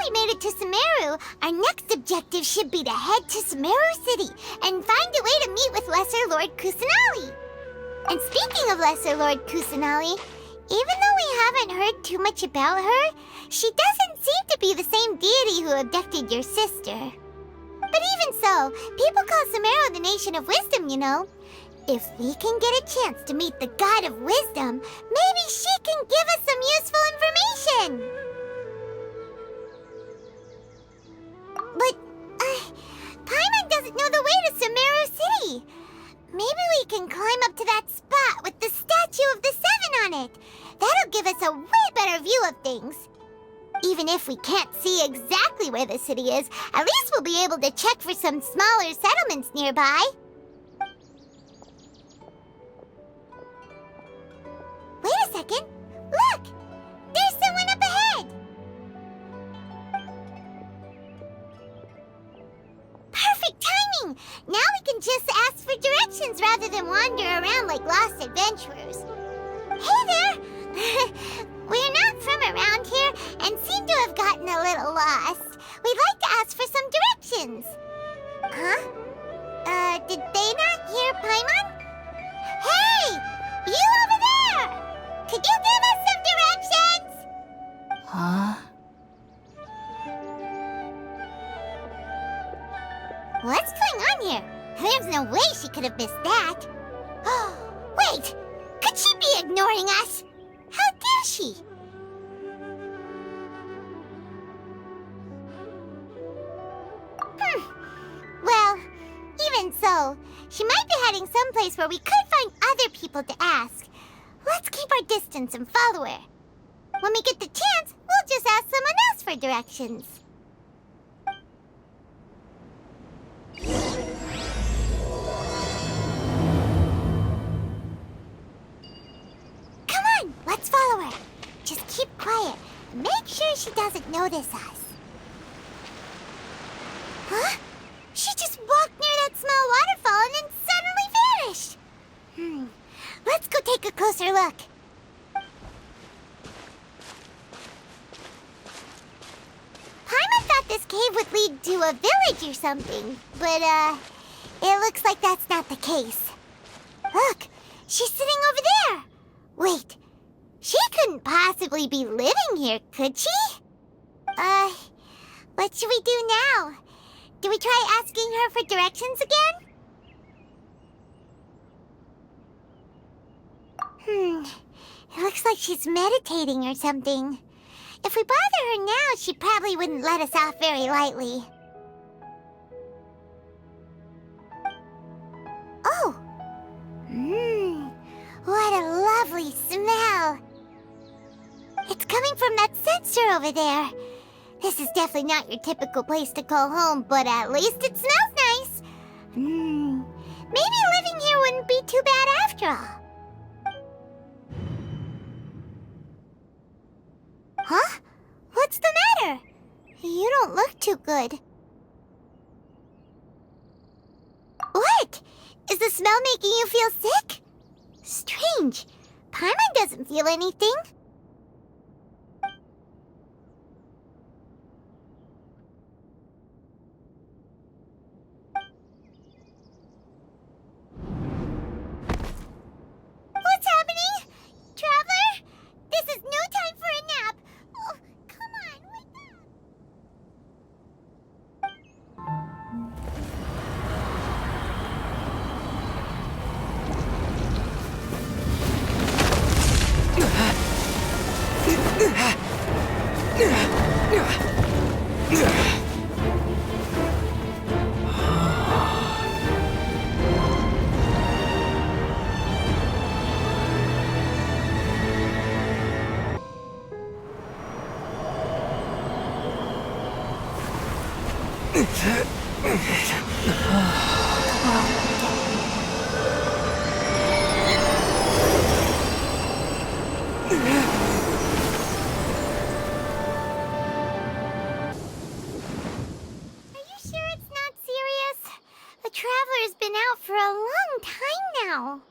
we made it to Sumeru, our next objective should be to head to Sumeru City and find a way to meet with Lesser Lord Kusanali. And speaking of Lesser Lord Kusanali, even though we haven't heard too much about her, she doesn't seem to be the same deity who abducted your sister. But even so, people call Sumeru the Nation of Wisdom, you know. If we can get a chance to meet the God of Wisdom, maybe she can give us some useful information. But, Paimon doesn't know the way to Sumeru City. Maybe we can climb up to that spot with the statue of the Seven on it. That'll give us a way better view of things. Even if we can't see exactly where the city is, at least we'll be able to check for some smaller settlements nearby. Wait a second. Look! There's someone up ahead! Perfect timing! Now we can just ask for directions rather than wander around like lost adventurers. Hey there! We're not from around here and seem to have gotten a little lost. We'd like to ask for some directions. Huh? Did they not hear Paimon? Hey! You over there! Could you give us some directions? Huh? What's going on here? There's no way she could have missed that. Wait! Could she be ignoring us? How dare she? Well, even so, she might be heading someplace where we could find other people to ask. Let's keep our distance and follow her. When we get the chance, we'll just ask someone else for directions. Come on, let's follow her. Just keep quiet and make sure she doesn't notice us. Huh? She just walked near that small waterfall and then suddenly vanished. Let's go take a closer look. Paimon thought this cave would lead to a village or something, but, it looks like that's not the case. Look, she's sitting over there. Wait, she couldn't possibly be living here, could she? What should we do now? Do we try asking her for directions again? It looks like she's meditating or something. If we bother her now, she probably wouldn't let us off very lightly. Oh! What a lovely smell! It's coming from that sensor over there. This is definitely not your typical place to call home, but at least it smells nice. Maybe living here wouldn't be too bad after all. Huh? What's the matter? You don't look too good. What? Is the smell making you feel sick? Strange. Paimon doesn't feel anything. What's happening? Traveler? This is no time for a nap. Oh, come on, wake up. Traveler's been out for a long time now.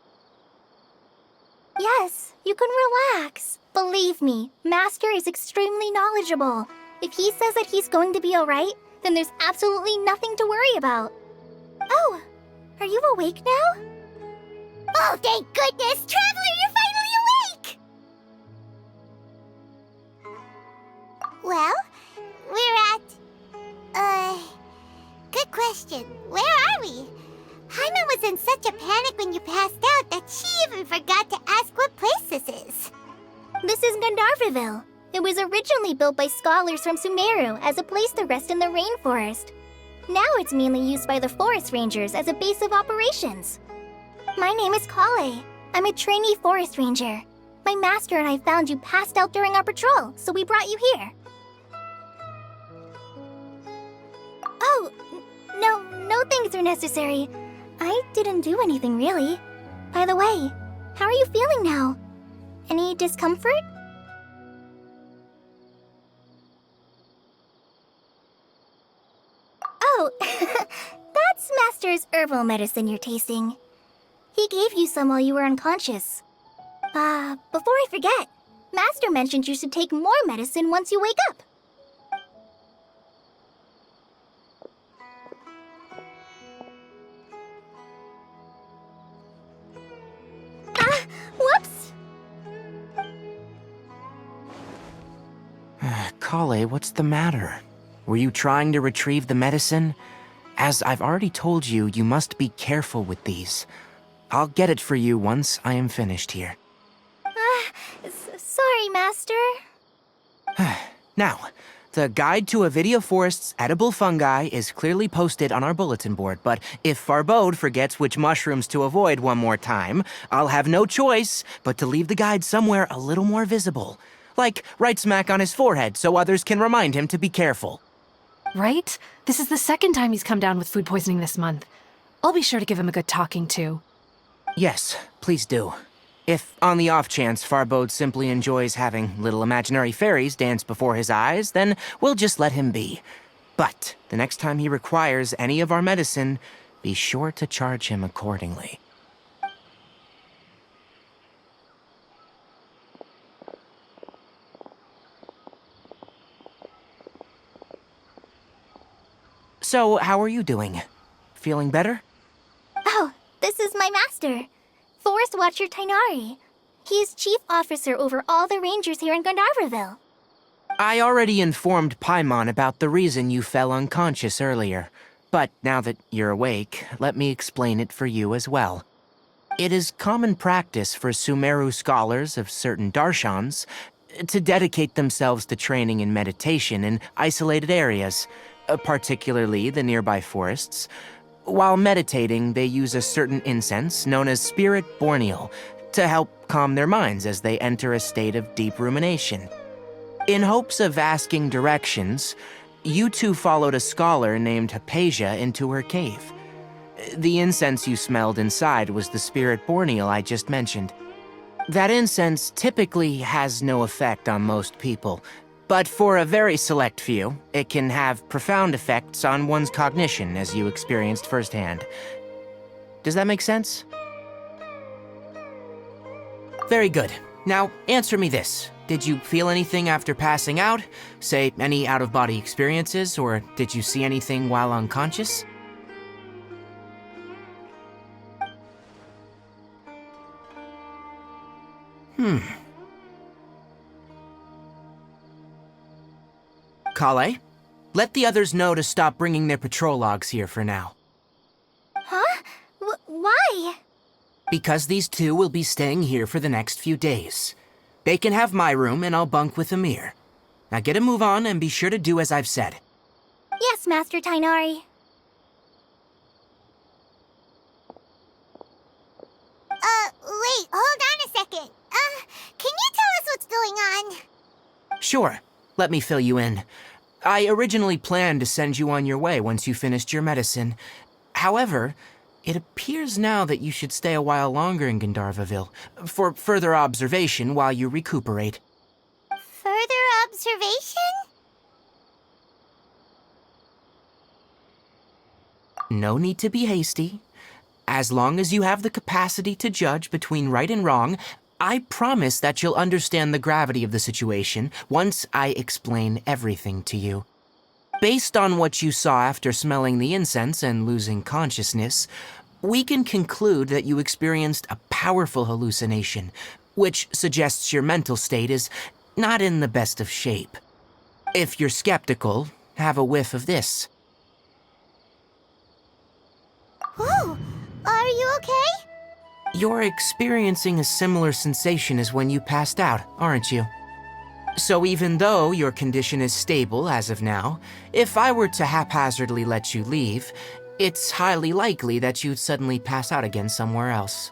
Yes, you can relax. Believe me, Master is extremely knowledgeable. If he says that he's going to be alright, then there's absolutely nothing to worry about. Oh, are you awake now? Oh, thank goodness! Traveler, you're finally awake! Well, we're at... Good question. Where are we? Hyman was in such a panic when you passed out that she even forgot to ask what place this is. This is Gandharvaville. It was originally built by scholars from Sumeru as a place to rest in the rainforest. Now it's mainly used by the forest rangers as a base of operations. My name is Kale. I'm a trainee forest ranger. My master and I found you passed out during our patrol, so we brought you here. Oh, no things are necessary. I didn't do anything really. By the way, how are you feeling now? Any discomfort? Oh, that's Master's herbal medicine you're tasting. He gave you some while you were unconscious. Before I forget, Master mentioned you should take more medicine once you wake up. Whoops! Kale, what's the matter? Were you trying to retrieve the medicine? As I've already told you, you must be careful with these. I'll get it for you once I am finished here. Sorry, Master. Now, the Guide to Avidia Forest's edible fungi is clearly posted on our bulletin board, but if Farbode forgets which mushrooms to avoid one more time, I'll have no choice but to leave the guide somewhere a little more visible. Like right smack on his forehead so others can remind him to be careful. Right? This is the second time he's come down with food poisoning this month. I'll be sure to give him a good talking to. Yes, please do. If, on the off chance, Farbode simply enjoys having little imaginary fairies dance before his eyes, then we'll just let him be. But the next time he requires any of our medicine, be sure to charge him accordingly. So, how are you doing? Feeling better? Oh, this is my master, Forest Watcher Tirai. He is chief officer over all the rangers here in Gandharvaville. I already informed Paimon about the reason you fell unconscious earlier. But now that you're awake, let me explain it for you as well. It is common practice for Sumeru scholars of certain darshans to dedicate themselves to training in meditation in isolated areas, particularly the nearby forests. While meditating, they use a certain incense known as Spirit Borneal to help calm their minds as they enter a state of deep rumination. In hopes of asking directions, you two followed a scholar named Hypatia into her cave. The incense you smelled inside was the Spirit Borneal I just mentioned. That incense typically has no effect on most people, but for a very select few, it can have profound effects on one's cognition, as you experienced firsthand. Does that make sense? Very good. Now, answer me this. Did you feel anything after passing out? Say, any out-of-body experiences, or did you see anything while unconscious? Kale, let the others know to stop bringing their patrol logs here for now. Huh? Why? Because these two will be staying here for the next few days. They can have my room and I'll bunk with Amir. Now get a move on and be sure to do as I've said. Yes, Master Tirai. Wait, hold on a second. Can you tell us what's going on? Sure, let me fill you in. I originally planned to send you on your way once you finished your medicine. However, it appears now that you should stay a while longer in Gandharvaville for further observation while you recuperate. Further observation? No need to be hasty. As long as you have the capacity to judge between right and wrong, I promise that you'll understand the gravity of the situation once I explain everything to you. Based on what you saw after smelling the incense and losing consciousness, we can conclude that you experienced a powerful hallucination, which suggests your mental state is not in the best of shape. If you're skeptical, have a whiff of this. Whoa! Are you okay? You're experiencing a similar sensation as when you passed out, aren't you? So even though your condition is stable as of now, if I were to haphazardly let you leave, it's highly likely that you'd suddenly pass out again somewhere else.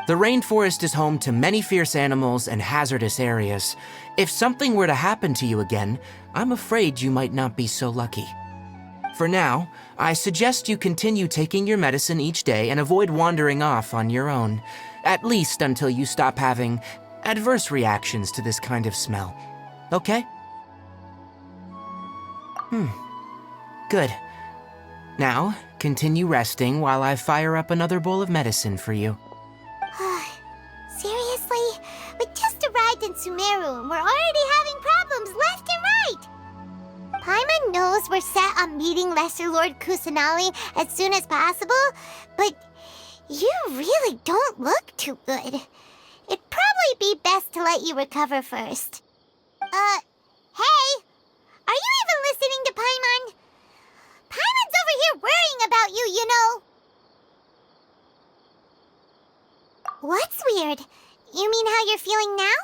The rainforest is home to many fierce animals and hazardous areas. If something were to happen to you again, I'm afraid you might not be so lucky. For now, I suggest you continue taking your medicine each day and avoid wandering off on your own, at least until you stop having adverse reactions to this kind of smell. Okay? Good. Now, continue resting while I fire up another bowl of medicine for you. Seriously? We just arrived in Sumeru and we're already having problems left and right! Paimon knows we're set on meeting Lesser Lord Kusanali as soon as possible, but you really don't look too good. It'd probably be best to let you recover first. Hey! Are you even listening to Paimon? Paimon's over here worrying about you, you know! What's weird? You mean how you're feeling now?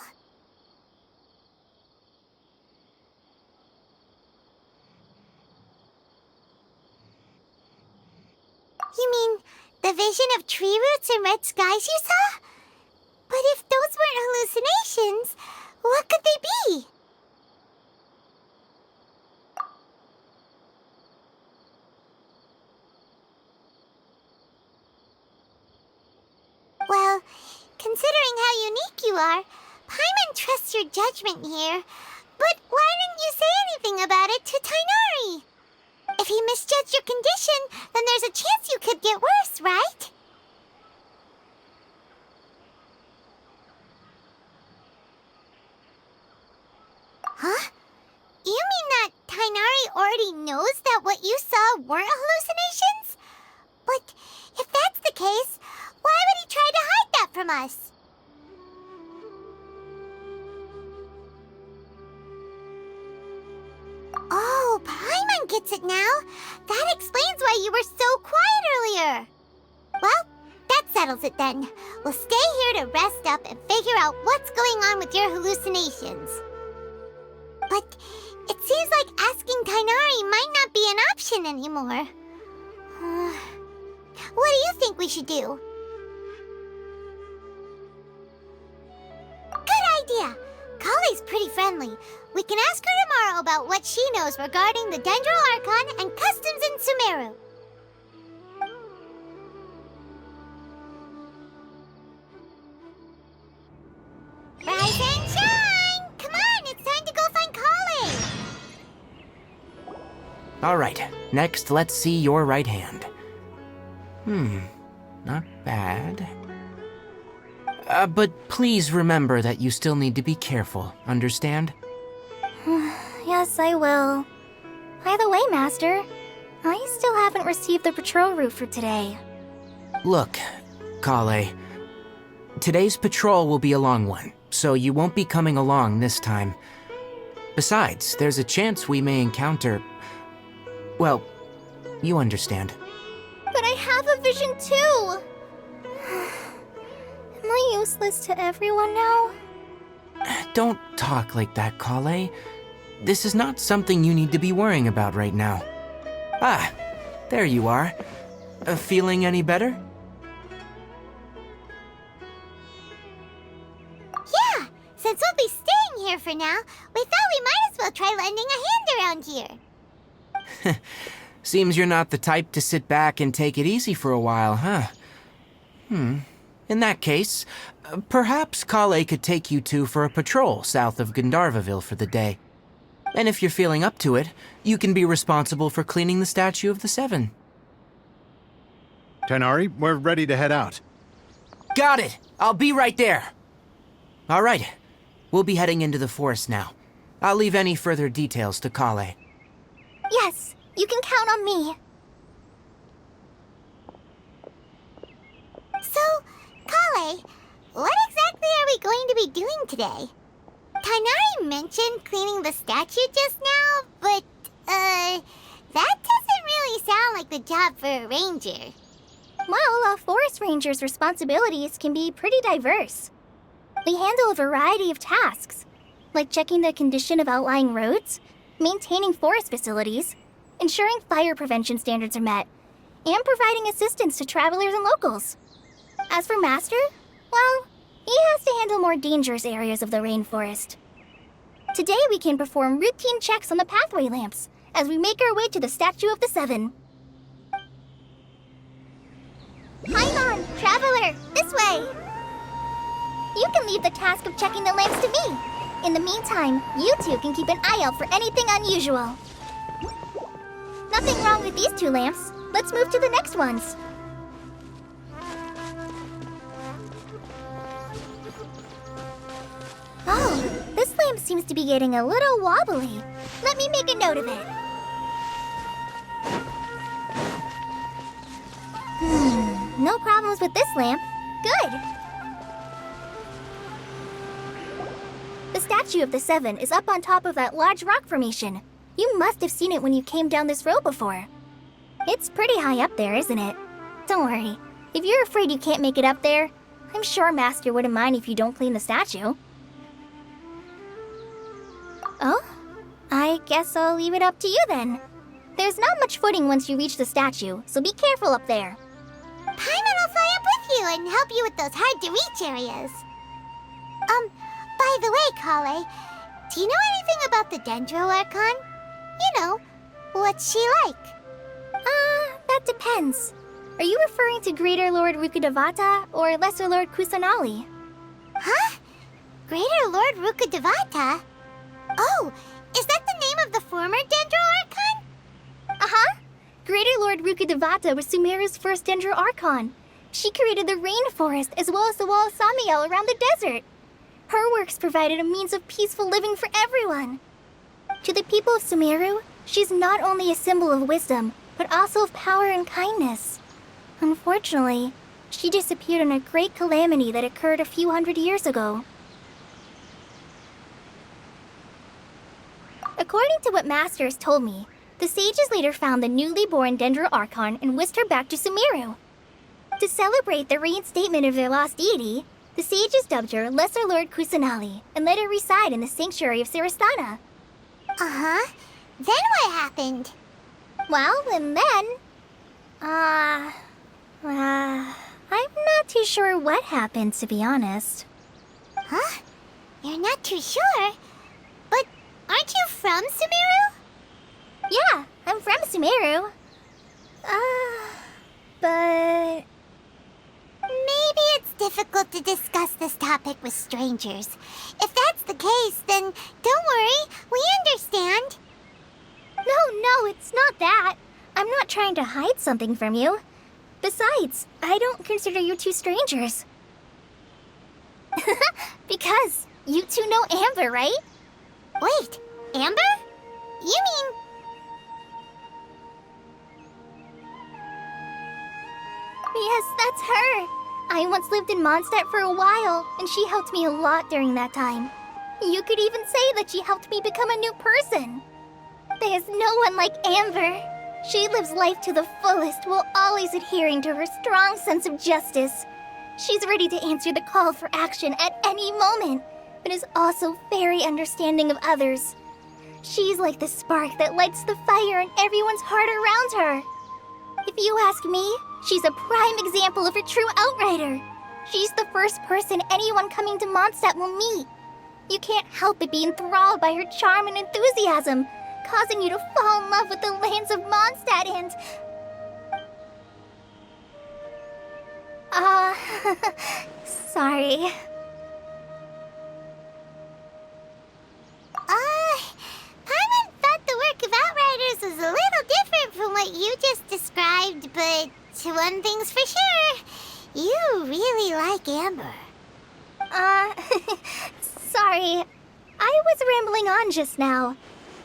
You mean the vision of tree roots and red skies you saw? But if those weren't hallucinations, what could they be? Well, considering how unique you are, Paimon trusts your judgment here. But why didn't you say anything about it to Tighnari? If he misjudged your condition, then there's a chance you could get worse, right? Huh? You mean that Tighnari already knows that what you saw weren't hallucinations? But if that's the case, why would he try to hide that from us? Oh, Paimon gets it now. That explains why you were so quiet earlier. Well, that settles it then. We'll stay here to rest up and figure out what's going on with your hallucinations. But it seems like asking Tighnari might not be an option anymore. What do you think we should do? Good idea. Kale's pretty friendly. We can ask her tomorrow about what she knows regarding the Dendral Archon and customs in Sumeru. Rise and shine! Come on, it's time to go find Kale! All right, next let's see your right hand. Not bad. But please remember that you still need to be careful, understand? Yes, I will. By the way, Master, I still haven't received the patrol route for today. Look, Kale, today's patrol will be a long one, so you won't be coming along this time. Besides, there's a chance we may encounter... well, you understand. But I have a vision too! Am I useless to everyone now? Don't talk like that, Kale. This is not something you need to be worrying about right now. Ah, there you are. Feeling any better? Yeah, since we'll be staying here for now, we thought we might as well try lending a hand around here. Seems you're not the type to sit back and take it easy for a while, huh? In that case, perhaps Kale could take you two for a patrol south of Gandharvaville for the day. And if you're feeling up to it, you can be responsible for cleaning the Statue of the Seven. Tighnari, we're ready to head out. Got it! I'll be right there! All right. We'll be heading into the forest now. I'll leave any further details to Kale. Yes, you can count on me. So, Kale, what exactly are we going to be doing today? Tirai mentioned cleaning the statue just now, but, that doesn't really sound like the job for a ranger. Well, a forest ranger's responsibilities can be pretty diverse. They handle a variety of tasks, like checking the condition of outlying roads, maintaining forest facilities, ensuring fire prevention standards are met, and providing assistance to travelers and locals. As for Master, well, he has to handle more dangerous areas of the rainforest. Today we can perform routine checks on the pathway lamps as we make our way to the Statue of the Seven. Paimon, traveler, this way! You can leave the task of checking the lamps to me. In the meantime, you two can keep an eye out for anything unusual. Nothing wrong with these two lamps. Let's move to the next ones. Oh, this lamp seems to be getting a little wobbly. Let me make a note of it. No problems with this lamp. Good. The Statue of the Seven is up on top of that large rock formation. You must have seen it when you came down this road before. It's pretty high up there, isn't it? Don't worry. If you're afraid you can't make it up there, I'm sure Master wouldn't mind if you don't clean the statue. Oh? I guess I'll leave it up to you then. There's not much footing once you reach the statue, so be careful up there. Paimon will fly up with you and help you with those hard-to-reach areas. By the way, Kale, do you know anything about the Dendro Archon? You know, what's she like? That depends. Are you referring to Greater Lord Rukkhadevata or Lesser Lord Kusanali? Huh? Greater Lord Rukkhadevata? Oh, is that the name of the former Dendro Archon? Uh-huh. Greater Lord Rukkhadevata was Sumeru's first Dendro Archon. She created the rainforest as well as the wall of Samiel around the desert. Her works provided a means of peaceful living for everyone. To the people of Sumeru, she's not only a symbol of wisdom, but also of power and kindness. Unfortunately, she disappeared in a great calamity that occurred a few hundred years ago. According to what Master has told me, the sages later found the newly born Dendro Archon and whisked her back to Sumeru. To celebrate the reinstatement of their lost deity, the sages dubbed her Lesser Lord Kusanali and let her reside in the sanctuary of Sarastana. Uh-huh. Then what happened? Well, and then... I'm not too sure what happened, to be honest. Huh? You're not too sure? But aren't you from Sumeru? Yeah, I'm from Sumeru. But... Maybe it's difficult to discuss this topic with strangers. If that's the case, then don't worry, we understand. No, it's not that. I'm not trying to hide something from you. Besides, I don't consider you two strangers. Because you two know Amber, right? Wait, Amber? You mean... Yes, that's her. I once lived in Mondstadt for a while, and she helped me a lot during that time. You could even say that she helped me become a new person. There's no one like Amber. She lives life to the fullest while always adhering to her strong sense of justice. She's ready to answer the call for action at any moment, but is also very understanding of others. She's like the spark that lights the fire in everyone's heart around her. If you ask me, she's a prime example of a true outrider. She's the first person anyone coming to Mondstadt will meet. You can't help but be enthralled by her charm and enthusiasm, causing you to fall in love with the lands of Mondstadt and... sorry. Paimon thought the work of Outriders was a little different from what you just described, but one thing's for sure, you really like Amber. Sorry. I was rambling on just now.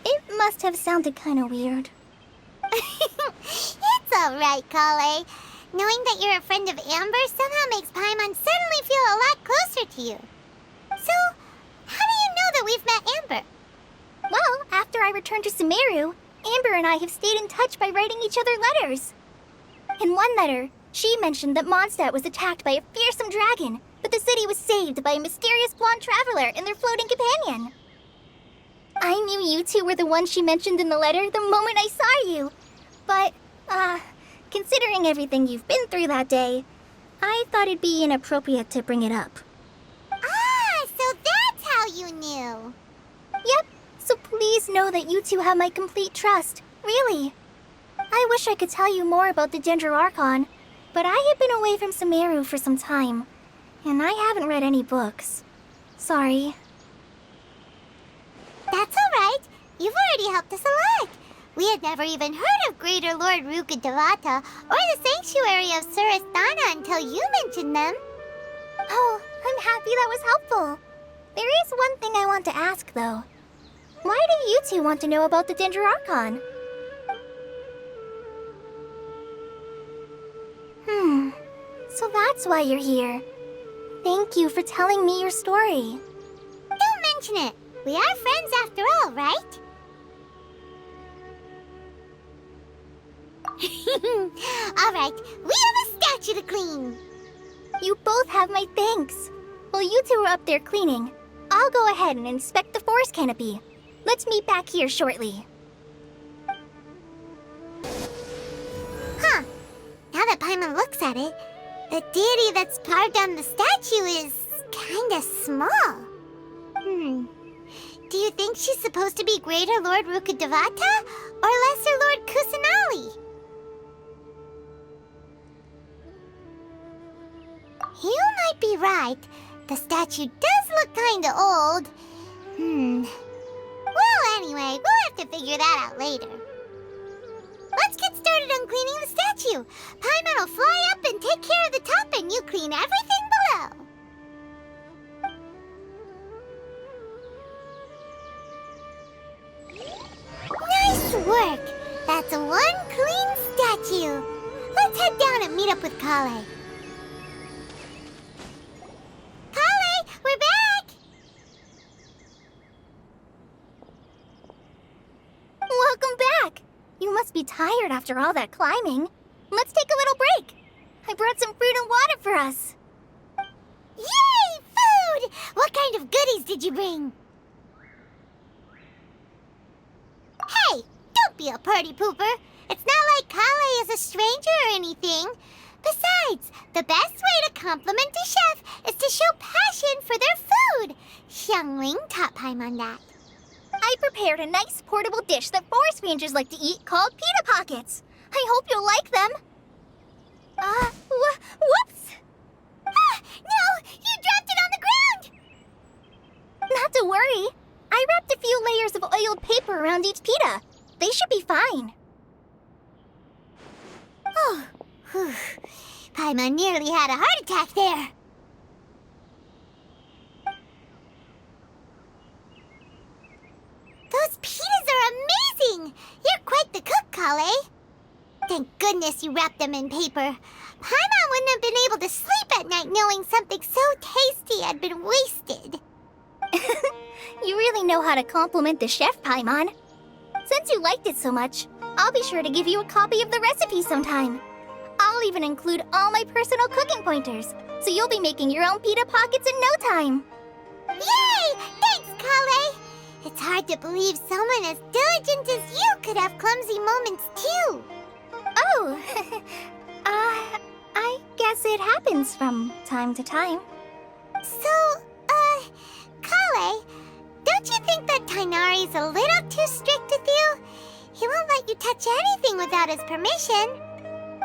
It must have sounded kind of weird. It's alright, Kale. Knowing that you're a friend of Amber somehow makes Paimon suddenly feel a lot closer to you. So, how do you know that we've met Amber? Well, after I returned to Sumeru, Amber and I have stayed in touch by writing each other letters. In one letter, she mentioned that Mondstadt was attacked by a fearsome dragon, but the city was saved by a mysterious blonde traveler and their floating companion. I knew you two were the ones she mentioned in the letter the moment I saw you. But, considering everything you've been through that day, I thought it'd be inappropriate to bring it up. Ah, so that's how you knew. Yep, so please know that you two have my complete trust, really. I wish I could tell you more about the Ginger Archon, but I have been away from Sumeru for some time, and I haven't read any books. Sorry. That's alright. You've already helped us a lot. We had never even heard of Greater Lord Rukkhadevata or the Sanctuary of Surasthana until you mentioned them. Oh, I'm happy that was helpful. There is one thing I want to ask, though. Why do you two want to know about the Ginger Archon? So that's why you're here. Thank you for telling me your story. Don't mention it. We are friends after all, right? Alright, we have a statue to clean. You both have my thanks. While you two are up there cleaning, I'll go ahead and inspect the forest canopy. Let's meet back here shortly. Huh. Now that Paimon looks at it, the deity that's carved on the statue is kinda small. Do you think she's supposed to be Greater Lord Rukkhadevata or Lesser Lord Kusanali? You might be right. The statue does look kinda old. Well, anyway, we'll have to figure that out later. Let's get started on cleaning the statue. Paimon will fly up and take care of the top, and you clean everything below. Nice work! That's one clean statue. Let's head down and meet up with Kale. Kale, we're back! Welcome back! You must be tired after all that climbing. Let's take a little break. I brought some fruit and water for us. Yay! Food! What kind of goodies did you bring? Hey! Don't be a party pooper! It's not like Kale is a stranger or anything. Besides, the best way to compliment a chef is to show passion for their food. Xiangling taught Paimon that. I prepared a nice portable dish that forest rangers like to eat called pita pockets. I hope you'll like them. Whoops! Ah, no! You dropped it on the ground! Not to worry. I wrapped a few layers of oiled paper around each pita. They should be fine. Oh, whew. Paimon nearly had a heart attack there. Those pitas are amazing! You're quite the cook, Kale. Thank goodness you wrapped them in paper. Paimon wouldn't have been able to sleep at night knowing something so tasty had been wasted. You really know how to compliment the chef, Paimon. Since you liked it so much, I'll be sure to give you a copy of the recipe sometime. I'll even include all my personal cooking pointers, so you'll be making your own pita pockets in no time. Yay! Thanks, Kale! It's hard to believe someone as diligent as you could have clumsy moments, too. Oh, I guess it happens from time to time. So, Kale, don't you think that Tighnari's a little too strict with you? He won't let you touch anything without his permission.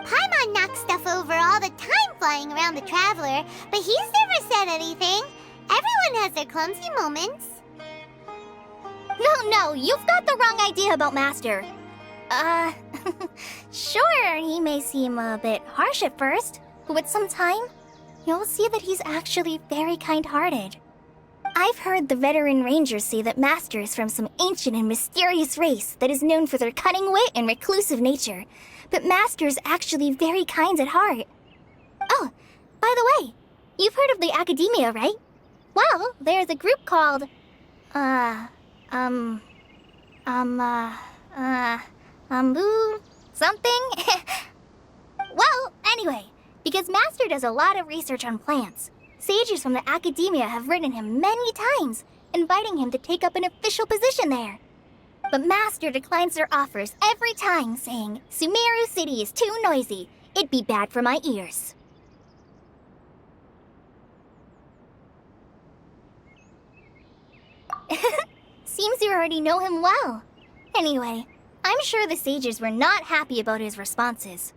Paimon knocks stuff over all the time flying around the Traveler, but he's never said anything. Everyone has their clumsy moments. No, you've got the wrong idea about Master. Sure, he may seem a bit harsh at first, but with some time, you'll see that he's actually very kind-hearted. I've heard the veteran rangers say that Master is from some ancient and mysterious race that is known for their cunning wit and reclusive nature. But Master is actually very kind at heart. Oh, by the way, you've heard of the Academia, right? Well, there's a group called... something? Well, anyway, because Master does a lot of research on plants, sages from the Academia have written him many times, inviting him to take up an official position there. But Master declines their offers every time, saying, Sumeru City is too noisy. It'd be bad for my ears. Seems you already know him well. Anyway, I'm sure the sages were not happy about his responses.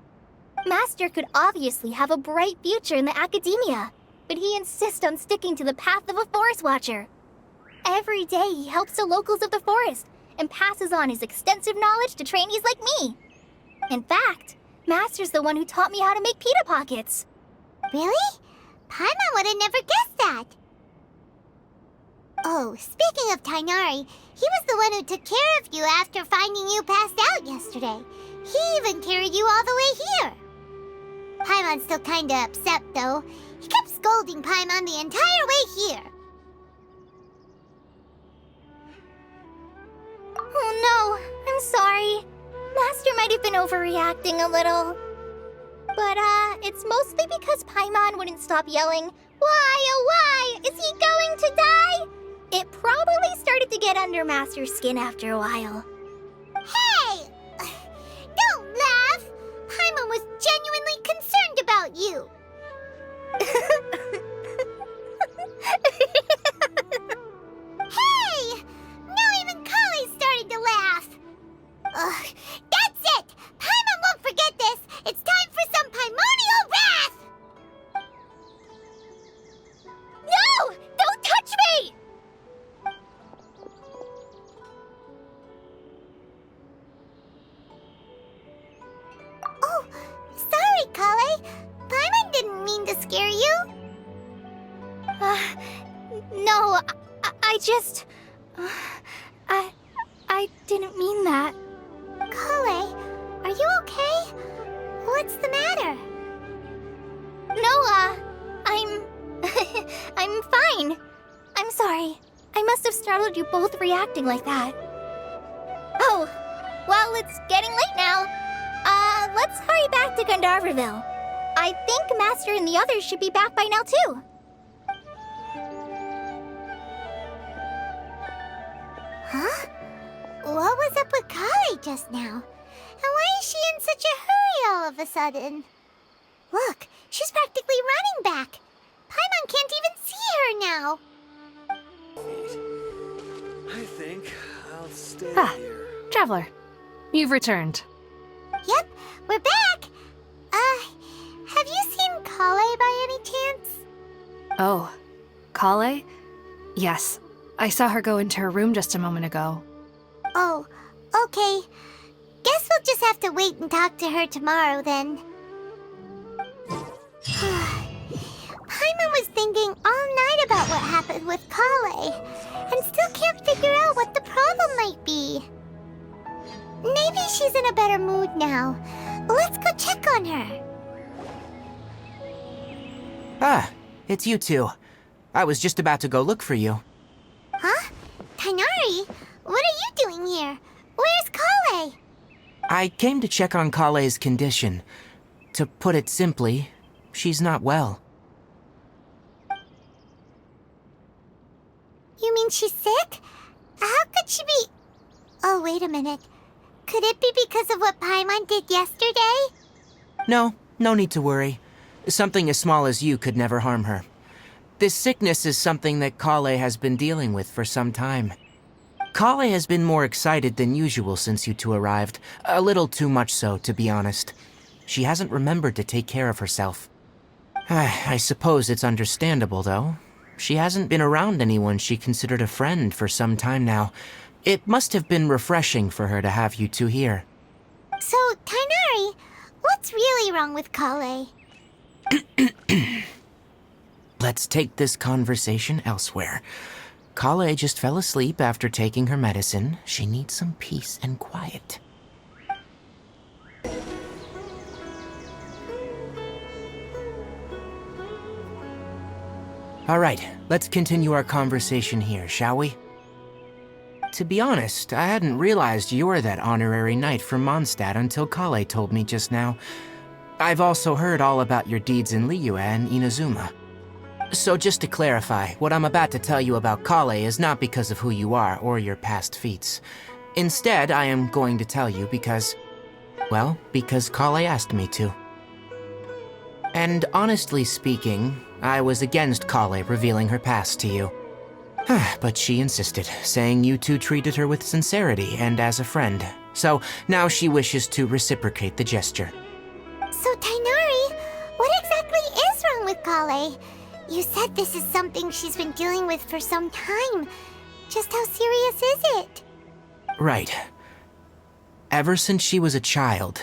Master could obviously have a bright future in the Academia, but he insists on sticking to the path of a forest watcher. Every day he helps the locals of the forest and passes on his extensive knowledge to trainees like me. In fact, Master's the one who taught me how to make pita pockets. Really? Paimon would have never guessed that. Oh, speaking of Tighnari, he was the one who took care of you after finding you passed out yesterday. He even carried you all the way here. Paimon's still kinda upset, though. He kept scolding Paimon the entire way here. Oh no, I'm sorry. Master might have been overreacting a little. But, it's mostly because Paimon wouldn't stop yelling, Why, oh why, is he going to die? It probably started to get under Master's skin after a while. Hey! Don't laugh! Paimon was genuinely concerned about you. Hey! Now even Kale's starting to laugh. Ugh, that's it! Paimon won't forget this! It's time for some primordial wrath! No! Don't touch me! Oh, sorry, Kale. Paimon didn't mean to scare you. No, I just... I didn't mean that. Kale, are you okay? What's the matter? No, I'm... I'm fine. I'm sorry. I must have startled you both reacting like that. Oh, well, it's getting late now. Let's hurry back to Gandharville. I think Master and the others should be back by now, too. Huh? What was up with Kale just now? And why is she in such a hurry all of a sudden? Look, she's practically running back. Paimon can't even see her now. I think I'll stay here. Traveler, you've returned. Yep, we're back. Have you seen Kale by any chance? Oh, Kale? Yes, I saw her go into her room just a moment ago. Oh, okay. Guess we'll just have to wait and talk to her tomorrow then. Paimon was thinking all night about what happened with Kale, and still can't figure out what the problem might be. Maybe she's in a better mood now. Let's go check on her. Ah, it's you two. I was just about to go look for you. Huh? Tighnari? What are you doing here? Where's Kale? I came to check on Kale's condition. To put it simply, she's not well. You mean she's sick? How could she be... Oh, wait a minute. Could it be because of what Paimon did yesterday? No need to worry. Something as small as you could never harm her. This sickness is something that Kale has been dealing with for some time. Kale has been more excited than usual since you two arrived. A little too much so, to be honest. She hasn't remembered to take care of herself. I suppose it's understandable, though. She hasn't been around anyone she considered a friend for some time now. It must have been refreshing for her to have you two here. So, Tighnari, what's really wrong with Kale? let's take this conversation elsewhere. Kale just fell asleep after taking her medicine. She needs some peace and quiet. All right, let's continue our conversation here, shall we? To be honest, I hadn't realized you're that honorary knight from Mondstadt until Kale told me just now. I've also heard all about your deeds in Liyue and Inazuma. So just to clarify, what I'm about to tell you about Kale is not because of who you are or your past feats. Instead, I am going to tell you because Kale asked me to. And honestly speaking, I was against Kale revealing her past to you. But she insisted, saying you two treated her with sincerity and as a friend. So now she wishes to reciprocate the gesture. So, Tighnari, what exactly is wrong with Kale? You said this is something she's been dealing with for some time. Just how serious is it? Right. Ever since she was a child,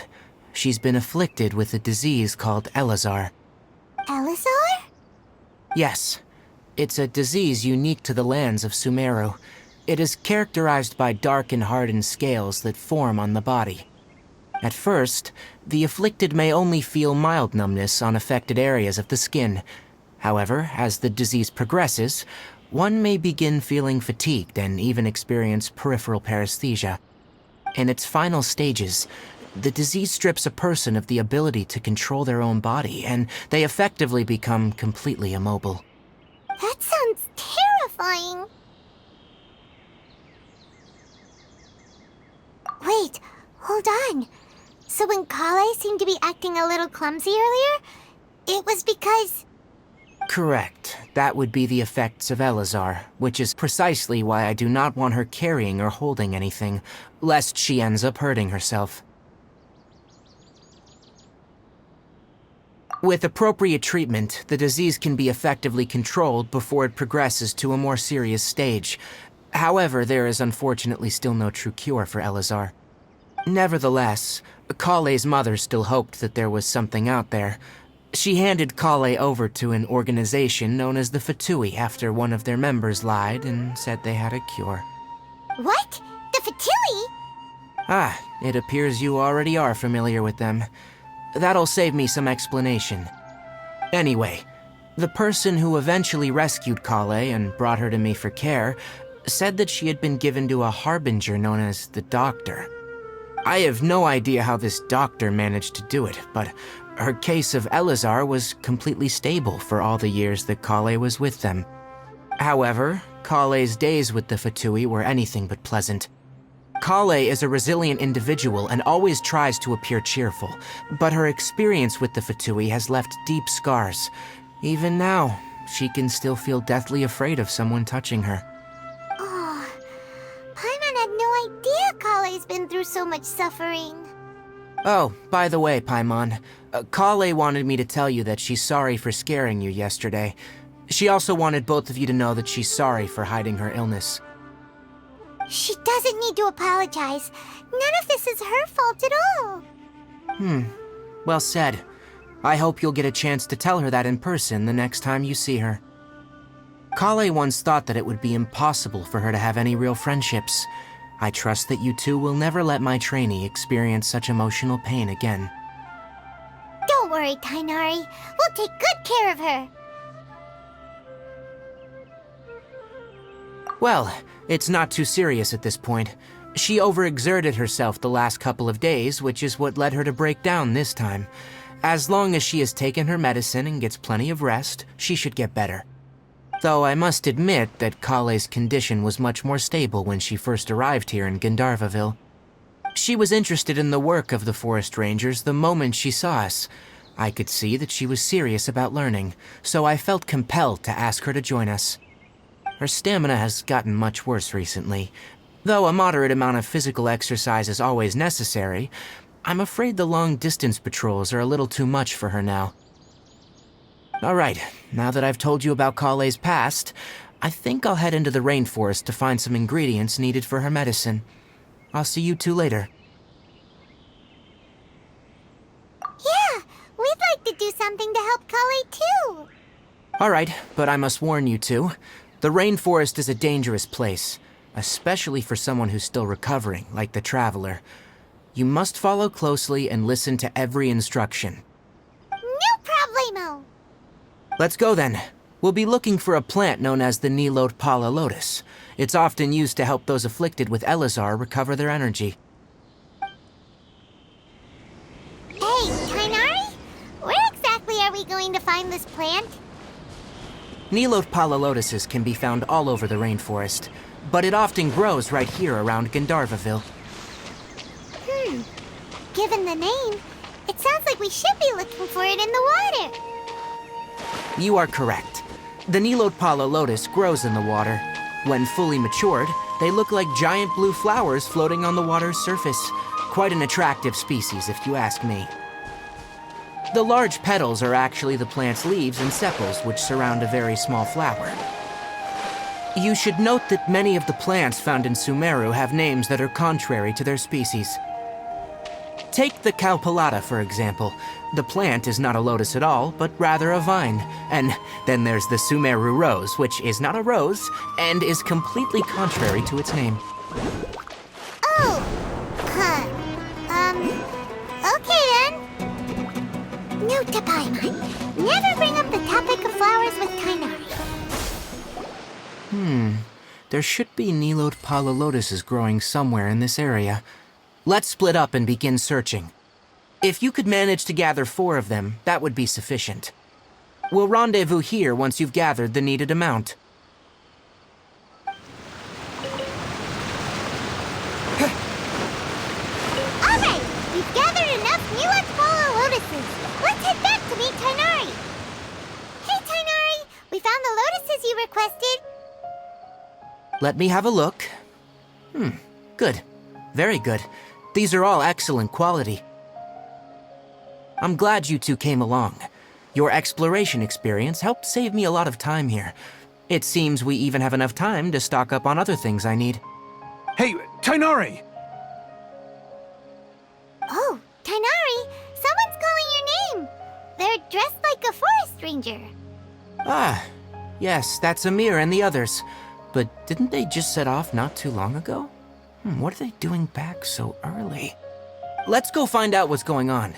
she's been afflicted with a disease called Elazar. Elazar? Yes. It's a disease unique to the lands of Sumeru. It is characterized by dark and hardened scales that form on the body. At first, the afflicted may only feel mild numbness on affected areas of the skin. However, as the disease progresses, one may begin feeling fatigued and even experience peripheral paresthesia. In its final stages, the disease strips a person of the ability to control their own body, and they effectively become completely immobile. That sounds terrifying. Wait, hold on. So when Kale seemed to be acting a little clumsy earlier, it was because... Correct. That would be the effects of Elazar, which is precisely why I do not want her carrying or holding anything, lest she ends up hurting herself. With appropriate treatment, the disease can be effectively controlled before it progresses to a more serious stage. However, there is unfortunately still no true cure for Elazar. Nevertheless, Kale's mother still hoped that there was something out there. She handed Kale over to an organization known as the Fatui after one of their members lied and said they had a cure. What? The Fatui? Ah, it appears you already are familiar with them. That'll save me some explanation. Anyway, the person who eventually rescued Kale and brought her to me for care said that she had been given to a harbinger known as the Doctor. I have no idea how this doctor managed to do it, but her case of Elazar was completely stable for all the years that Kale was with them. However, Kale's days with the Fatui were anything but pleasant. Kale is a resilient individual and always tries to appear cheerful, but her experience with the Fatui has left deep scars. Even now, she can still feel deathly afraid of someone touching her. Oh, Paimon had no idea Kale's been through so much suffering. Oh, by the way, Paimon, Kale wanted me to tell you that she's sorry for scaring you yesterday. She also wanted both of you to know that she's sorry for hiding her illness. She doesn't need to apologize. None of this is her fault at all. Well said. I hope you'll get a chance to tell her that in person the next time you see her. Kale once thought that it would be impossible for her to have any real friendships. I trust that you two will never let my trainee experience such emotional pain again. Don't worry, Tighnari. We'll take good care of her. Well, it's not too serious at this point. She overexerted herself the last couple of days, which is what led her to break down this time. As long as she has taken her medicine and gets plenty of rest, she should get better. Though I must admit that Kale's condition was much more stable when she first arrived here in Gandharvaville. She was interested in the work of the forest rangers the moment she saw us. I could see that she was serious about learning, so I felt compelled to ask her to join us. Her stamina has gotten much worse recently. Though a moderate amount of physical exercise is always necessary, I'm afraid the long-distance patrols are a little too much for her now. Alright, now that I've told you about Kale's past, I think I'll head into the rainforest to find some ingredients needed for her medicine. I'll see you two later. Yeah, we'd like to do something to help Kale too. Alright, but I must warn you two. The rainforest is a dangerous place, especially for someone who's still recovering, like the Traveler. You must follow closely and listen to every instruction. No problemo! Let's go then. We'll be looking for a plant known as the Nilot Pala Lotus. It's often used to help those afflicted with Elazar recover their energy. Hey, Tighnari? Where exactly are we going to find this plant? Nilot Pala Lotuses can be found all over the rainforest, but it often grows right here around Gandharvaville. Given the name, it sounds like we should be looking for it in the water. You are correct. The Nilot Pala Lotus grows in the water. When fully matured, they look like giant blue flowers floating on the water's surface. Quite an attractive species, if you ask me. The large petals are actually the plant's leaves and sepals, which surround a very small flower. You should note that many of the plants found in Sumeru have names that are contrary to their species. Take the Cowpelata, for example. The plant is not a lotus at all, but rather a vine. And then there's the Sumeru rose, which is not a rose, and is completely contrary to its name. Oh, okay then. Note to Paimon. Never bring up the topic of flowers with Tighnari. There should be Nilot Pala Lotuses growing somewhere in this area. Let's split up and begin searching. If you could manage to gather 4 of them, that would be sufficient. We'll rendezvous here once you've gathered the needed amount. Alright, we've gathered enough Nilot Pala Lotuses. Let's head back to meet Tighnari. Hey Tighnari, we found the lotuses you requested. Let me have a look. Good. Very good. These are all excellent quality. I'm glad you two came along. Your exploration experience helped save me a lot of time here. It seems we even have enough time to stock up on other things I need. Hey, Tighnari! Oh, Tighnari, someone's calling your name. They're dressed like a forest ranger. Ah, yes, that's Amir and the others. But didn't they just set off not too long ago? What are they doing back so early? Let's go find out what's going on.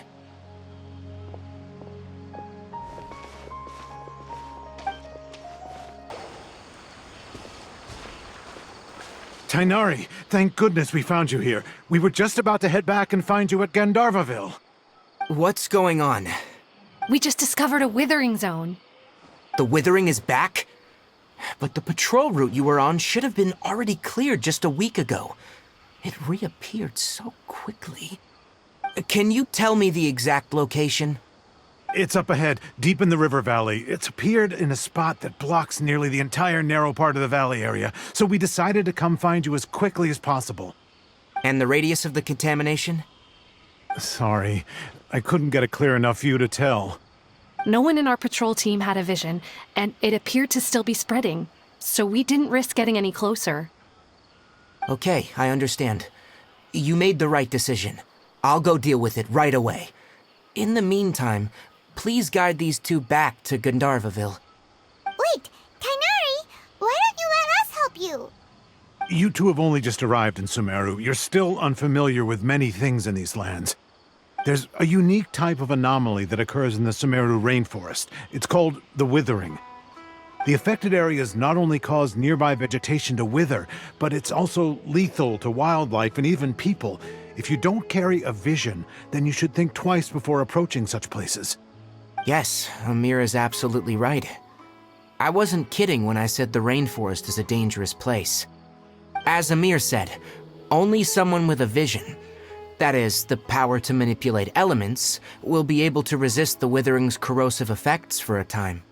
Tighnari, thank goodness we found you here. We were just about to head back and find you at Gandharvaville. What's going on? We just discovered a withering zone. The withering is back? But the patrol route you were on should have been already cleared just a week ago. It reappeared so quickly. Can you tell me the exact location? It's up ahead, deep in the river valley. It's appeared in a spot that blocks nearly the entire narrow part of the valley area, so we decided to come find you as quickly as possible. And the radius of the contamination? Sorry, I couldn't get a clear enough view to tell. No one in our patrol team had a vision, and it appeared to still be spreading, so we didn't risk getting any closer. Okay, I understand. You made the right decision. I'll go deal with it right away. In the meantime, please guide these two back to Gandharvaville. Wait, Tighnari, why don't you let us help you? You two have only just arrived in Sumeru. You're still unfamiliar with many things in these lands. There's a unique type of anomaly that occurs in the Sumeru rainforest. It's called the withering. The affected areas not only cause nearby vegetation to wither, but it's also lethal to wildlife and even people. If you don't carry a vision, then you should think twice before approaching such places. Yes, Amir is absolutely right. I wasn't kidding when I said the rainforest is a dangerous place. As Amir said, only someone with a vision, that is, the power to manipulate elements, will be able to resist the withering's corrosive effects for a time.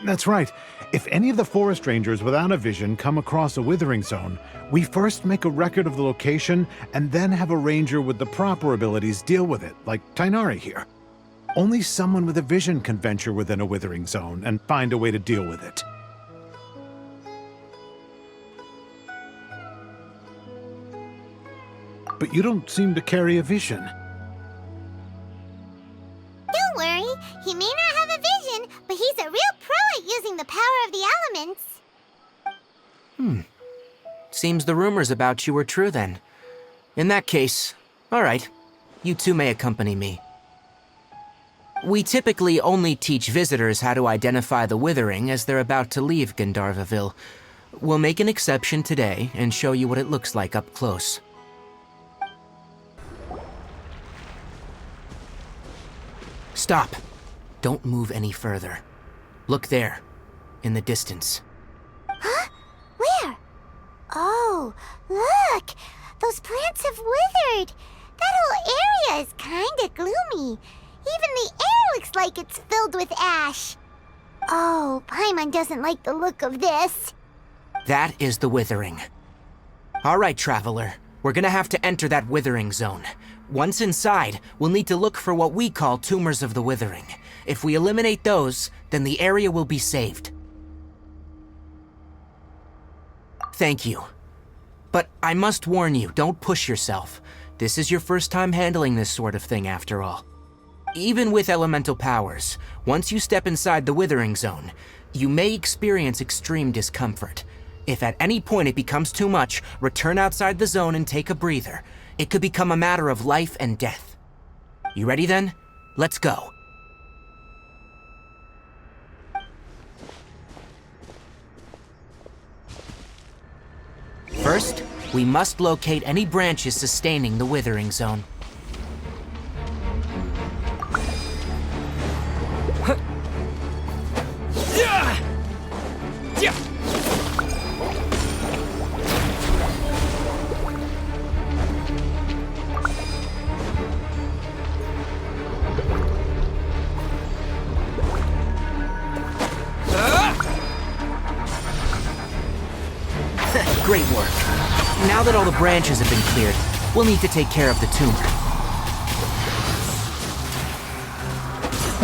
That's right. If any of the forest rangers without a vision come across a withering zone, we first make a record of the location and then have a ranger with the proper abilities deal with it, like Tighnari here. Only someone with a vision can venture within a withering zone and find a way to deal with it. But you don't seem to carry a vision. Don't worry, he may not have a vision, but he's a real pro at Seems the rumors about you were true then. In that case, all right, you two may accompany me. We typically only teach visitors how to identify the Withering as they're about to leave Gandharvaville. We'll make an exception today and show you what it looks like up close. Stop. Don't move any further. Look there, in the distance. Huh? Where? Oh, look! Those plants have withered! That whole area is kinda gloomy. Even the air looks like it's filled with ash. Oh, Paimon doesn't like the look of this. That is the Withering. All right, Traveler. We're gonna have to enter that Withering zone. Once inside, we'll need to look for what we call tumors of the Withering. If we eliminate those, then the area will be saved. Thank you. But I must warn you, don't push yourself. This is your first time handling this sort of thing, after all. Even with elemental powers, once you step inside the Withering zone, you may experience extreme discomfort. If at any point it becomes too much, return outside the zone and take a breather. It could become a matter of life and death. You ready then? Let's go. First, we must locate any branches sustaining the Withering zone. Great work. Now that all the branches have been cleared, we'll need to take care of the tumor.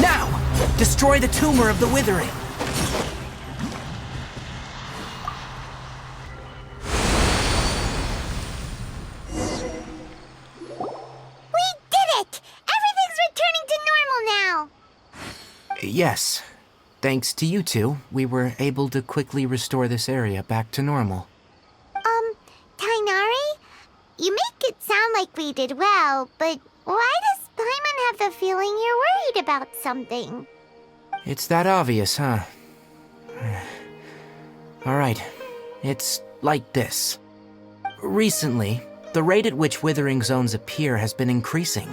Now! Destroy the tumor of the Withering! We did it! Everything's returning to normal now! Yes. Thanks to you two, we were able to quickly restore this area back to normal. Tighnari? You make it sound like we did well, but why does Paimon have the feeling you're worried about something? It's that obvious, huh? Alright, it's like this. Recently, the rate at which Withering zones appear has been increasing.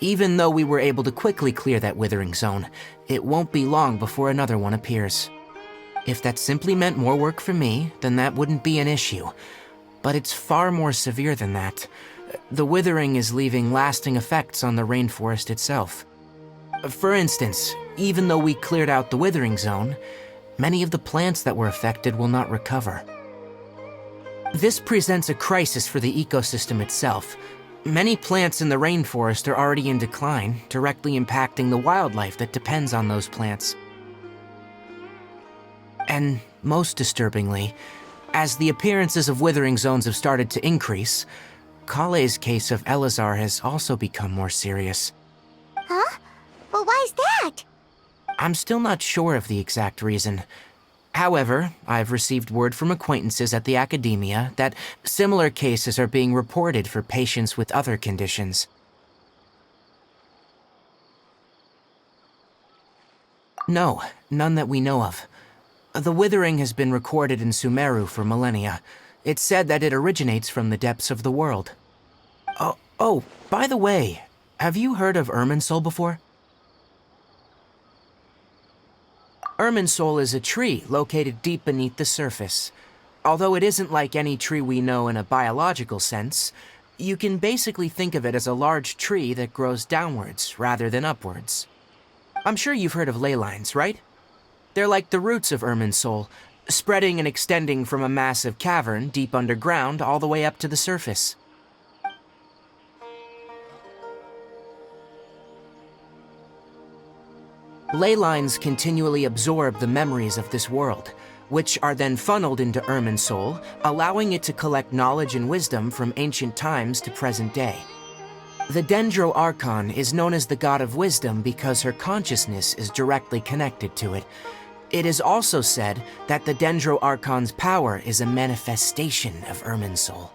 Even though we were able to quickly clear that Withering zone, it won't be long before another one appears. If that simply meant more work for me, then that wouldn't be an issue. But it's far more severe than that. The Withering is leaving lasting effects on the rainforest itself. For instance, even though we cleared out the Withering zone, many of the plants that were affected will not recover. This presents a crisis for the ecosystem itself. Many plants in the rainforest are already in decline, directly impacting the wildlife that depends on those plants. And most disturbingly, as the appearances of Withering zones have started to increase, Kale's case of Elazar has also become more serious. Huh? Well, why's that? I'm still not sure of the exact reason. However, I've received word from acquaintances at the academia that similar cases are being reported for patients with other conditions. No, none that we know of. The Withering has been recorded in Sumeru for millennia. It's said that it originates from the depths of the world. Oh, by the way, have you heard of Irminsul before? Irminsul is a tree located deep beneath the surface. Although it isn't like any tree we know in a biological sense, you can basically think of it as a large tree that grows downwards rather than upwards. I'm sure you've heard of ley lines, right? They're like the roots of Irminsul, spreading and extending from a massive cavern deep underground all the way up to the surface. Ley lines continually absorb the memories of this world, which are then funneled into Irminsul, allowing it to collect knowledge and wisdom from ancient times to present day. The Dendro Archon is known as the god of wisdom because her consciousness is directly connected to it. It is also said that the Dendro Archon's power is a manifestation of Irminsul.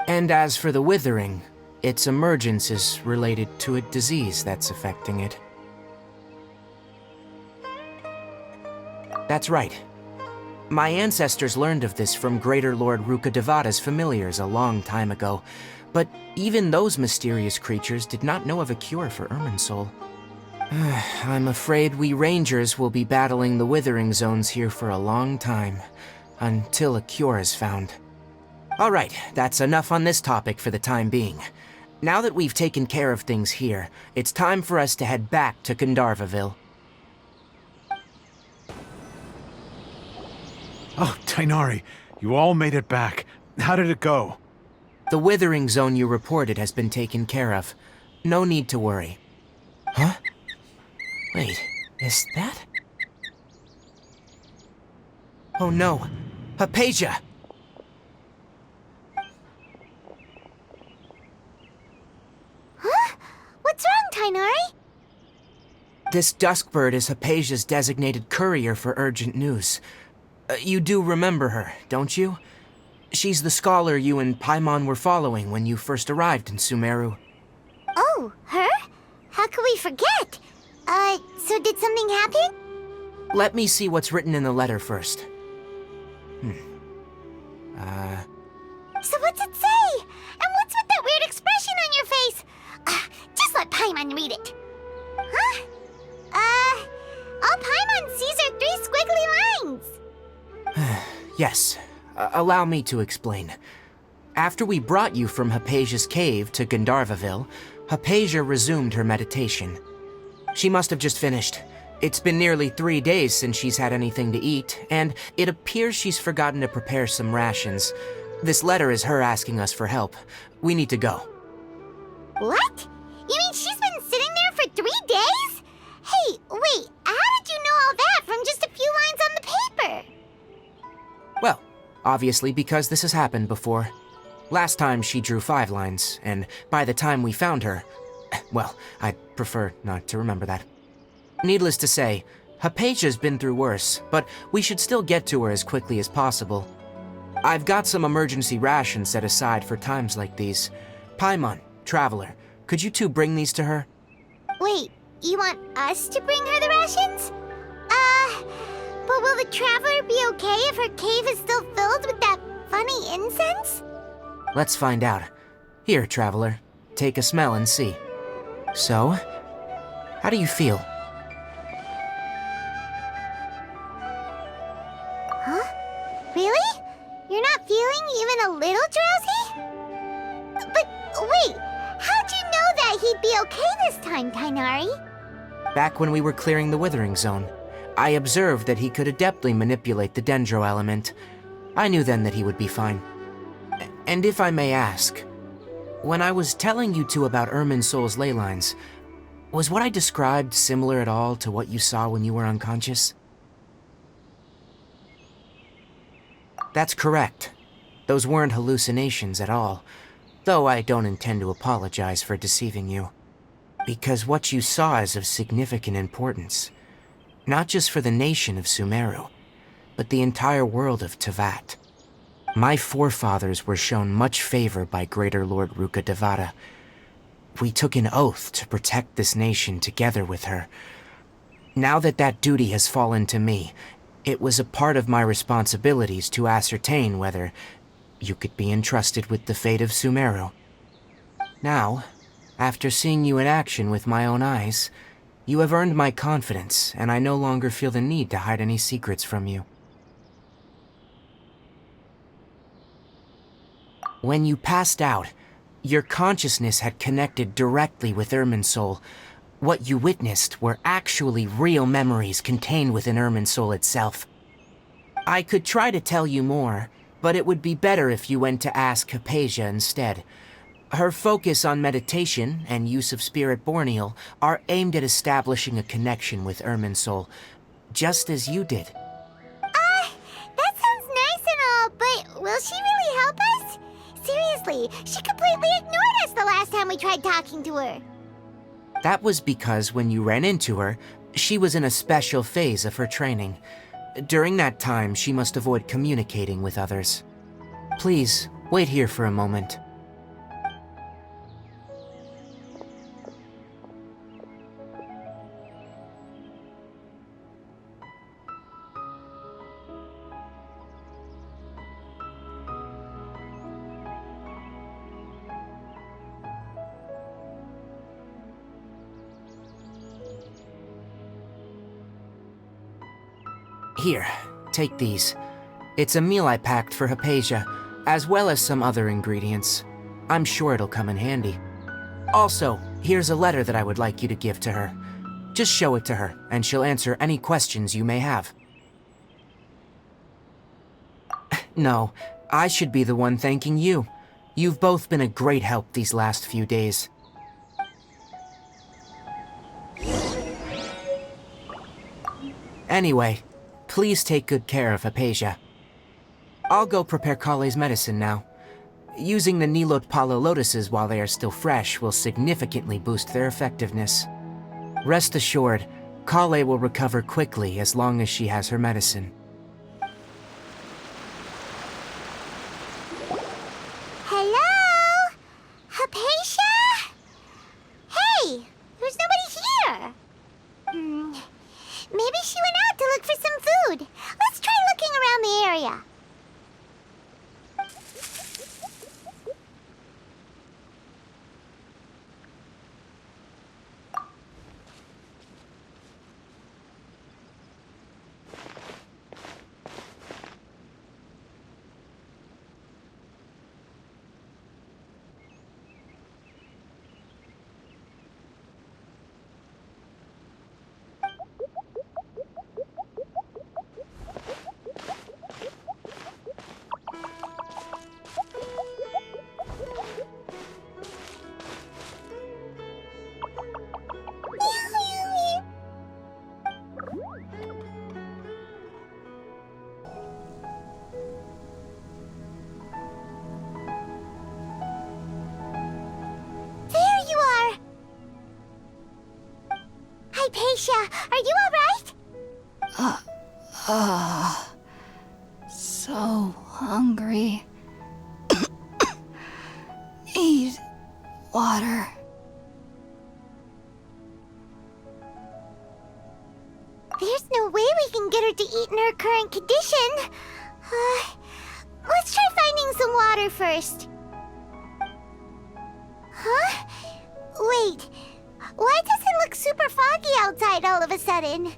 And as for the Withering, its emergence is related to a disease that's affecting it. That's right. My ancestors learned of this from Greater Lord Rukkhadevata's familiars a long time ago, but even those mysterious creatures did not know of a cure for Irminsul. I'm afraid we Rangers will be battling the Withering Zones here for a long time, until a cure is found. Alright, that's enough on this topic for the time being. Now that we've taken care of things here, it's time for us to head back to Gandharvaville. Oh, Tighnari, you all made it back. How did it go? The Withering Zone you reported has been taken care of. No need to worry. Huh? Wait, is that? Oh no, Hypatia! Huh? What's wrong, Tighnari? This Duskbird is Hypatia's designated courier for urgent news. You do remember her, don't you? She's the scholar you and Paimon were following when you first arrived in Sumeru. Oh, her? How could we forget? So did something happen? Let me see what's written in the letter first. So what's it say? And what's with that weird expression on your face? Just let Paimon read it. Huh? All Paimon sees are 3 squiggly lines. Yes, allow me to explain. After we brought you from Hypatia's cave to Gandharvaville, Hypatia resumed her meditation. She must have just finished. It's been nearly 3 days since she's had anything to eat, and it appears she's forgotten to prepare some rations. This letter is her asking us for help. We need to go. What? You mean she's been sitting there for 3 days? Hey, wait, how did you know all that from just a few lines on the paper? Well, obviously because this has happened before. Last time she drew 5 lines, and by the time we found her, well, I'd prefer not to remember that. Needless to say, Hypatia's been through worse, but we should still get to her as quickly as possible. I've got some emergency rations set aside for times like these. Paimon, Traveler, could you two bring these to her? Wait, you want us to bring her the rations? But will the Traveler be okay if her cave is still filled with that funny incense? Let's find out. Here, Traveler, take a smell and see. So, how do you feel? Huh? Really? You're not feeling even a little drowsy? But wait, how'd you know that he'd be okay this time, Tighnari? Back when we were clearing the Withering Zone, I observed that he could adeptly manipulate the Dendro element. I knew then that he would be fine. And if I may ask, when I was telling you two about Irminsul's ley lines, was what I described similar at all to what you saw when you were unconscious? That's correct. Those weren't hallucinations at all, though I don't intend to apologize for deceiving you. Because what you saw is of significant importance, not just for the nation of Sumeru, but the entire world of Teyvat. My forefathers were shown much favor by Greater Lord Rukkhadevata. We took an oath to protect this nation together with her. Now that that duty has fallen to me, it was a part of my responsibilities to ascertain whether you could be entrusted with the fate of Sumeru. Now, after seeing you in action with my own eyes, you have earned my confidence, and I no longer feel the need to hide any secrets from you. When you passed out, your consciousness had connected directly with Irminsul. What you witnessed were actually real memories contained within Irminsul itself. I could try to tell you more, but it would be better if you went to ask Hypatia instead. Her focus on meditation and use of Spirit Borneal are aimed at establishing a connection with Irminsul, just as you did. That sounds nice and all, but will she really help us? Seriously, she completely ignored us the last time we tried talking to her. That was because when you ran into her, She was in a special phase of her training. During that time, she must avoid communicating with others. Please, wait here for a moment. Here, take these. It's a meal I packed for Hypatia, as well as some other ingredients. I'm sure it'll come in handy. Also, here's a letter that I would like you to give to her. Just show it to her, and she'll answer any questions you may have. No, I should be the one thanking you. You've both been a great help these last few days. Anyway, please take good care of Hypatia. I'll go prepare Kale's medicine now. Using the Nilot Palo lotuses while they are still fresh will significantly boost their effectiveness. Rest assured, Kale will recover quickly as long as she has her medicine. Hello? Hypatia? Hey, there's nobody here. Maybe she went out to look for some food. Let's try looking around the area. Hypatia, are you alright? So hungry. Need water. There's no way we can get her to eat in her current condition. Let's try finding some water first. Huh? Wait, why does it look super foggy outside all of a sudden?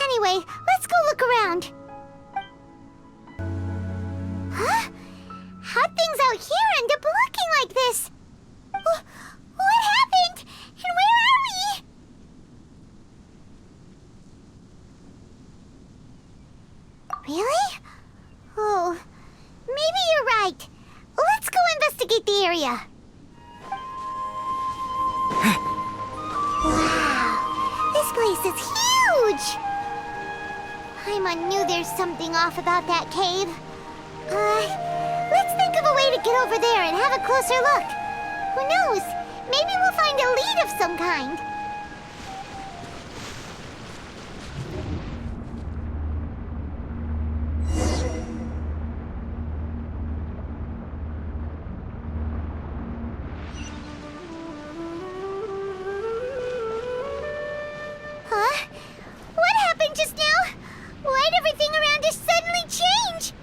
Anyway, let's go look around. Huh? How'd things out here end up looking like this? What happened? And where are we? Really? Oh, maybe you're right. Let's go investigate the area. Wow, this place is huge! Paimon knew there's something off about that cave. Let's think of a way to get over there and have a closer look. Who knows? Maybe we'll find a lead of some kind. Huh? What happened just now? Why'd everything around us suddenly change?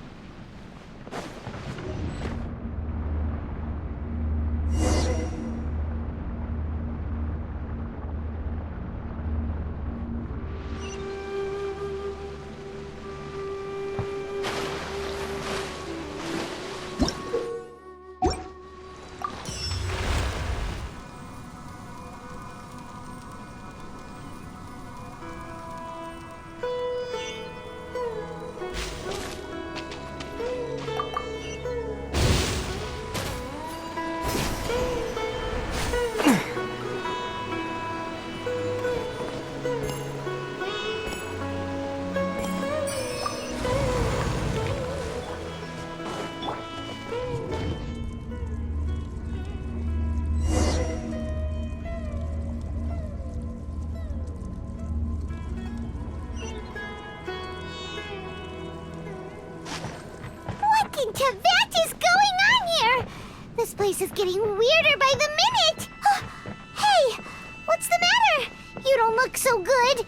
something to that is going on here! This place is getting weirder by the minute! Hey, what's the matter? You don't look so good.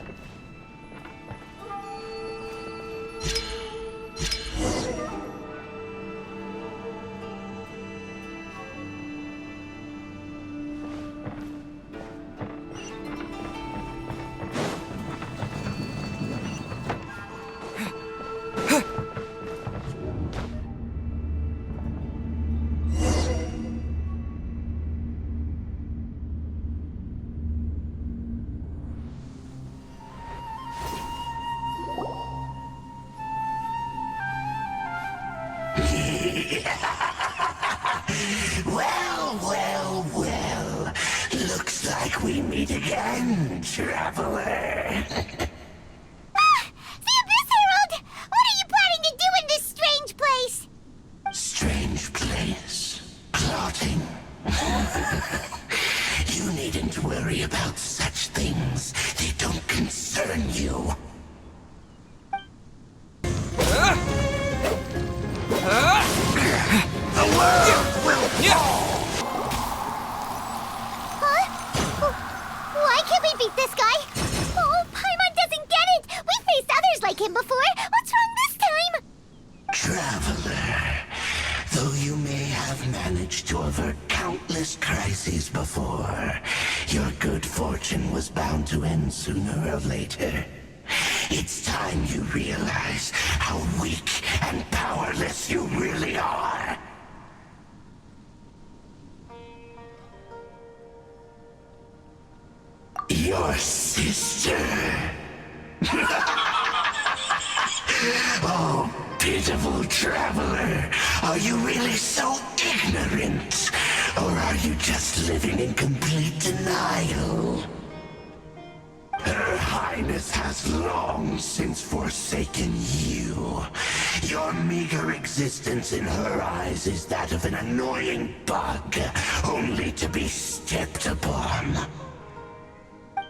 Well. Looks like we meet again, traveler. The Abyss Herald! What are you planning to do in this strange place? Strange place. Plotting. You needn't worry about such things. They don't concern you. The world will fall! Why can't we beat this guy? Oh, Paimon doesn't get it! We faced others like him before! What's wrong this time? Traveler, though you may have managed to avert countless crises before, your good fortune was bound to end sooner or later. It's time you realize how weak and powerless you really are. Your sister. Oh, pitiful traveler. Are you really so ignorant? Or are you just living in complete denial? Her Highness has long since forsaken you. Your meager existence in her eyes is that of an annoying bug, only to be stepped upon.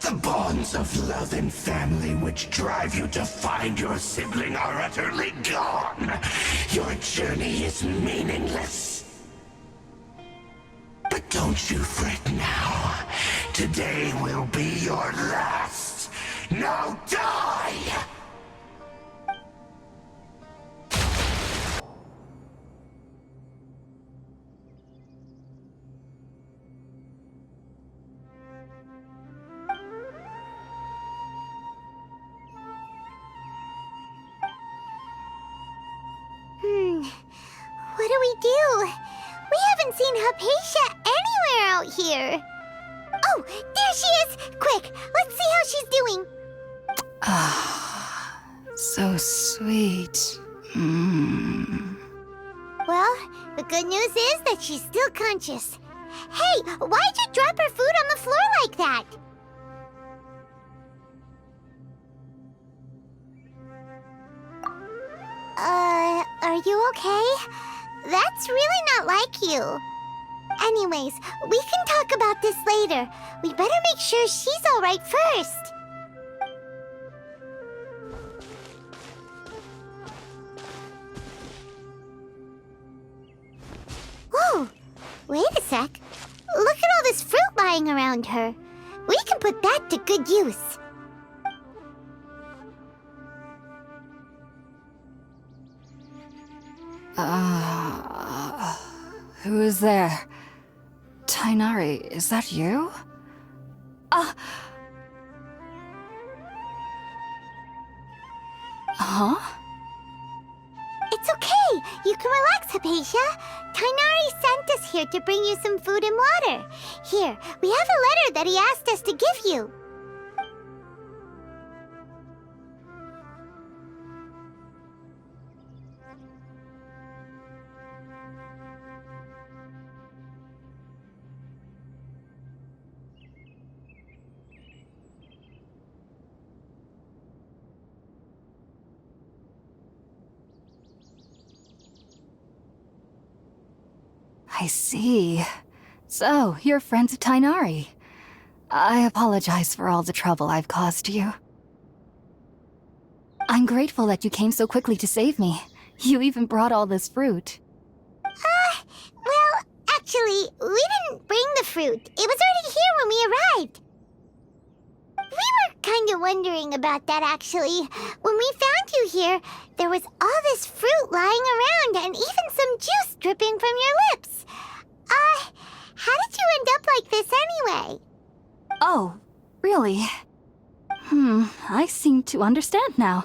The bonds of love and family which drive you to find your sibling are utterly gone. Your journey is meaningless. But don't you fret now. Today will be your last. Now die! What do we do? We haven't seen Hypatia anywhere out here. Oh, there she is! Quick, let's see how she's doing. So sweet. Well, the good news is that she's still conscious. Hey, why'd you drop her food on the floor like that? Are you okay? That's really not like you. Anyways, we can talk about this later. We better make sure she's alright first. Whoa! Wait a sec. Look at all this fruit lying around her. We can put that to good use. Who is there? Tighnari, is that you? Huh? It's okay. You can relax, Hypatia. Tighnari sent us here to bring you some food and water. Here, we have a letter that he asked us to give you. I see. So, you're friends of Tighnari. I apologize for all the trouble I've caused you. I'm grateful that you came so quickly to save me. You even brought all this fruit. Well, actually, we didn't bring the fruit. It was already here when we arrived. We were kind of wondering about that, actually. When we found you here, there was all this fruit lying around and even some juice dripping from your lips. How did you end up like this anyway? Oh, really? I seem to understand now.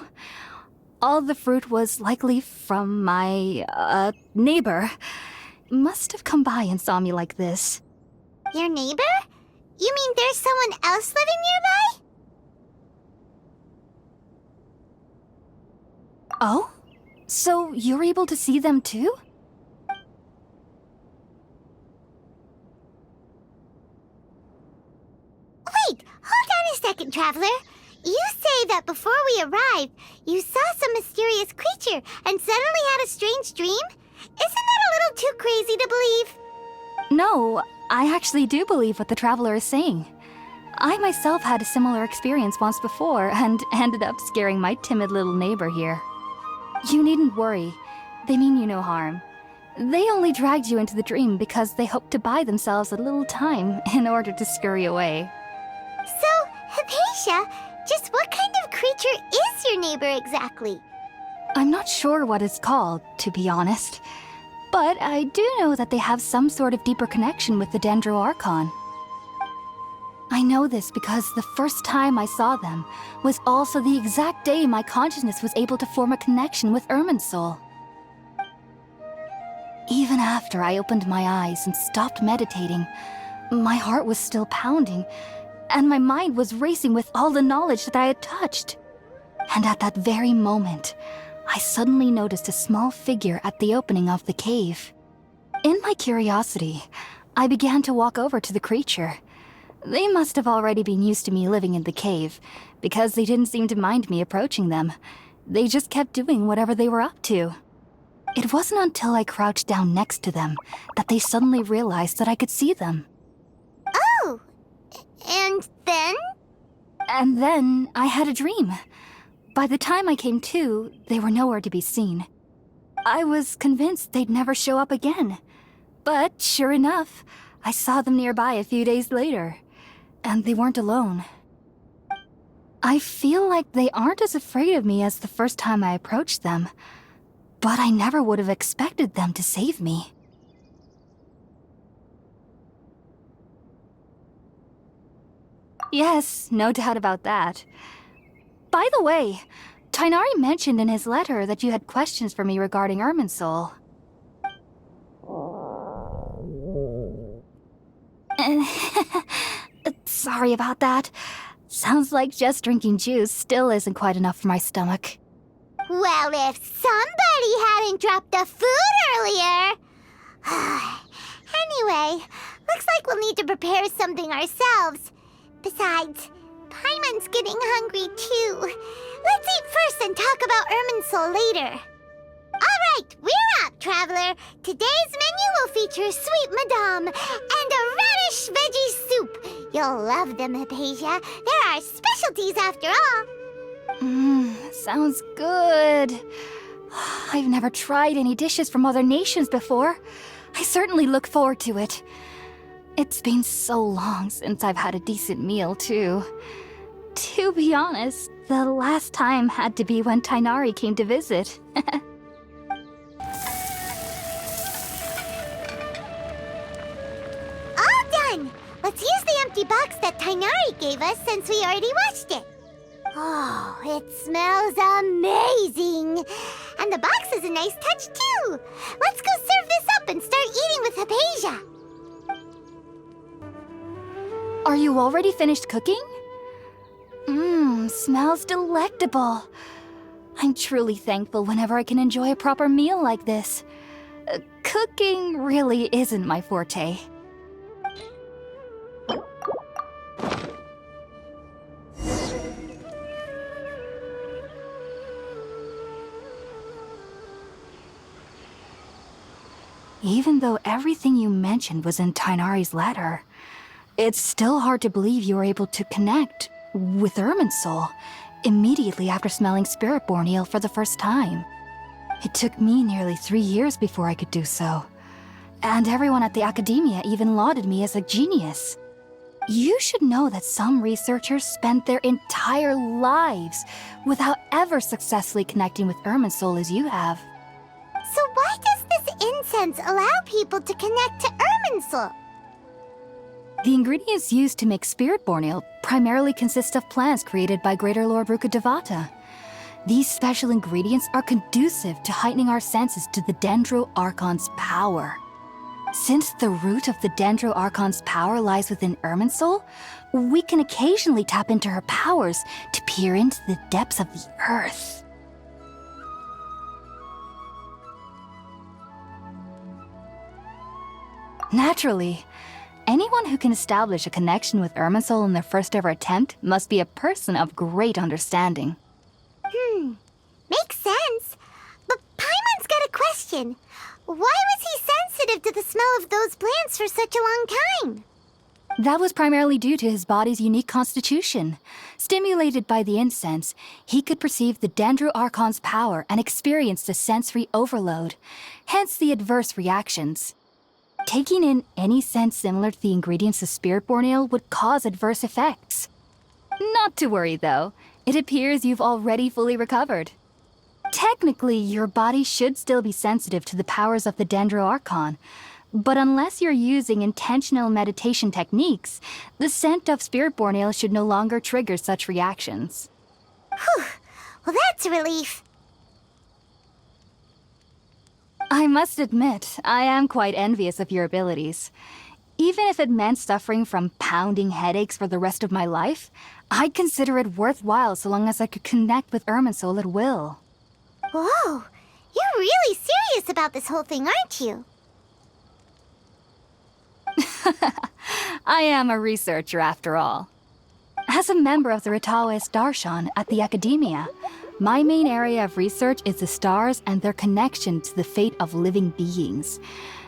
All the fruit was likely from my, neighbor. Must have come by and saw me like this. Your neighbor? You mean there's someone else living nearby? Oh? So you're able to see them too? Wait, hold on a second, Traveler. You say that before we arrived, you saw some mysterious creature and suddenly had a strange dream? Isn't that a little too crazy to believe? No, I actually do believe what the Traveler is saying. I myself had a similar experience once before and ended up scaring my timid little neighbor here. You needn't worry. They mean you no harm. They only dragged you into the dream because they hoped to buy themselves a little time in order to scurry away. So, Hypatia, just what kind of creature is your neighbor exactly? I'm not sure what it's called, to be honest. But I do know that they have some sort of deeper connection with the Dendro Archon. I know this because the first time I saw them was also the exact day my consciousness was able to form a connection with Irminsul. Even after I opened my eyes and stopped meditating, my heart was still pounding, and my mind was racing with all the knowledge that I had touched. And at that very moment, I suddenly noticed a small figure at the opening of the cave. In my curiosity, I began to walk over to the creature. They must have already been used to me living in the cave, because they didn't seem to mind me approaching them. They just kept doing whatever they were up to. It wasn't until I crouched down next to them that they suddenly realized that I could see them. Oh! And then? And then I had a dream. By the time I came to, they were nowhere to be seen. I was convinced they'd never show up again. But sure enough, I saw them nearby a few days later. And they weren't alone. I feel like they aren't as afraid of me as the first time I approached them. But I never would have expected them to save me. Yes, no doubt about that. By the way, Tighnari mentioned in his letter that you had questions for me regarding Irminsul. Sorry about that. Sounds like just drinking juice still isn't quite enough for my stomach. Well, if somebody hadn't dropped the food earlier... Anyway, looks like we'll need to prepare something ourselves. Besides, Paimon's getting hungry too. Let's eat first and talk about Irminsul later. Alright, we're up, Traveler. Today's menu will feature sweet madame and a radish veggie soup. You'll love them, Hypatia. They're our specialties after all. Sounds good. I've never tried any dishes from other nations before. I certainly look forward to it. It's been so long since I've had a decent meal, too. To be honest, the last time had to be when Tighnari came to visit. All done! Let's use the empty box that Tighnari gave us since we already washed it. Oh, it smells amazing! And the box is a nice touch, too! Let's go serve this up and start eating with Hypatia! Are you already finished cooking? Smells delectable. I'm truly thankful whenever I can enjoy a proper meal like this. Cooking really isn't my forte. Even though everything you mentioned was in Tighnari's letter, it's still hard to believe you were able to connect with Irminsul immediately after smelling Spiritborn eel for the first time. It took me nearly 3 years before I could do so. And everyone at the academia even lauded me as a genius. You should know that some researchers spent their entire lives without ever successfully connecting with Irminsul as you have. So why does this incense allow people to connect to Irminsul? The ingredients used to make Spiritborn Ale primarily consist of plants created by Greater Lord Rukkhadevata. These special ingredients are conducive to heightening our senses to the Dendro Archon's power. Since the root of the Dendro Archon's power lies within Irminsul, we can occasionally tap into her powers to peer into the depths of the earth. Naturally, anyone who can establish a connection with Irminsul in their first ever attempt must be a person of great understanding. Makes sense. But Paimon's got a question. Why was he sensitive to the smell of those plants for such a long time? That was primarily due to his body's unique constitution. Stimulated by the incense, he could perceive the Dendro Archon's power and experienced a sensory overload, hence the adverse reactions. Taking in any scent similar to the ingredients of Spiritborn Ale would cause adverse effects. Not to worry, though. It appears you've already fully recovered. Technically, your body should still be sensitive to the powers of the Dendro Archon, but unless you're using intentional meditation techniques, the scent of Spiritborn Ale should no longer trigger such reactions. Whew. Well, that's a relief. I must admit, I am quite envious of your abilities. Even if it meant suffering from pounding headaches for the rest of my life, I'd consider it worthwhile so long as I could connect with Irminsul at will. Whoa, you're really serious about this whole thing, aren't you? I am a researcher after all. As a member of the Ritaoist Archon at the Academia, my main area of research is the stars and their connection to the fate of living beings.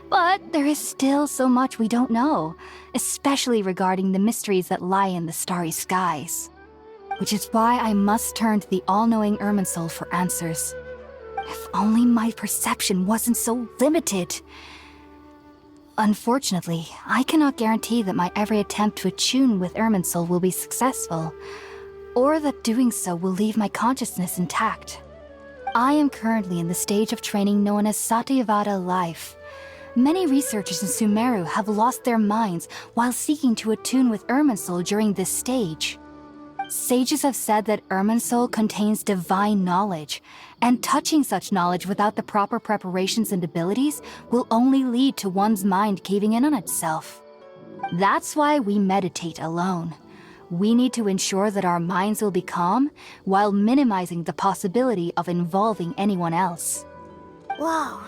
But there is still so much we don't know, especially regarding the mysteries that lie in the starry skies. Which is why I must turn to the all-knowing Irminsul for answers. If only my perception wasn't so limited. Unfortunately, I cannot guarantee that my every attempt to attune with Irminsul will be successful, or that doing so will leave my consciousness intact. I am currently in the stage of training known as Satyavada life. Many researchers in Sumeru have lost their minds while seeking to attune with Irminsul during this stage. Sages have said that Irminsul contains divine knowledge, and touching such knowledge without the proper preparations and abilities will only lead to one's mind caving in on itself. That's why we meditate alone. We need to ensure that our minds will be calm while minimizing the possibility of involving anyone else. Whoa,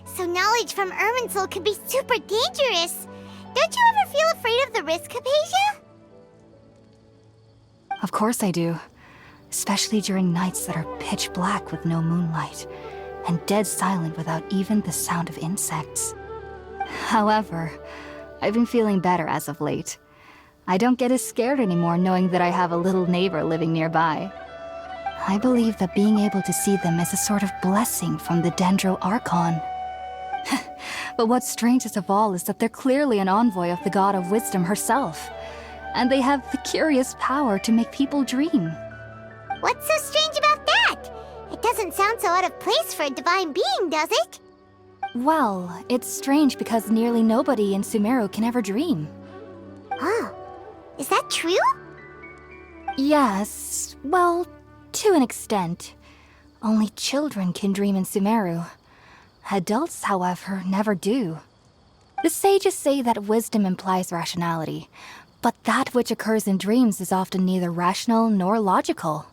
so knowledge from Irminsul could be super dangerous. Don't you ever feel afraid of the risk, Hypatia? Of course I do. Especially during nights that are pitch black with no moonlight, and dead silent without even the sound of insects. However, I've been feeling better as of late. I don't get as scared anymore knowing that I have a little neighbor living nearby. I believe that being able to see them is a sort of blessing from the Dendro Archon. But what's strangest of all is that they're clearly an envoy of the God of Wisdom herself, and they have the curious power to make people dream. What's so strange about that? It doesn't sound so out of place for a divine being, does it? Well, it's strange because nearly nobody in Sumeru can ever dream. Oh, is that true? Yes, well, to an extent. Only children can dream in Sumeru. Adults, however, never do. The sages say that wisdom implies rationality, but that which occurs in dreams is often neither rational nor logical.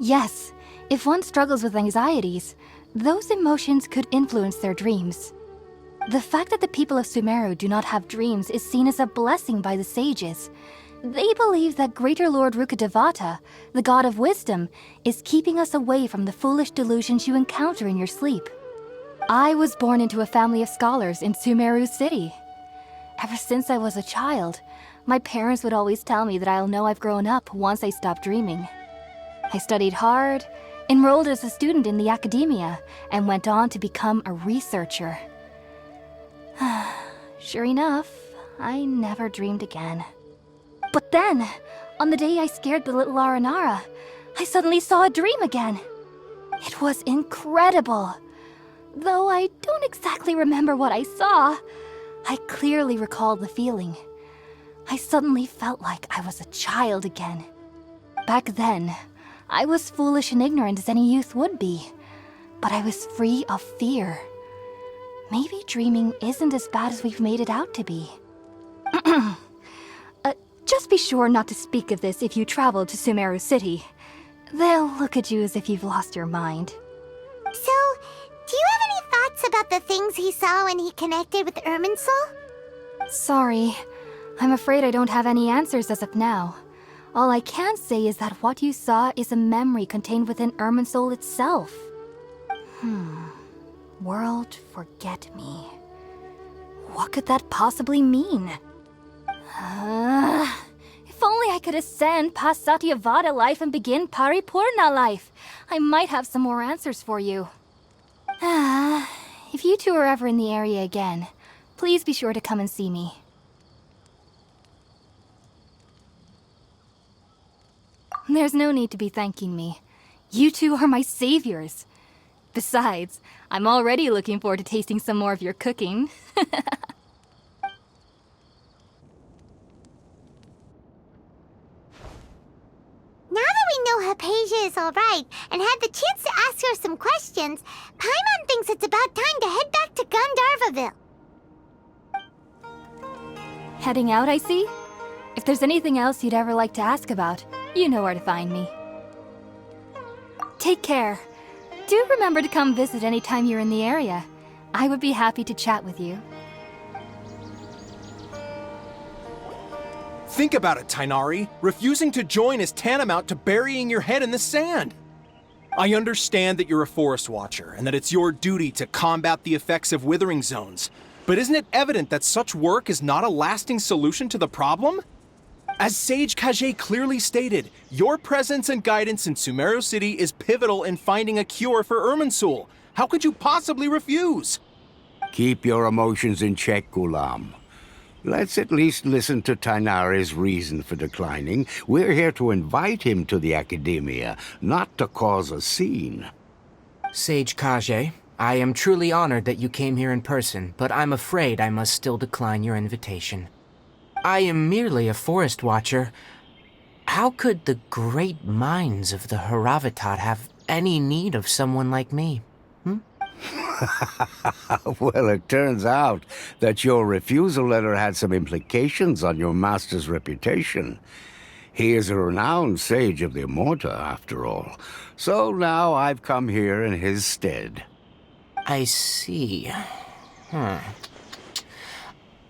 Yes, if one struggles with anxieties, those emotions could influence their dreams. The fact that the people of Sumeru do not have dreams is seen as a blessing by the sages. They believe that Greater Lord Rukkhadevata, the god of wisdom, is keeping us away from the foolish delusions you encounter in your sleep. I was born into a family of scholars in Sumeru City. Ever since I was a child, my parents would always tell me that I'll know I've grown up once I stop dreaming. I studied hard, enrolled as a student in the academia, and went on to become a researcher. Sure enough, I never dreamed again. But then, on the day I scared the little Aranara, I suddenly saw a dream again. It was incredible. Though I don't exactly remember what I saw, I clearly recall the feeling. I suddenly felt like I was a child again. Back then, I was foolish and ignorant as any youth would be, but I was free of fear. Maybe dreaming isn't as bad as we've made it out to be. Just be sure not to speak of this if you travel to Sumeru City. They'll look at you as if you've lost your mind. So, do you have any thoughts about the things he saw when he connected with Irminsul? Sorry, I'm afraid I don't have any answers as of now. All I can say is that what you saw is a memory contained within Irminsul itself. World forget me. What could that possibly mean? If only I could ascend past Satyavada life and begin Paripurna life, I might have some more answers for you. If you two are ever in the area again, please be sure to come and see me. There's no need to be thanking me. You two are my saviors. Besides, I'm already looking forward to tasting some more of your cooking. Now that we know Hypatia is alright and had the chance to ask her some questions, Paimon thinks it's about time to head back to Gandharvaville. Heading out, I see? If there's anything else you'd ever like to ask about, you know where to find me. Take care. Do remember to come visit anytime you're in the area. I would be happy to chat with you. Think about it, Tainari. Refusing to join is tantamount to burying your head in the sand. I understand that you're a forest watcher and that it's your duty to combat the effects of withering zones. But isn't it evident that such work is not a lasting solution to the problem? As Sage Kage clearly stated, your presence and guidance in Sumeru City is pivotal in finding a cure for Irminsul. How could you possibly refuse? Keep your emotions in check, Kelam. Let's at least listen to Tainari's reason for declining. We're here to invite him to the Academia, not to cause a scene. Sage Kage, I am truly honored that you came here in person, but I'm afraid I must still decline your invitation. I am merely a forest watcher. How could the great minds of the Haravatat have any need of someone like me? Well, it turns out that your refusal letter had some implications on your master's reputation. He is a renowned sage of the Immorta, after all. So now I've come here in his stead. I see.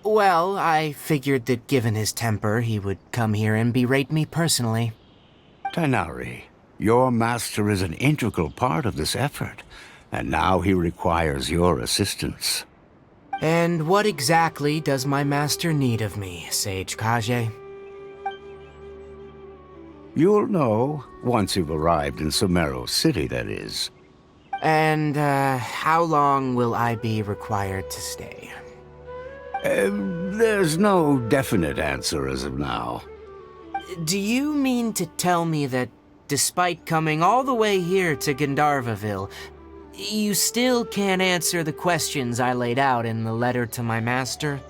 Well, I figured that given his temper, he would come here and berate me personally. Tainari, your master is an integral part of this effort, and now he requires your assistance. And what exactly does my master need of me, Sage Kage? You'll know once you've arrived in Sumeru City, that is. And, how long will I be required to stay? There's no definite answer as of now. Do you mean to tell me that, despite coming all the way here to Gandharvaville, you still can't answer the questions I laid out in the letter to my master?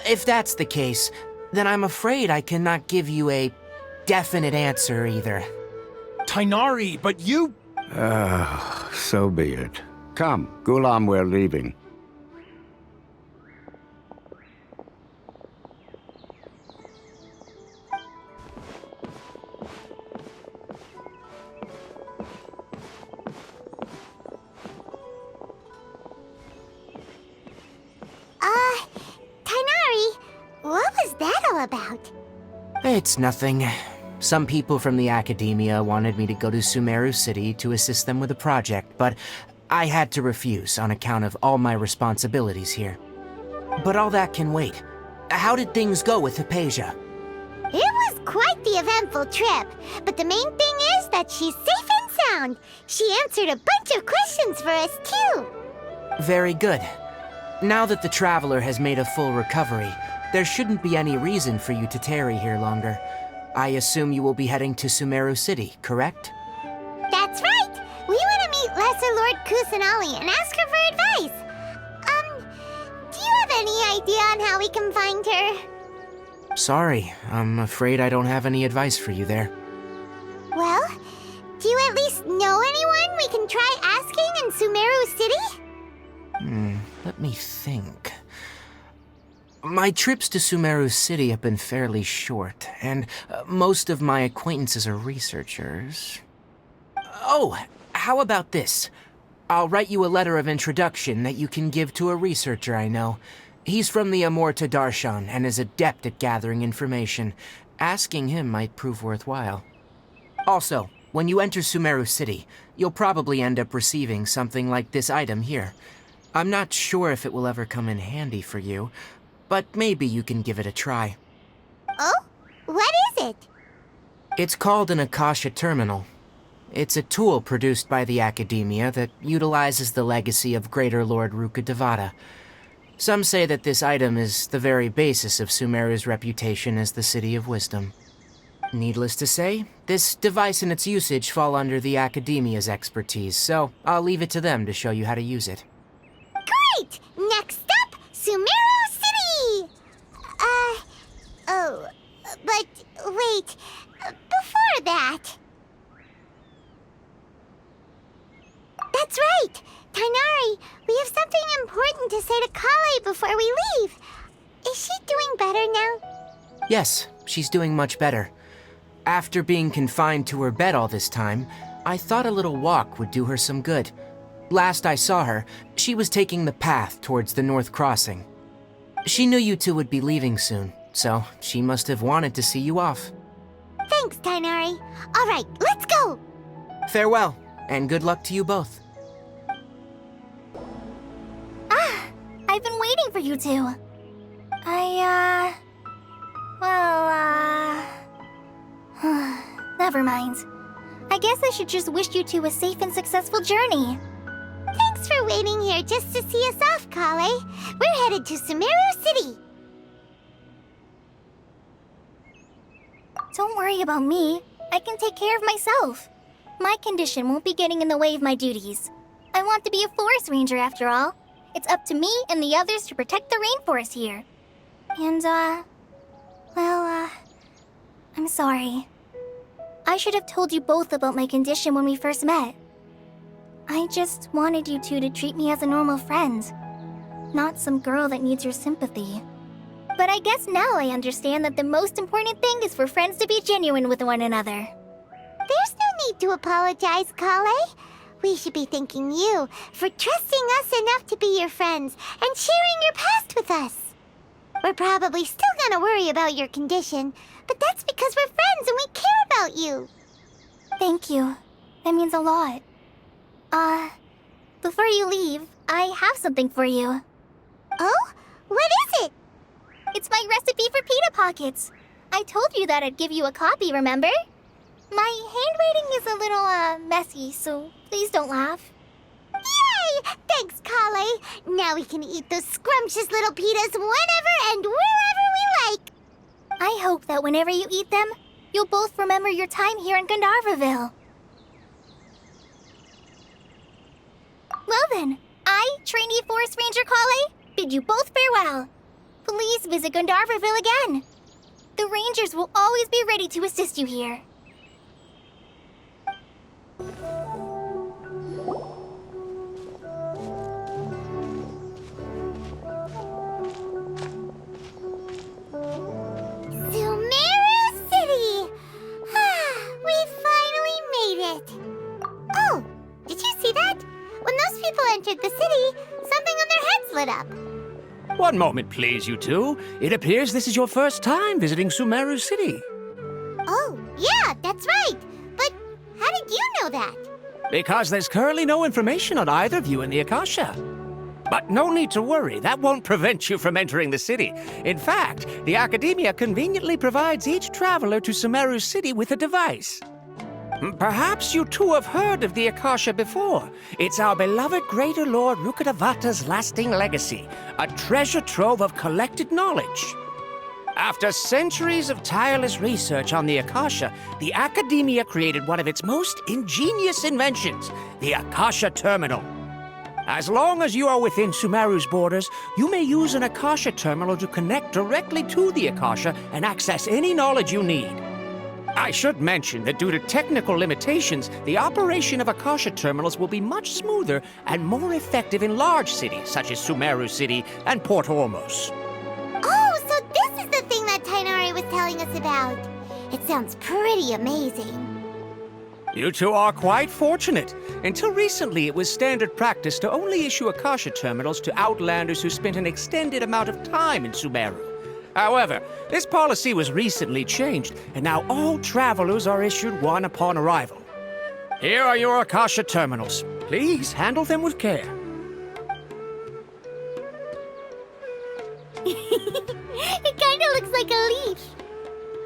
If that's the case, then I'm afraid I cannot give you a definite answer either. Tainari, but you... So be it. Come, Kelam, we're leaving. all about? It's nothing. Some people from the academia wanted me to go to Sumeru City to assist them with a project, but I had to refuse on account of all my responsibilities here. But all that can wait. How did things go with Hypatia? It was quite the eventful trip, but the main thing is that she's safe and sound. She answered a bunch of questions for us, too. Very good. Now that the Traveler has made a full recovery, there shouldn't be any reason for you to tarry here longer. I assume you will be heading to Sumeru City, correct? That's right! We want to meet Lesser Lord Kusanali and ask her for advice. Do you have any idea on how we can find her? Sorry, I'm afraid I don't have any advice for you there. Well, do you at least know anyone we can try asking in Sumeru City? Let me think. My trips to Sumeru City have been fairly short, and most of my acquaintances are researchers. Oh, how about this? I'll write you a letter of introduction that you can give to a researcher I know. He's from the Amorta Darshan and is adept at gathering information. Asking him might prove worthwhile. Also, when you enter Sumeru City, you'll probably end up receiving something like this item here. I'm not sure if it will ever come in handy for you, but maybe you can give it a try. Oh? What is it? It's called an Akasha Terminal. It's a tool produced by the Academia that utilizes the legacy of Greater Lord Rukkhadevata. Some say that this item is the very basis of Sumeru's reputation as the City of Wisdom. Needless to say, this device and its usage fall under the Academia's expertise, so I'll leave it to them to show you how to use it. Great! Next up, Sumeru City! But wait, before that... That's right! Tainari, we have something important to say to Kale before we leave. Is she doing better now? Yes, she's doing much better. After being confined to her bed all this time, I thought a little walk would do her some good. Last I saw her, she was taking the path towards the North Crossing. She knew you two would be leaving soon, so she must have wanted to see you off. Thanks, Tainari. All right, let's go! Farewell, and good luck to you both. I've been waiting for you two. Never mind. I guess I should just wish you two a safe and successful journey. Thanks for waiting here just to see us off, Kale. We're headed to Sumeru City. Don't worry about me. I can take care of myself. My condition won't be getting in the way of my duties. I want to be a forest ranger after all. It's up to me and the others to protect the rainforest here. And, I'm sorry. I should have told you both about my condition when we first met. I just wanted you two to treat me as a normal friend, not some girl that needs your sympathy. But I guess now I understand that the most important thing is for friends to be genuine with one another. There's no need to apologize, Kale. We should be thanking you for trusting us enough to be your friends and sharing your past with us. We're probably still gonna worry about your condition, but that's because we're friends and we care about you. Thank you. That means a lot. Before you leave, I have something for you. Oh? What is it? It's my recipe for pita pockets. I told you that I'd give you a copy, remember? My handwriting is a little, messy, so please don't laugh. Yay! Thanks, Kale. Now we can eat those scrumptious little pitas whenever and wherever we like. I hope that whenever you eat them, you'll both remember your time here in Gandharvaville. Well then, I, trainee Forest Ranger Kale, bid you both farewell. Please visit Gandharvaville again. The Rangers will always be ready to assist you here. Sumeru City! We finally made it! Oh, did you see that? When those people entered the city, something on their heads lit up. One moment, please, you two. It appears this is your first time visiting Sumeru City. Oh, yeah, that's right. But how did you know that? Because there's currently no information on either of you in the Akasha. But no need to worry, that won't prevent you from entering the city. In fact, the Academia conveniently provides each traveler to Sumeru City with a device. Perhaps you two have heard of the Akasha before. It's our beloved Greater Lord Rukkhadevata's lasting legacy, a treasure trove of collected knowledge. After centuries of tireless research on the Akasha, the Academia created one of its most ingenious inventions, the Akasha Terminal. As long as you are within Sumeru's borders, you may use an Akasha terminal to connect directly to the Akasha and access any knowledge you need. I should mention that due to technical limitations, the operation of Akasha terminals will be much smoother and more effective in large cities such as Sumeru City and Port Ormos. Oh, so this is the thing that Tirai was telling us about. It sounds pretty amazing. You two are quite fortunate. Until recently, it was standard practice to only issue Akasha terminals to outlanders who spent an extended amount of time in Sumeru. However, this policy was recently changed, and now all travelers are issued one upon arrival. Here are your Akasha terminals. Please handle them with care. It kind of looks like a leaf.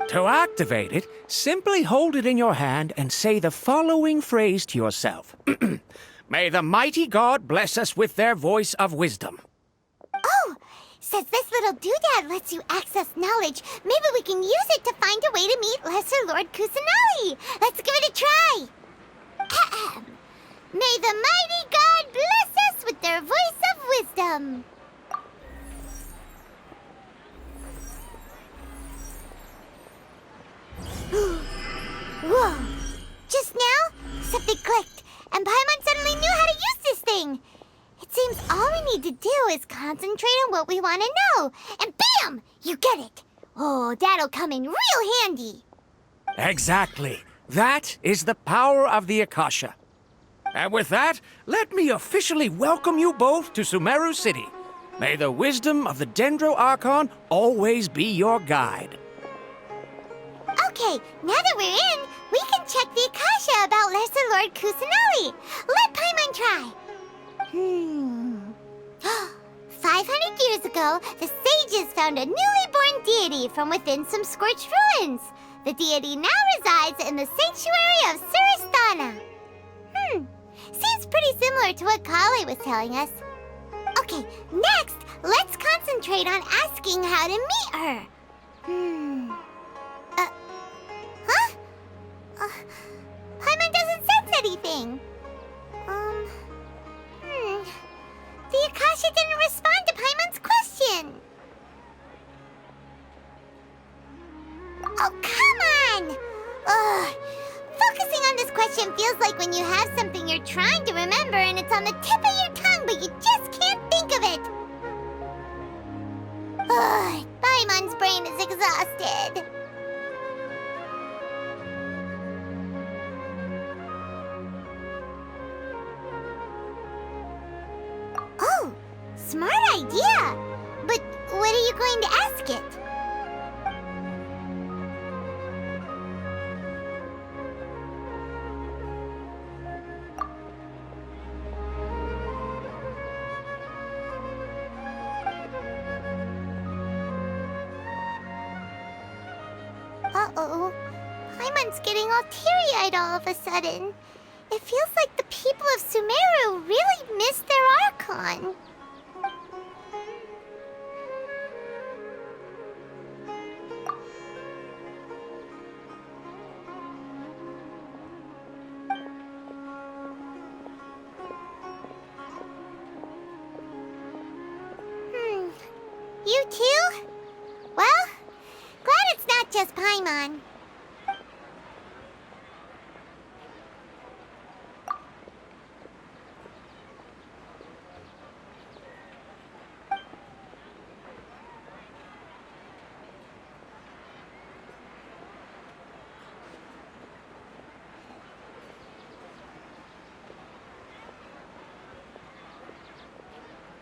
To activate it, simply hold it in your hand and say the following phrase to yourself. May the mighty God bless us with their voice of wisdom. Oh, says this little doodad lets you access knowledge. Maybe we can use it to find a way to meet Lesser Lord Kusanali. Let's give it a try. Ahem. May the mighty God bless us with their voice of wisdom. Whoa! Just now, something clicked, and Paimon suddenly knew how to use this thing. It seems all we need to do is concentrate on what we want to know, and bam! You get it. Oh, that'll come in real handy. Exactly. That is the power of the Akasha. And with that, let me officially welcome you both to Sumeru City. May the wisdom of the Dendro Archon always be your guide. Okay, now that we're in, we can check the Akasha about Lesser Lord Kusanali. Let Paimon try. 500 years ago, the sages found a newly born deity from within some scorched ruins. The deity now resides in the sanctuary of Suristana. Seems pretty similar to what Kale was telling us. Okay, next, let's concentrate on asking how to meet her. Paimon doesn't sense anything. The Akasha didn't respond to Paimon's question. Oh, come on! Ugh. Focusing on this question feels like when you have something you're trying to remember and it's on the tip of your tongue, but you just can't think of it. Ugh. Paimon's brain is exhausted. Oh, smart idea! But what are you going to ask it? Uh-oh. Paimon's getting all teary-eyed all of a sudden. It feels like the people of Sumeru really missed their Archon. You too? Well, glad it's not just Paimon.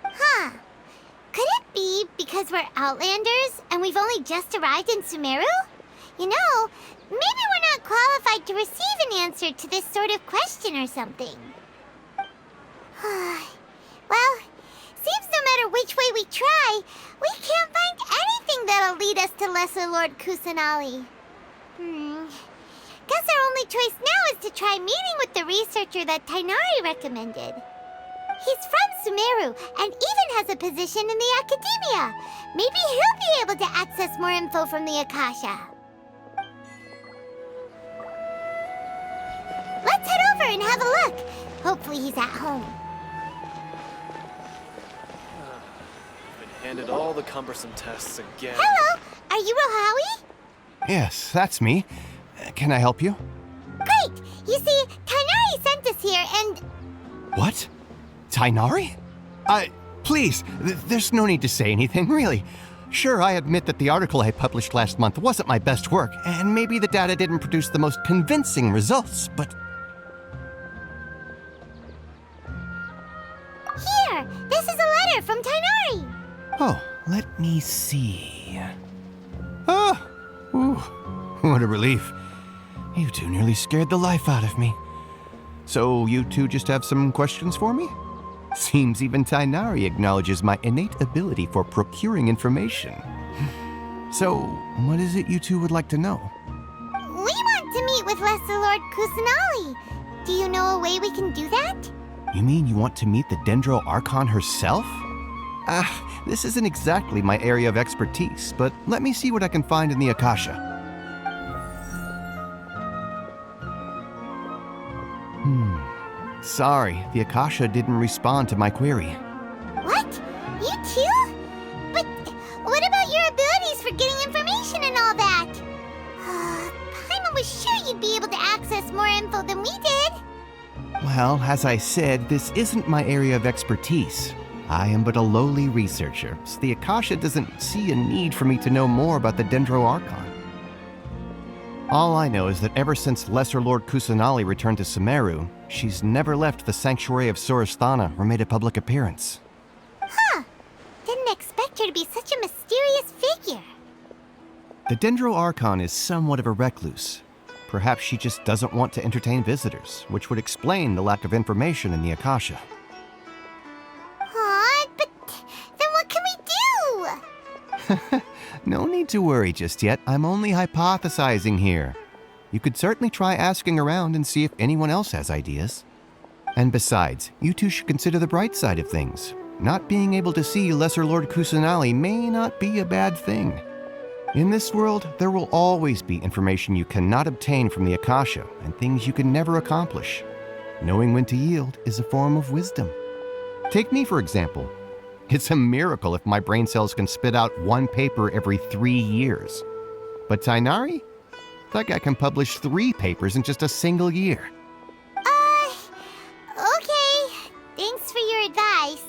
Huh. Could it be because we're Outlanders and we've only just arrived in Sumeru? You know, maybe we're not qualified to receive an answer to this sort of question or something. Well, seems no matter which way we try, we can't find anything that'll lead us to Lesser Lord Kusanali. Guess our only choice now is to try meeting with the researcher that Tirai recommended. He's from Sumeru and even has a position in the Academia. Maybe he'll be able to access more info from the Akasha. Let's head over and have a look. Hopefully he's at home. Been handed all the cumbersome tests again. Hello, are you Rohawi? Yes, that's me. Can I help you? Great! You see, Tirai sent us here and... What? Tainari? Please, there's no need to say anything, really. Sure, I admit that the article I published last month wasn't my best work, and maybe the data didn't produce the most convincing results, but... Here! This is a letter from Tirai! Oh, let me see... Oh! Ooh, what a relief. You two nearly scared the life out of me. So you two just have some questions for me? Seems even Tainari acknowledges my innate ability for procuring information. So, what is it you two would like to know? We want to meet with Lesser Lord Kusanali. Do you know a way we can do that? You mean you want to meet the Dendro Archon herself? This isn't exactly my area of expertise, but let me see what I can find in the Akasha. Sorry, the Akasha didn't respond to my query. What? You too? But what about your abilities for getting information and all that? Paimon was sure you'd be able to access more info than we did. Well, as I said, this isn't my area of expertise. I am but a lowly researcher, so the Akasha doesn't see a need for me to know more about the Dendro Archon. All I know is that ever since Lesser Lord Kusanali returned to Sumeru, she's never left the Sanctuary of Sorasthana or made a public appearance. Huh. Didn't expect her to be such a mysterious figure. The Dendro Archon is somewhat of a recluse. Perhaps she just doesn't want to entertain visitors, which would explain the lack of information in the Akasha. But then what can we do? No need to worry just yet. I'm only hypothesizing here. You could certainly try asking around and see if anyone else has ideas. And besides, you two should consider the bright side of things. Not being able to see Lesser Lord Kusanali may not be a bad thing. In this world, there will always be information you cannot obtain from the Akasha and things you can never accomplish. Knowing when to yield is a form of wisdom. Take me, for example. It's a miracle if my brain cells can spit out one paper every 3 years. But Tainari? That guy can publish 3 papers in just a single year. Okay. Thanks for your advice.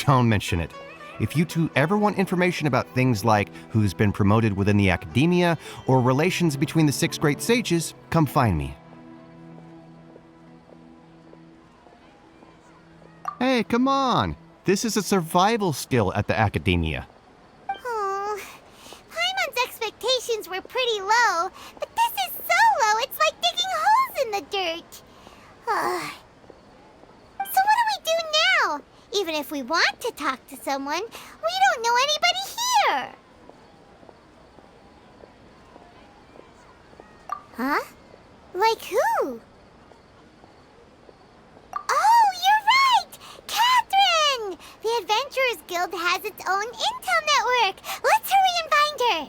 Don't mention it. If you two ever want information about things like who's been promoted within the Academia or relations between the 6 great sages, come find me. Hey, come on! This is a survival skill at the Academia. Oh, Paimon's expectations were pretty low, but this is so low it's like digging holes in the dirt. So what do we do now? Even if we want to talk to someone, we don't know anybody here. Huh? Like who? Oh, you're right! Catherine! The Adventurers Guild has its own intel network. Let's hurry and find her.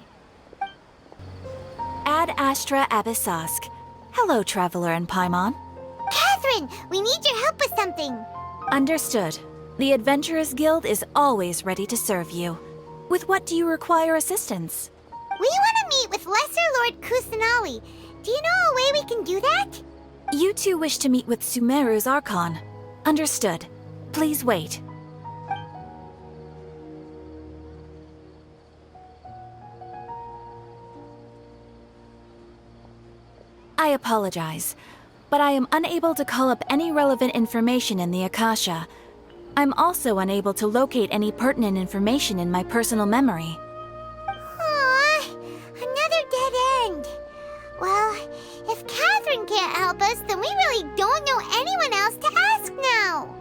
Ad Astra Abyssosk. Hello, Traveler and Paimon. Catherine, we need your help with something. Understood. The Adventurers Guild is always ready to serve you. With what do you require assistance? We want to meet with Lesser Lord Kusanali. Do you know a way we can do that? You two wish to meet with Sumeru's Archon. Understood. Please wait. I apologize, but I am unable to call up any relevant information in the Akasha. I'm also unable to locate any pertinent information in my personal memory. Aw, another dead end. Well, if Catherine can't help us, then we really don't know anyone else to ask now.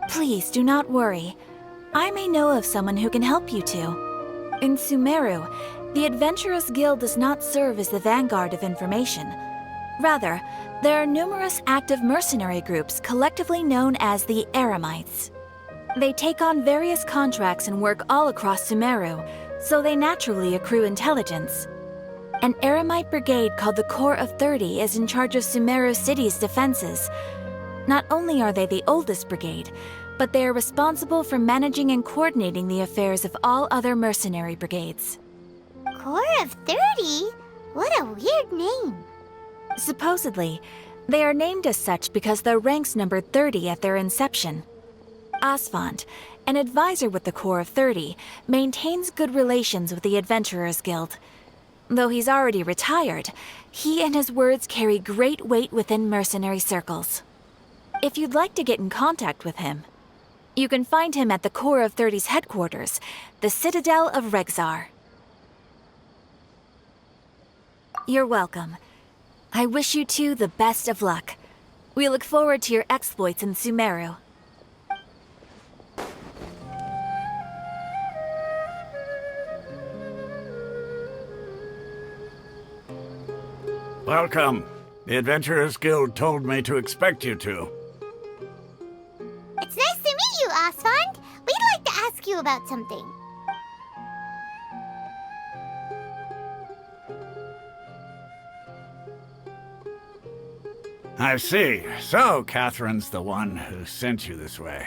Please do not worry. I may know of someone who can help you two. In Sumeru, the Adventurers Guild does not serve as the vanguard of information. Rather, there are numerous active mercenary groups collectively known as the Eremites. They take on various contracts and work all across Sumeru, so they naturally accrue intelligence. An Eremite brigade called the Corps of 30 is in charge of Sumeru City's defenses. Not only are they the oldest brigade, but they are responsible for managing and coordinating the affairs of all other mercenary brigades. Corps of 30? What a weird name. Supposedly, they are named as such because their ranks numbered 30 at their inception. Asfand, an advisor with the Corps of 30, maintains good relations with the Adventurers Guild. Though he's already retired, he and his words carry great weight within mercenary circles. If you'd like to get in contact with him, you can find him at the Corps of 30's headquarters, the Citadel of Rexar. You're welcome. I wish you two the best of luck. We look forward to your exploits in Sumeru. Welcome. The Adventurers Guild told me to expect you two. It's nice to meet you, Asfand. We'd like to ask you about something. I see. So, Catherine's the one who sent you this way.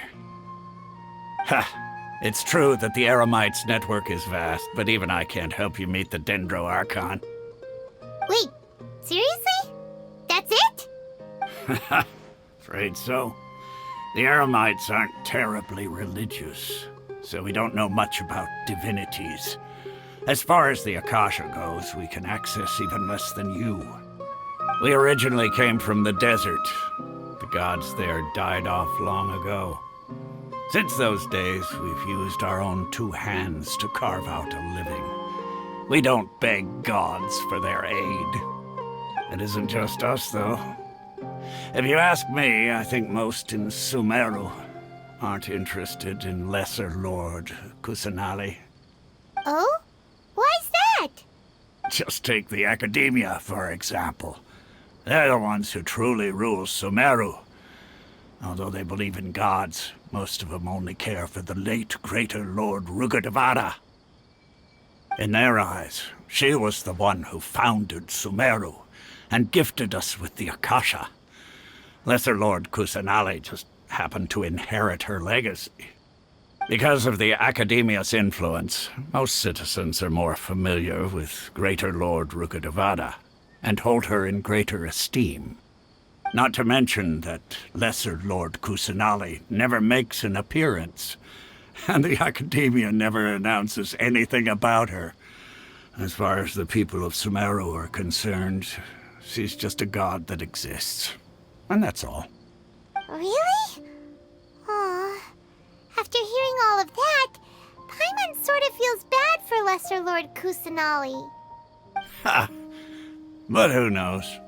Ha! It's true that the Eremites' network is vast, but even I can't help you meet the Dendro Archon. Wait, seriously? That's it? Afraid so. The Eremites aren't terribly religious, so we don't know much about divinities. As far as the Akasha goes, we can access even less than you. We originally came from the desert. The gods there died off long ago. Since those days, we've used our own two hands to carve out a living. We don't beg gods for their aid. It isn't just us, though. If you ask me, I think most in Sumeru aren't interested in Lesser Lord Kusanali. Oh? Why's that? Just take the Academia, for example. They're the ones who truly rule Sumeru. Although they believe in gods, most of them only care for the late Greater Lord Rugudevada. In their eyes, she was the one who founded Sumeru and gifted us with the Akasha. Lesser Lord Kusanali just happened to inherit her legacy. Because of the Academia's influence, most citizens are more familiar with Greater Lord Rugudevada and hold her in greater esteem. Not to mention that Lesser Lord Kusanali never makes an appearance, and the Academia never announces anything about her. As far as the people of Sumeru are concerned, she's just a god that exists. And that's all. Really? Aw. After hearing all of that, Paimon sort of feels bad for Lesser Lord Kusanali. Ha! But who knows?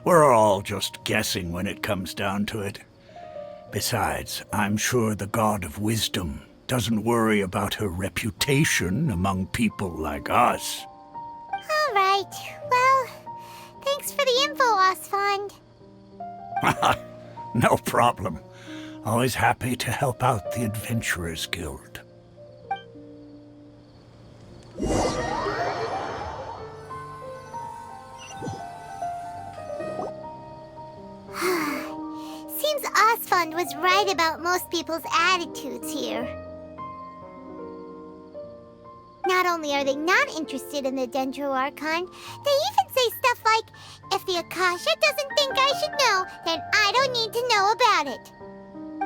We're all just guessing when it comes down to it. Besides, I'm sure the God of Wisdom doesn't worry about her reputation among people like us. All right. Well, thanks for the info, Asfand. No problem. Always happy to help out the Adventurers Guild. Seems Asfand was right about most people's attitudes here. Not only are they not interested in the Dendro Archon, they even say stuff like, if the Akasha doesn't think I should know, then I don't need to know about it.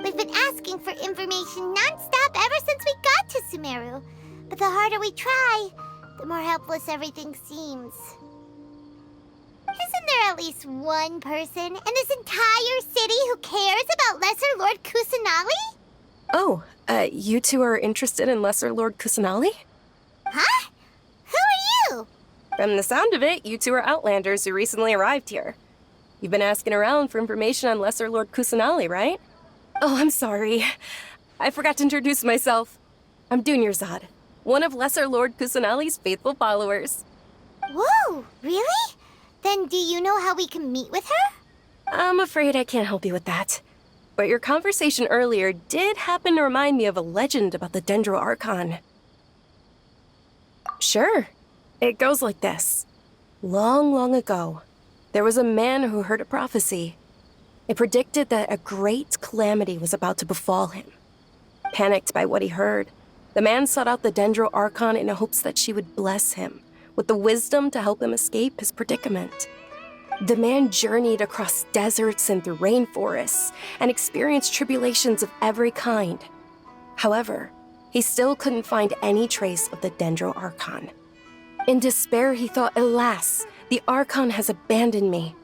We've been asking for information non-stop ever since we got to Sumeru. But the harder we try, the more helpless everything seems. Isn't there at least one person in this entire city who cares about Lesser Lord Kusanali? Oh, you two are interested in Lesser Lord Kusanali? Huh? Who are you? From the sound of it, you two are Outlanders who recently arrived here. You've been asking around for information on Lesser Lord Kusanali, right? Oh, I'm sorry. I forgot to introduce myself. I'm Dunyarzad, one of Lesser Lord Kusanali's faithful followers. Whoa, really? Then do you know how we can meet with her? I'm afraid I can't help you with that. But your conversation earlier did happen to remind me of a legend about the Dendro Archon. Sure. It goes like this. Long, long ago, there was a man who heard a prophecy. It predicted that a great calamity was about to befall him. Panicked by what he heard, the man sought out the Dendro Archon in hopes that she would bless him with the wisdom to help him escape his predicament. The man journeyed across deserts and through rainforests and experienced tribulations of every kind. However, he still couldn't find any trace of the Dendro Archon. In despair, he thought, alas, the Archon has abandoned me.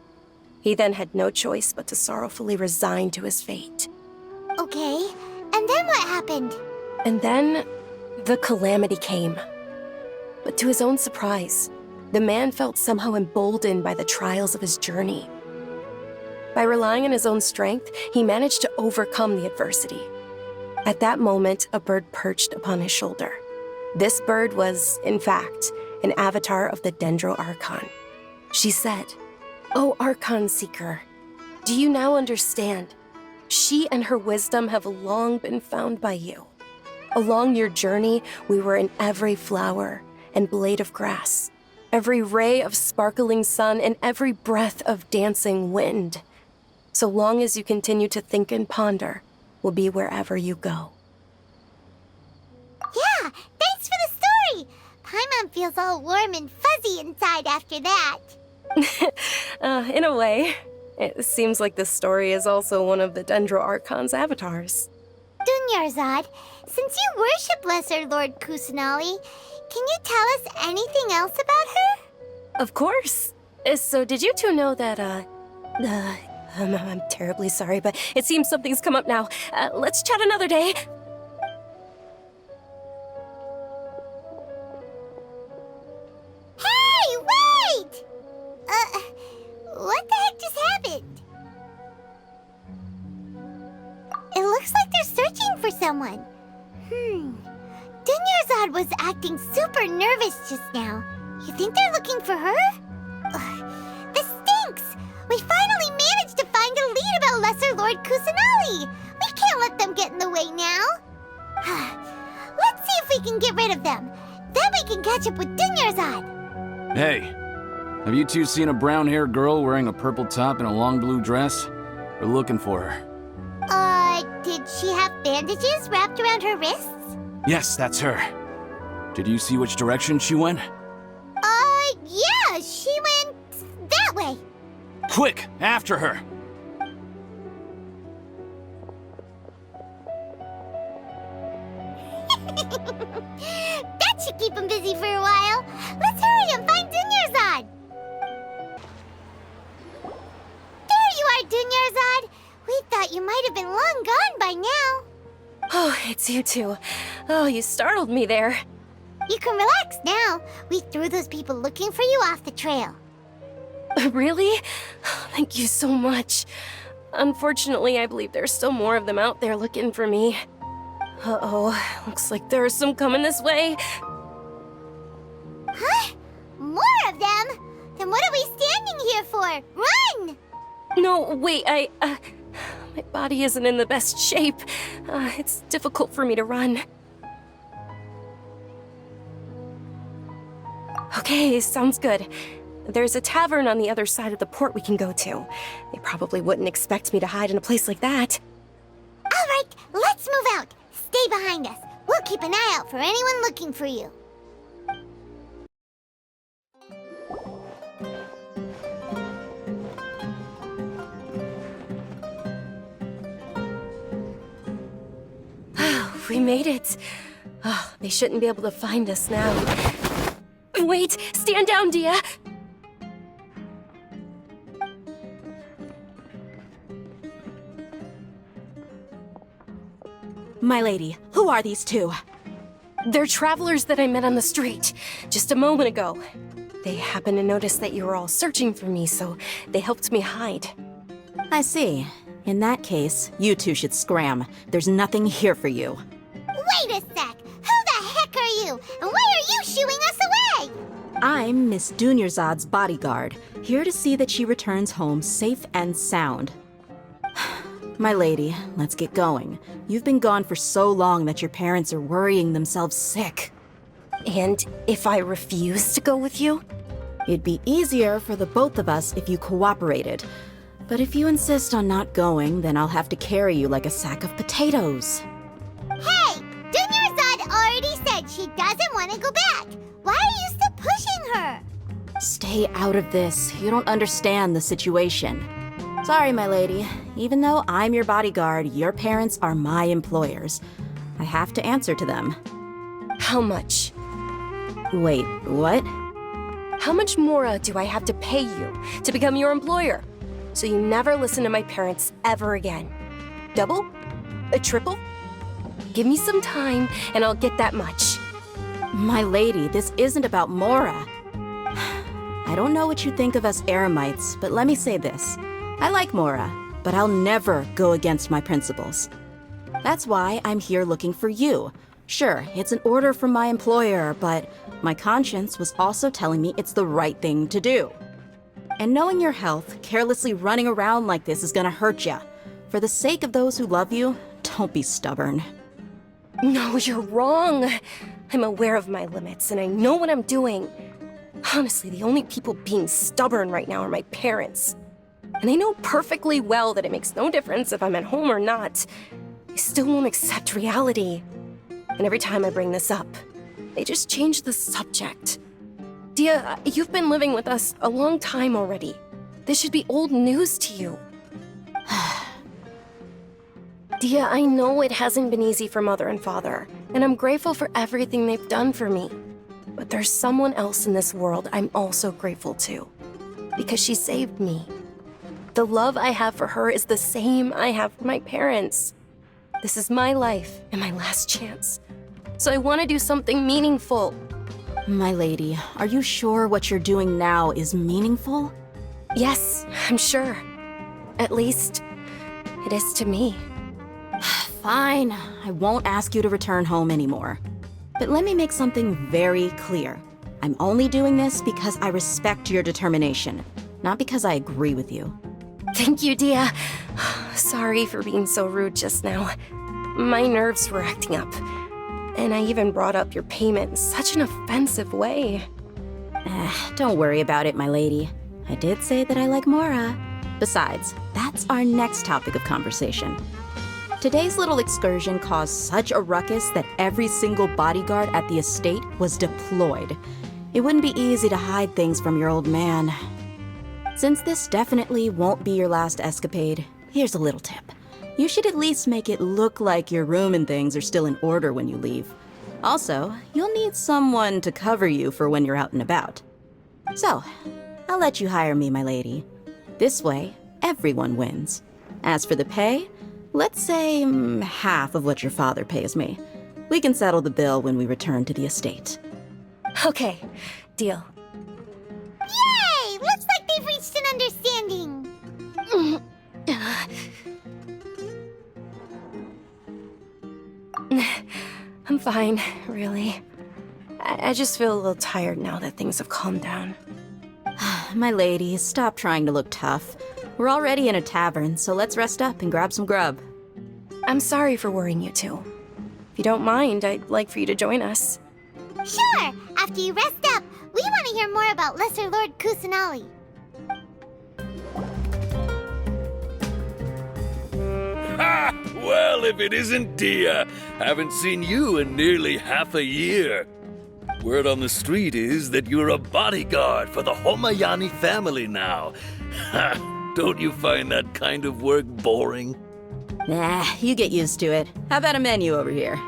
He then had no choice but to sorrowfully resign to his fate. Okay, and then what happened? And then, the calamity came. But to his own surprise, the man felt somehow emboldened by the trials of his journey. By relying on his own strength, he managed to overcome the adversity. At that moment, a bird perched upon his shoulder. This bird was, in fact, an avatar of the Dendro Archon. She said, "O Archon Seeker, do you now understand? She and her wisdom have long been found by you. Along your journey, we were in every flower and blade of grass, every ray of sparkling sun, and every breath of dancing wind. So long as you continue to think and ponder, we'll be wherever you go." Yeah, thanks for the story! Paimon feels all warm and fuzzy inside after that. In a way. It seems like this story is also one of the Dendro Archon's avatars. Dunyarzad, since you worship Lesser Lord Kusanali, can you tell us anything else about her? Of course. So did you two know that, I'm terribly sorry, but it seems something's come up now. Let's chat another day. Hey, wait! What the heck just happened? It looks like they're searching for someone. Dunyarzad was acting super nervous just now. You think they're looking for her? Ugh, this stinks! We finally managed to find a lead about Lesser Lord Kusanali! We can't let them get in the way now. Let's see if we can get rid of them. Then we can catch up with Dunyarzad. Hey, have you two seen a brown-haired girl wearing a purple top and a long blue dress? We're looking for her. Did she have bandages wrapped around her wrists? Yes, that's her. Did you see which direction she went? Yeah, she went that way. Quick, after her! That should keep him busy for a while. Let's hurry and find Dunyarzad. There you are, Dunyarzad. We thought you might have been long gone by now. Oh, it's you two. Oh, you startled me there. You can relax now. We threw those people looking for you off the trail. Really? Thank you so much. Unfortunately, I believe there's still more of them out there looking for me. Uh-oh, looks like there are some coming this way. Huh? More of them? Then what are we standing here for? Run! No, wait, my body isn't in the best shape. It's difficult for me to run. Okay, sounds good. There's a tavern on the other side of the port we can go to. They probably wouldn't expect me to hide in a place like that. All right, let's move out. Stay behind us. We'll keep an eye out for anyone looking for you. We made it. Oh, they shouldn't be able to find us now. Wait, stand down, Dia. My lady, who are these two? They're travelers that I met on the street just a moment ago. They happened to notice that you were all searching for me, so they helped me hide. I see. In that case, you two should scram. There's nothing here for you. Wait a sec! Who the heck are you? And why are you shooing us away? I'm Miss Dunyarzad's bodyguard, here to see that she returns home safe and sound. My lady, let's get going. You've been gone for so long that your parents are worrying themselves sick. And if I refuse to go with you? It'd be easier for the both of us if you cooperated. But if you insist on not going, then I'll have to carry you like a sack of potatoes. Hey! Dunyarzad already said she doesn't want to go back. Why are you still pushing her? Stay out of this. You don't understand the situation. Sorry, my lady. Even though I'm your bodyguard, your parents are my employers. I have to answer to them. How much? Wait, what? How much more do I have to pay you to become your employer? So you never listen to my parents ever again. Double? A triple? Give me some time and I'll get that much. My lady, this isn't about Mora. I don't know what you think of us Eremites, but let me say this. I like Mora, but I'll never go against my principles. That's why I'm here looking for you. Sure, it's an order from my employer, but my conscience was also telling me it's the right thing to do. And knowing your health, carelessly running around like this is gonna hurt ya. For the sake of those who love you, don't be stubborn. No, you're wrong. I'm aware of my limits and I know what I'm doing. Honestly, the only people being stubborn right now are my parents. And they know perfectly well that it makes no difference if I'm at home or not. They still won't accept reality. And every time I bring this up, they just change the subject. Dia, you've been living with us a long time already. This should be old news to you. Dia, I know it hasn't been easy for Mother and Father, and I'm grateful for everything they've done for me. But there's someone else in this world I'm also grateful to, because she saved me. The love I have for her is the same I have for my parents. This is my life and my last chance. So I want to do something meaningful. My lady, are you sure what you're doing now is meaningful? Yes, I'm sure. At least, it is to me. Fine, I won't ask you to return home anymore. But let me make something very clear. I'm only doing this because I respect your determination, not because I agree with you. Thank you, Dia. Sorry for being so rude just now. My nerves were acting up. And I even brought up your payment in such an offensive way. Don't worry about it, my lady. I did say that I like Mora. Besides, that's our next topic of conversation. Today's little excursion caused such a ruckus that every single bodyguard at the estate was deployed. It wouldn't be easy to hide things from your old man. Since this definitely won't be your last escapade, here's a little tip. You should at least make it look like your room and things are still in order when you leave. Also, you'll need someone to cover you for when you're out and about. So, I'll let you hire me, my lady. This way, everyone wins. As for the pay, let's say half of what your father pays me. We can settle the bill when we return to the estate. Okay, deal. Yay! Looks like they've reached an understanding. I'm fine, really. I just feel a little tired now that things have calmed down. My lady, stop trying to look tough. We're already in a tavern, so let's rest up and grab some grub. I'm sorry for worrying you two. If you don't mind, I'd like for you to join us. Sure! After you rest up, we want to hear more about Lesser Lord Kusanali. Ha! Well, if it isn't Dia, haven't seen you in nearly half a year. Word on the street is that you're a bodyguard for the Homayani family now. Ha! Don't you find that kind of work boring? Nah, you get used to it. How about a menu over here?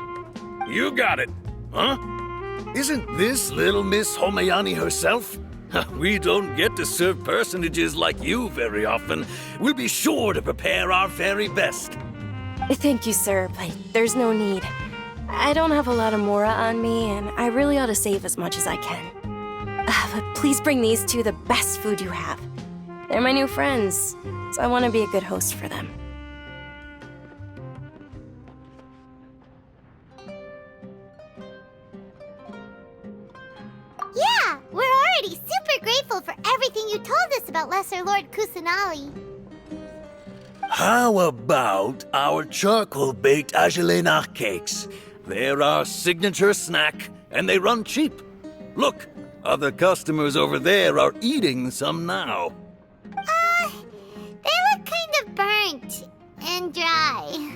You got it, huh? Isn't this little Miss Homayani herself? We don't get to serve personages like you very often. We'll be sure to prepare our very best. Thank you, sir, but there's no need. I don't have a lot of Mora on me, and I really ought to save as much as I can. But please bring these two the best food you have. They're my new friends, so I want to be a good host for them. Yeah, we're already super grateful for everything you told us about Lesser Lord Kusanali. How about our charcoal-baked Agelenach cakes? They're our signature snack, and they run cheap. Look, other customers over there are eating some now. They look kind of burnt and dry.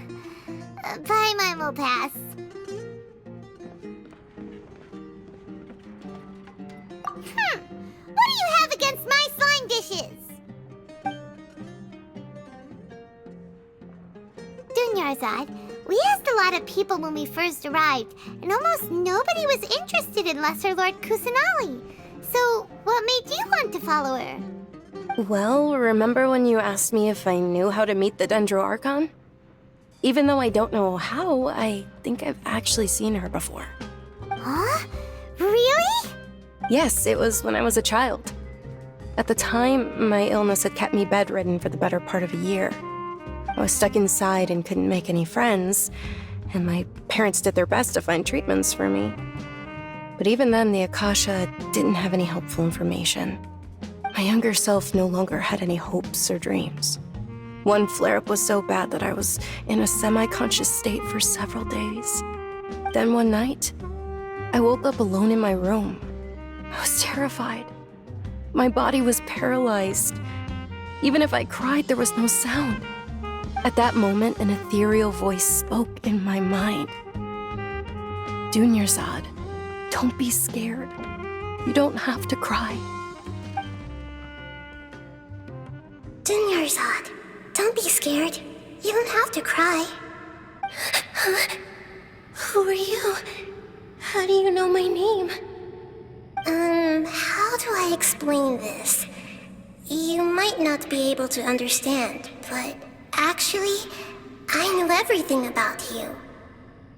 Paimon will pass. What do you have against my slime dishes? Dunyarzad, we asked a lot of people when we first arrived, and almost nobody was interested in Lesser Lord Kusanali. So, what made you want to follow her? Well, remember when you asked me if I knew how to meet the Dendro Archon? Even though I don't know how, I think I've actually seen her before. Huh? Really? Yes, it was when I was a child. At the time, my illness had kept me bedridden for the better part of a year. I was stuck inside and couldn't make any friends, and my parents did their best to find treatments for me. But even then, the Akasha didn't have any helpful information. My younger self no longer had any hopes or dreams. One flare-up was so bad that I was in a semi-conscious state for several days. Then one night, I woke up alone in my room. I was terrified. My body was paralyzed. Even if I cried, there was no sound. At that moment, an ethereal voice spoke in my mind. Dunyarzad, don't be scared. You don't have to cry. Dunyarzad, don't be scared. You don't have to cry. Who are you? How do you know my name? How do I explain this? You might not be able to understand, but actually, I know everything about you.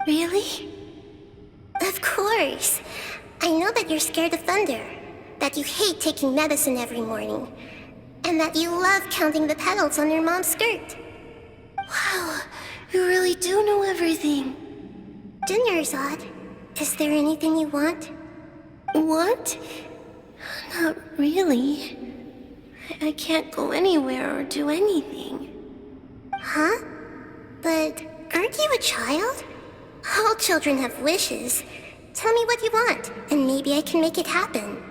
Really? Of course. I know that you're scared of thunder, that you hate taking medicine every morning, and that you love counting the petals on your mom's skirt. Wow, you really do know everything. Dunyarzad, is there anything you want? Want? Not really. I can't go anywhere or do anything. Huh? But aren't you a child? All children have wishes. Tell me what you want, and maybe I can make it happen.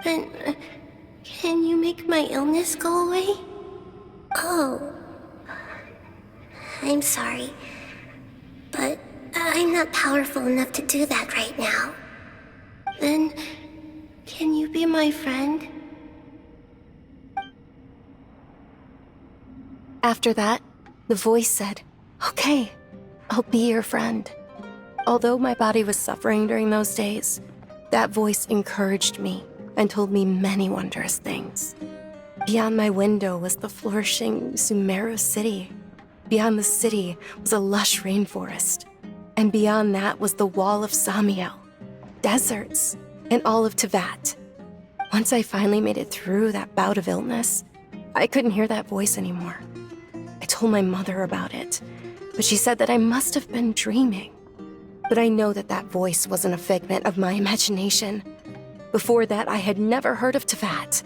But can you make my illness go away? Oh. I'm sorry. But I'm not powerful enough to do that right now. Then, can you be my friend? After that, the voice said, "Okay, I'll be your friend." Although my body was suffering during those days, that voice encouraged me and told me many wondrous things. Beyond my window was the flourishing Sumeru city. Beyond the city was a lush rainforest. And beyond that was the wall of Samiel, deserts, and all of Tevat. Once I finally made it through that bout of illness, I couldn't hear that voice anymore. I told my mother about it, but she said that I must have been dreaming. But I know that that voice wasn't a figment of my imagination. Before that, I had never heard of Tevat.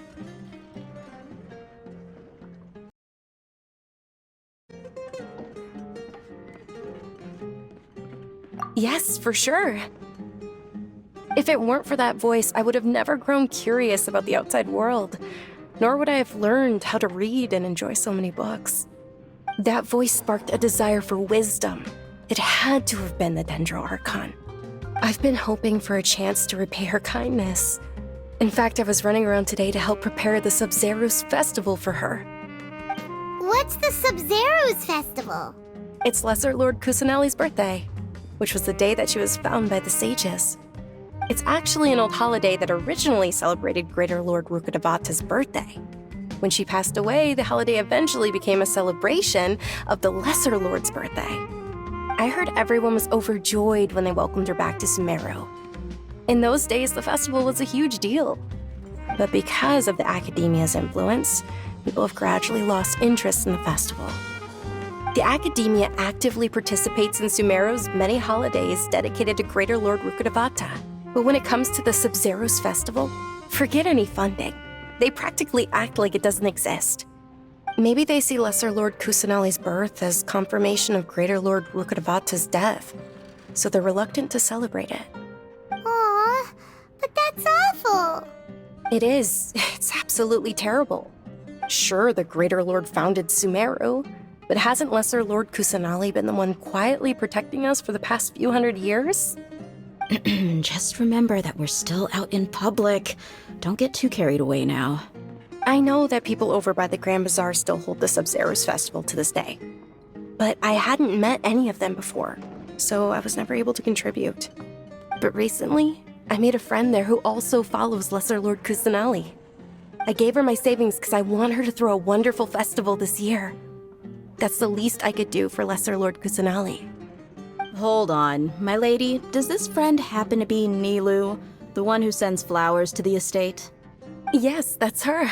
Yes, for sure. If it weren't for that voice, I would have never grown curious about the outside world, nor would I have learned how to read and enjoy so many books. That voice sparked a desire for wisdom. It had to have been the Dendro Archon. I've been hoping for a chance to repay her kindness. In fact, I was running around today to help prepare the Sub-Zerus festival for her. What's the Sub-Zerus festival? It's Lesser Lord Kusanali's birthday, which was the day that she was found by the sages. It's actually an old holiday that originally celebrated Greater Lord Rukkhadevata's birthday. When she passed away, the holiday eventually became a celebration of the Lesser Lord's birthday. I heard everyone was overjoyed when they welcomed her back to Sumeru. In those days, the festival was a huge deal. But because of the Academia's influence, people have gradually lost interest in the festival. The Academia actively participates in Sumeru's many holidays dedicated to Greater Lord Rukkhadevata. But when it comes to the Sub-Zero's festival, forget any funding. They practically act like it doesn't exist. Maybe they see Lesser Lord Kusanali's birth as confirmation of Greater Lord Rukkhadevata's death, so they're reluctant to celebrate it. Aw, but that's awful. It is. It's absolutely terrible. Sure, the Greater Lord founded Sumeru, but hasn't Lesser Lord Kusanali been the one quietly protecting us for the past few hundred years? Just remember that we're still out in public. Don't get too carried away now. I know that people over by the Grand Bazaar still hold the Sub-Zero's festival to this day. But I hadn't met any of them before, so I was never able to contribute. But recently, I made a friend there who also follows Lesser Lord Kusanali. I gave her my savings because I want her to throw a wonderful festival this year. That's the least I could do for Lesser Lord Kusanali. Hold on, my lady. Does this friend happen to be Nilu, the one who sends flowers to the estate? Yes, that's her.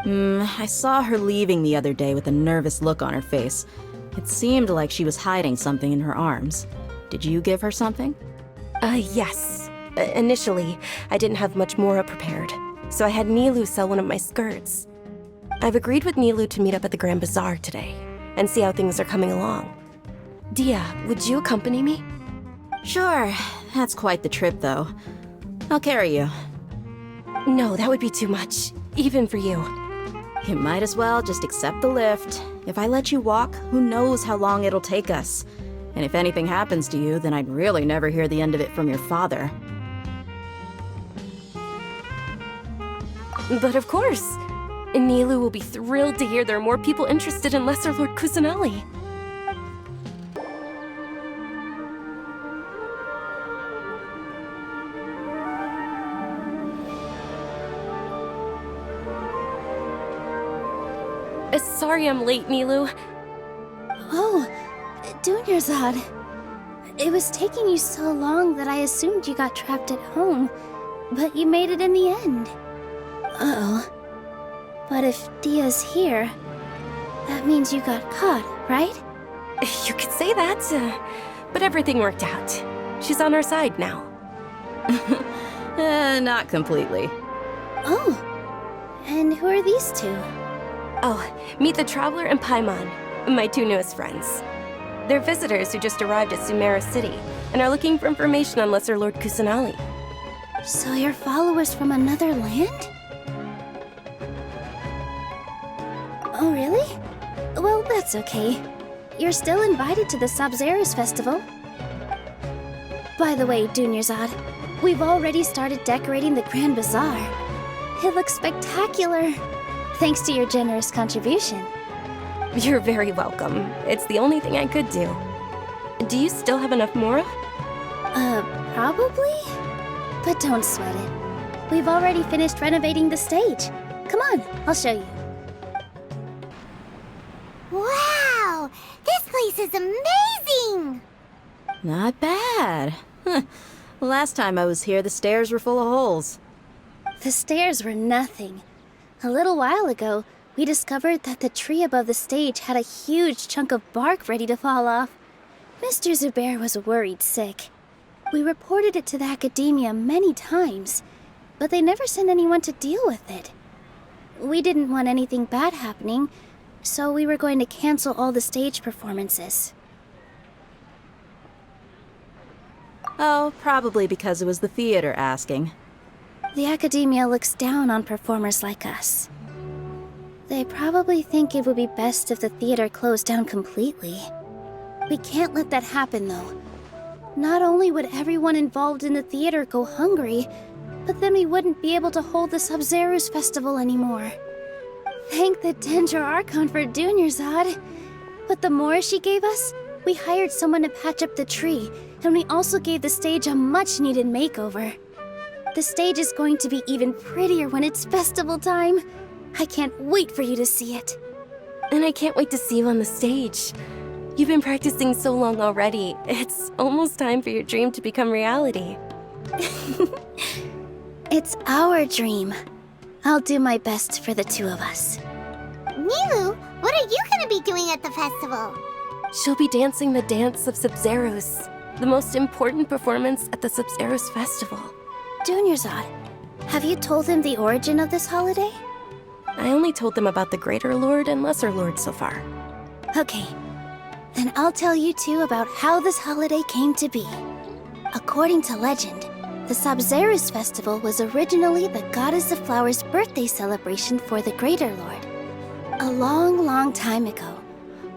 I saw her leaving the other day with a nervous look on her face. It seemed like she was hiding something in her arms. Did you give her something? Yes. Initially, I didn't have much Mora prepared, so I had Nilu sell one of my skirts. I've agreed with Nilu to meet up at the Grand Bazaar today and see how things are coming along. Dia, would you accompany me? Sure. That's quite the trip, though. I'll carry you. No, that would be too much, even for you. You might as well just accept the lift. If I let you walk, who knows how long it'll take us. And if anything happens to you, then I'd really never hear the end of it from your father. But of course! Nilu will be thrilled to hear there are more people interested in Lesser Lord Kusanali. Sorry I'm late, Nilu. Oh, Dunyarzad. It was taking you so long that I assumed you got trapped at home, but you made it in the end. Uh-oh. But if Dia's here, that means you got caught, right? You could say that, but everything worked out. She's on our side now. Not completely. Oh, and who are these two? Oh, meet the Traveler and Paimon, my two newest friends. They're visitors who just arrived at Sumeru City and are looking for information on Lesser Lord Kusanali. So you're followers from another land? Oh, really? Well, that's okay. You're still invited to the Sub-Zero's festival. By the way, Dunyarzad, we've already started decorating the Grand Bazaar. It looks spectacular. Thanks to your generous contribution. You're very welcome. It's the only thing I could do. Do you still have enough Mora? Probably? But don't sweat it. We've already finished renovating the stage. Come on, I'll show you. Wow! This place is amazing! Not bad. Last time I was here, the stairs were full of holes. The stairs were nothing. A little while ago, we discovered that the tree above the stage had a huge chunk of bark ready to fall off. Mr. Zubair was worried sick. We reported it to the Academia many times, but they never sent anyone to deal with it. We didn't want anything bad happening, so we were going to cancel all the stage performances. Oh, probably because it was the theater asking. The Academia looks down on performers like us. They probably think it would be best if the theater closed down completely. We can't let that happen, though. Not only would everyone involved in the theater go hungry, but then we wouldn't be able to hold the Sub-Zero's festival anymore. Thank the Danger Archon for Dunyarzad. But the more she gave us, we hired someone to patch up the tree, and we also gave the stage a much-needed makeover. The stage is going to be even prettier when it's festival time. I can't wait for you to see it. And I can't wait to see you on the stage. You've been practicing so long already. It's almost time for your dream to become reality. It's our dream. I'll do my best for the two of us. Nilou, what are you gonna be doing at the festival? She'll be dancing the dance of Sub-Zeros, the most important performance at the Sub-Zeros festival. Dunyarzad, have you told them the origin of this holiday? I only told them about the Greater Lord and Lesser Lord so far. Okay, then I'll tell you two about how this holiday came to be. According to legend, the Sub-Zeros festival was originally the Goddess of Flowers' birthday celebration for the Greater Lord. A long, long time ago,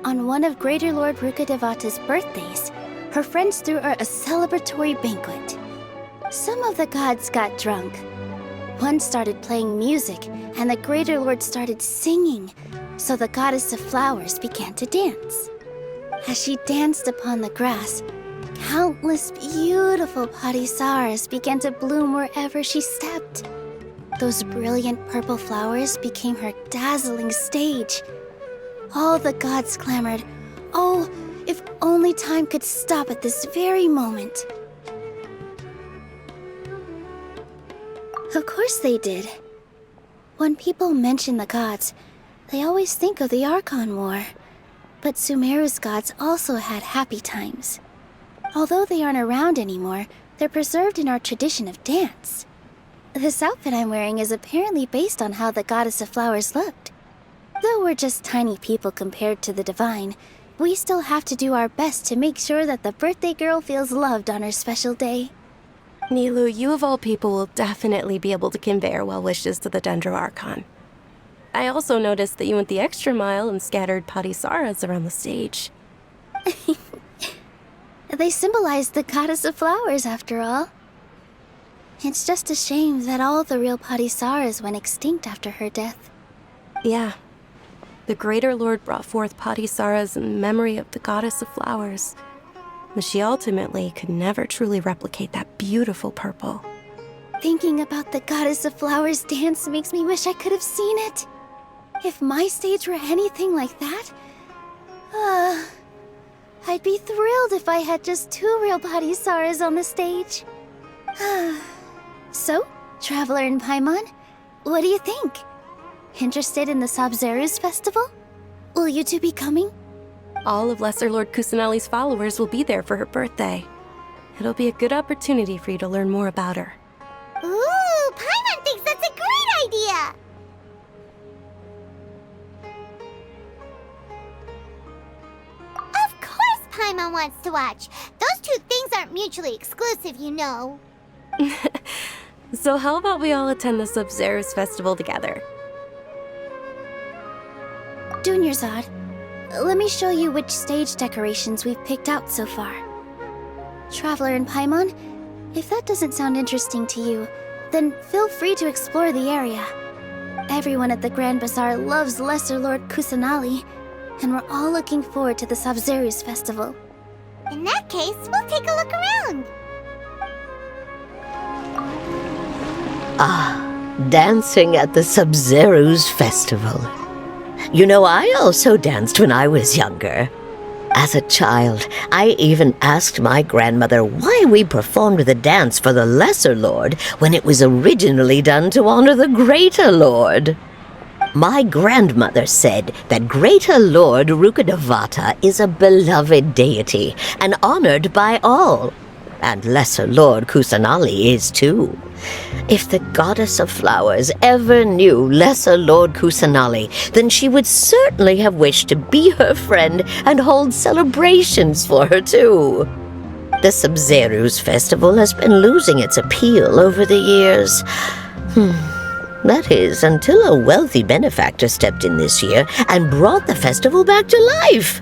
on one of Greater Lord Rukkhadevata's birthdays, her friends threw her a celebratory banquet. Some of the gods got drunk. One started playing music, and the Greater Lord started singing, so the Goddess of Flowers began to dance. As she danced upon the grass, countless beautiful parisaras began to bloom wherever she stepped. Those brilliant purple flowers became her dazzling stage. All the gods clamored, "Oh, if only time could stop at this very moment." Of course they did. When people mention the gods, they always think of the Archon War. But Sumeru's gods also had happy times. Although they aren't around anymore, they're preserved in our tradition of dance. This outfit I'm wearing is apparently based on how the Goddess of Flowers looked. Though we're just tiny people compared to the Divine, we still have to do our best to make sure that the birthday girl feels loved on her special day. Nilou, you of all people will definitely be able to convey our well wishes to the Dendro Archon. I also noticed that you went the extra mile and scattered parisaras around the stage. They symbolize the Goddess of Flowers, after all. It's just a shame that all the real parisaras went extinct after her death. Yeah. The Greater Lord brought forth parisaras in memory of the Goddess of Flowers, but she ultimately could never truly replicate that beautiful purple. Thinking about the Goddess of Flowers dance makes me wish I could have seen it. If my stage were anything like that, I'd be thrilled if I had just 2 real parisaras on the stage. So, Traveler and Paimon, what do you think? Interested in the Sub-Zeros festival? Will you two be coming? All of Lesser Lord Kusanali's followers will be there for her birthday. It'll be a good opportunity for you to learn more about her. Ooh, Paimon thinks that's a great idea! Of course Paimon wants to watch. Those two things aren't mutually exclusive, you know. So how about we all attend the Sub-Zeros festival together? Dunyarzad, let me show you which stage decorations we've picked out so far. Traveler and Paimon, if that doesn't sound interesting to you, then feel free to explore the area. Everyone at the Grand Bazaar loves Lesser Lord Kusanali, and we're all looking forward to the Sub-Zeros festival. In that case, we'll take a look around. Ah, dancing at the Sub-Zeros festival. You know, I also danced when I was younger. As a child, I even asked my grandmother why we performed the dance for the Lesser Lord when it was originally done to honor the Greater Lord. My grandmother said that Greater Lord Rukkhadevata is a beloved deity and honored by all. And Lesser Lord Kusanali is too. If the Goddess of Flowers ever knew Lesser Lord Kusanali, then she would certainly have wished to be her friend and hold celebrations for her too. The Sub-Zeros festival has been losing its appeal over the years. That is, until a wealthy benefactor stepped in this year and brought the festival back to life.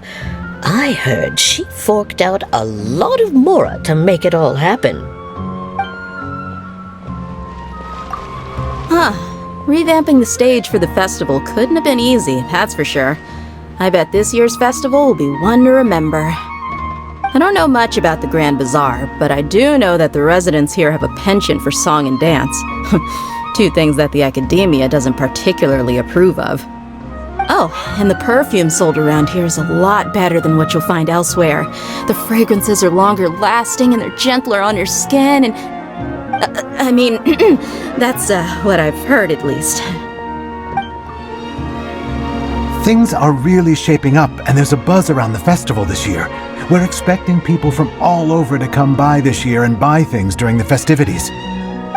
I heard she forked out a lot of mora to make it all happen. Huh. Revamping the stage for the festival couldn't have been easy, that's for sure. I bet this year's festival will be one to remember. I don't know much about the Grand Bazaar, but I do know that the residents here have a penchant for song and dance. Two things that the academia doesn't particularly approve of. Oh, and the perfume sold around here is a lot better than what you'll find elsewhere. The fragrances are longer lasting and they're gentler on your skin and... I mean, that's what I've heard at least. Things are really shaping up, and there's a buzz around the festival this year. We're expecting people from all over to come by this year and buy things during the festivities.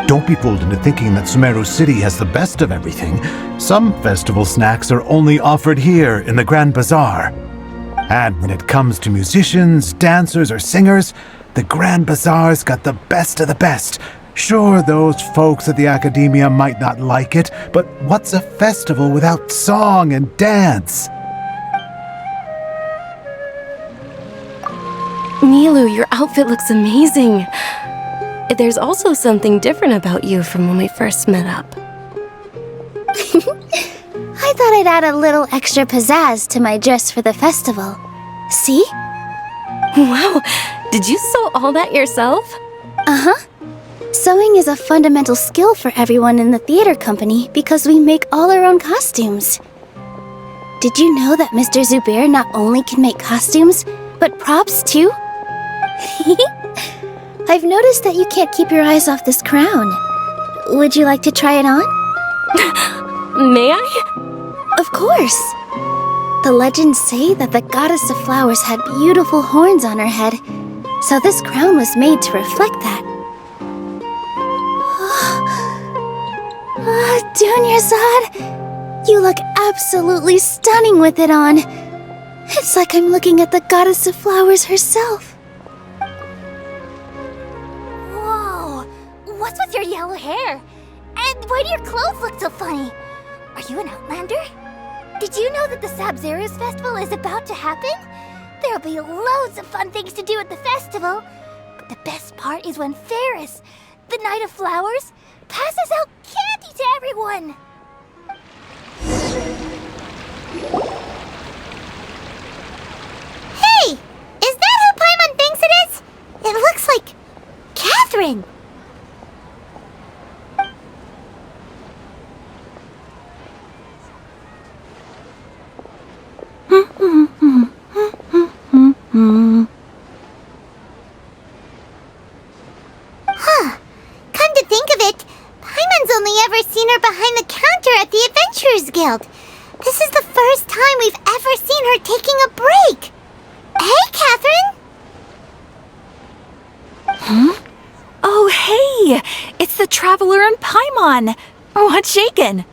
Don't be fooled into thinking that Sumeru City has the best of everything. Some festival snacks are only offered here in the Grand Bazaar. And when it comes to musicians, dancers, or singers, the Grand Bazaar's got the best of the best. Sure, those folks at the Academia might not like it, but what's a festival without song and dance? Milu, your outfit looks amazing. There's also something different about you from when we first met up. I thought I'd add a little extra pizzazz to my dress for the festival. See? Wow, did you sew all that yourself? Uh-huh. Sewing is a fundamental skill for everyone in the theater company because we make all our own costumes. Did you know that Mr. Zubair not only can make costumes, but props too? I've noticed that you can't keep your eyes off this crown. Would you like to try it on? May I? Of course. The legends say that the goddess of flowers had beautiful horns on her head, so this crown was made to reflect that. Dunyarzad, you look absolutely stunning with it on. It's like I'm looking at the goddess of flowers herself. Whoa, what's with your yellow hair? And why do your clothes look so funny? Are you an Outlander? Did you know that the Sabzeruz festival is about to happen? There'll be loads of fun things to do at the festival. But the best part is when Ferris, the Knight of Flowers, passes out candy to everyone! Hey! Is that who Paimon thinks it is? It looks like... Catherine! Huh. Come to think of it, Paimon's only ever seen her behind the counter at the Adventurers Guild. This is the first time we've ever seen her taking a break. Hey, Catherine! Huh? Oh, hey! It's the Traveler and Paimon! What's shaken?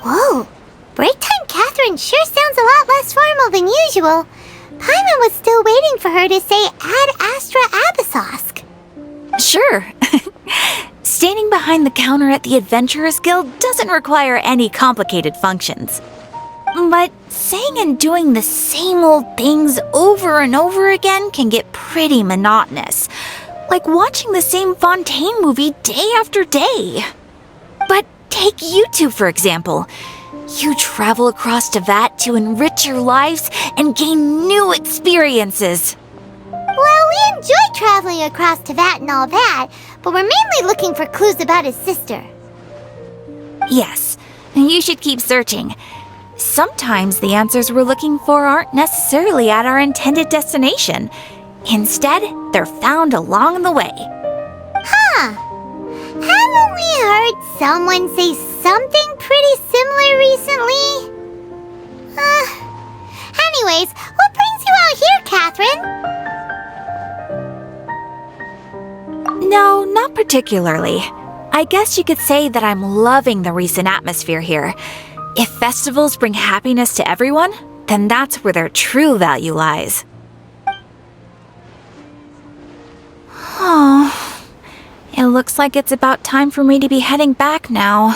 Whoa! Break time Catherine sure sounds a lot less formal than usual. Paimon was still waiting for her to say Ad Astra Abyssosk. Sure. Standing behind the counter at the Adventurers Guild doesn't require any complicated functions. But saying and doing the same old things over and over again can get pretty monotonous. Like watching the same Fontaine movie day after day. But take you two, for example. You travel across Teyvat to enrich your lives and gain new experiences. Well, we enjoy traveling across Teyvat and all that, but we're mainly looking for clues about his sister. Yes, you should keep searching. Sometimes the answers we're looking for aren't necessarily at our intended destination. Instead, they're found along the way. Huh. Haven't we heard someone say something pretty similar recently? Anyways, what brings you out here, Catherine? No, not particularly. I guess you could say that I'm loving the recent atmosphere here. If festivals bring happiness to everyone, then that's where their true value lies. Oh, it looks like it's about time for me to be heading back now.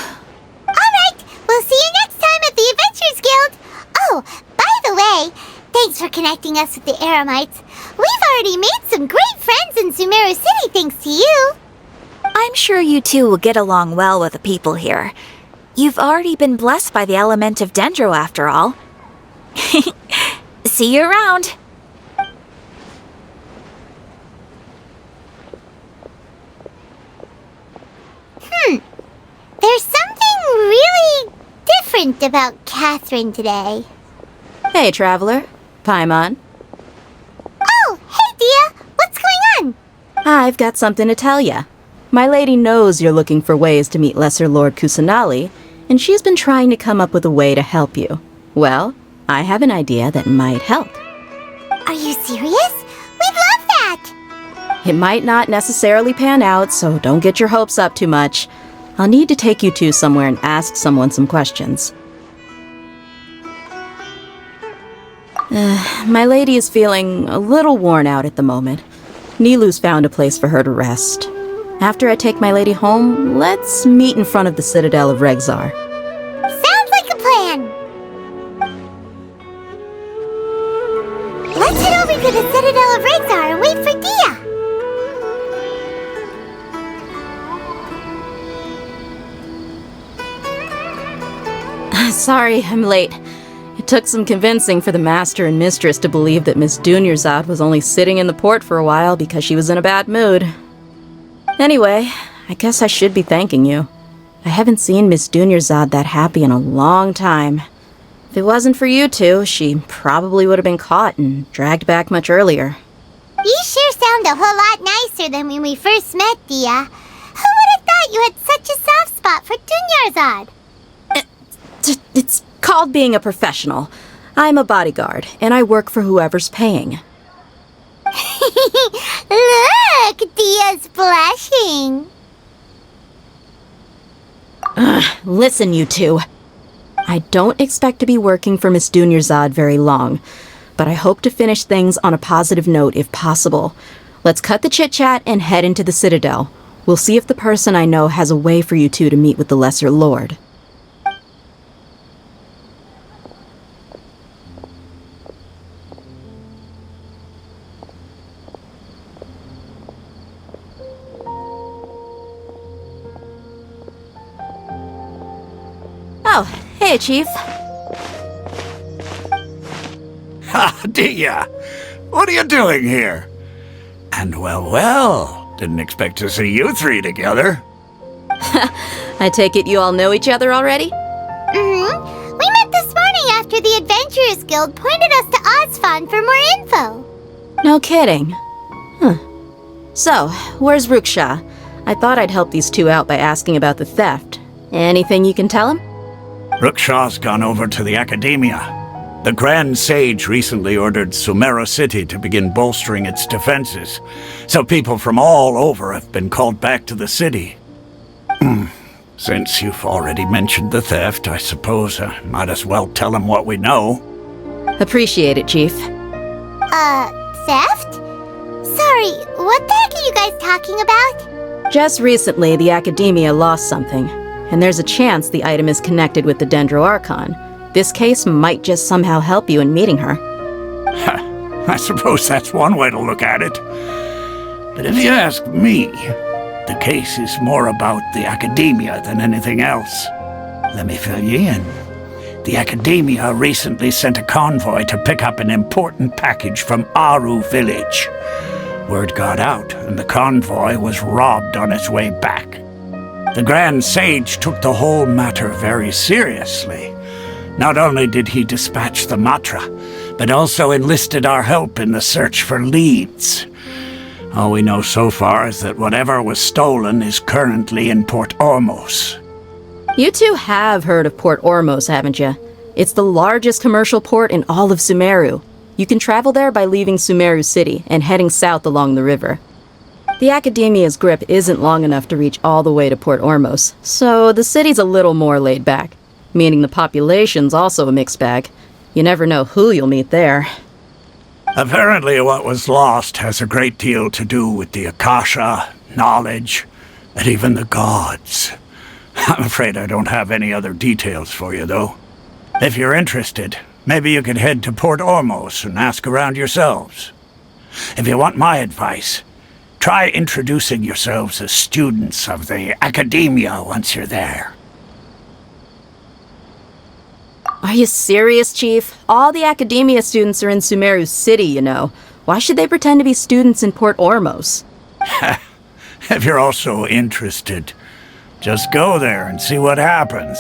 Alright, we'll see you next time at the Adventurers Guild. Oh, by the way, thanks for connecting us with the Eremites. We've already made some great friends in Sumeru City thanks to you. I'm sure you two will get along well with the people here. You've already been blessed by the element of Dendro after all. See you around. There's hint about Catherine today. Hey, traveler. Paimon. Oh, hey, Dia! What's going on? I've got something to tell ya. My lady knows you're looking for ways to meet Lesser Lord Kusanali, and she's been trying to come up with a way to help you. Well, I have an idea that might help. Are you serious? We'd love that! It might not necessarily pan out, so don't get your hopes up too much. I'll need to take you two somewhere and ask someone some questions. My lady is feeling a little worn out at the moment. Nilu's found a place for her to rest. After I take my lady home, let's meet in front of the Citadel of Regzar. Sounds like a plan! Let's head over to the Citadel of Regzar and wait for Dia! Sorry, I'm late. It took some convincing for the master and mistress to believe that Miss Dunyarzad was only sitting in the port for a while because she was in a bad mood. Anyway, I guess I should be thanking you. I haven't seen Miss Dunyarzad that happy in a long time. If it wasn't for you two, she probably would have been caught and dragged back much earlier. You sure sound a whole lot nicer than when we first met, Dia. Who would have thought you had such a soft spot for Dunyarzad? It's called being a professional. I'm a bodyguard, and I work for whoever's paying. Look, Dia's blushing. Listen, you two. I don't expect to be working for Miss Dunyarzad very long, but I hope to finish things on a positive note if possible. Let's cut the chit-chat and head into the Citadel. We'll see if the person I know has a way for you two to meet with the Lesser Lord. Oh, hey, Chief. Ha, Dia! What are you doing here? And well, didn't expect to see you three together. I take it you all know each other already? Mm-hmm. We met this morning after the Adventurers Guild pointed us to Ozfon for more info. No kidding. Huh. So, where's Ruksha? I thought I'd help these two out by asking about the theft. Anything you can tell him? Ruksha's gone over to the Academia. The Grand Sage recently ordered Sumeru City to begin bolstering its defenses, so people from all over have been called back to the city. Since you've already mentioned the theft, I suppose I might as well tell him what we know. Appreciate it, Chief. Theft? Sorry, what the heck are you guys talking about? Just recently, the Academia lost something, and there's a chance the item is connected with the Dendro Archon. This case might just somehow help you in meeting her. I suppose that's one way to look at it. But if you ask me, the case is more about the Academia than anything else. Let me fill you in. The Academia recently sent a convoy to pick up an important package from Aru village. Word got out, and the convoy was robbed on its way back. The Grand Sage took the whole matter very seriously. Not only did he dispatch the Matra, but also enlisted our help in the search for leads. All we know so far is that whatever was stolen is currently in Port Ormos. You two have heard of Port Ormos, haven't you? It's the largest commercial port in all of Sumeru. You can travel there by leaving Sumeru City and heading south along the river. The Academia's grip isn't long enough to reach all the way to Port Ormos, so the city's a little more laid back, meaning the population's also a mixed bag. You never know who you'll meet there. Apparently what was lost has a great deal to do with the Akasha, knowledge, and even the gods. I'm afraid I don't have any other details for you, though. If you're interested, maybe you could head to Port Ormos and ask around yourselves. If you want my advice, try introducing yourselves as students of the Academia once you're there. Are you serious, Chief? All the Academia students are in Sumeru City, you know. Why should they pretend to be students in Port Ormos? If you're also interested, just go there and see what happens.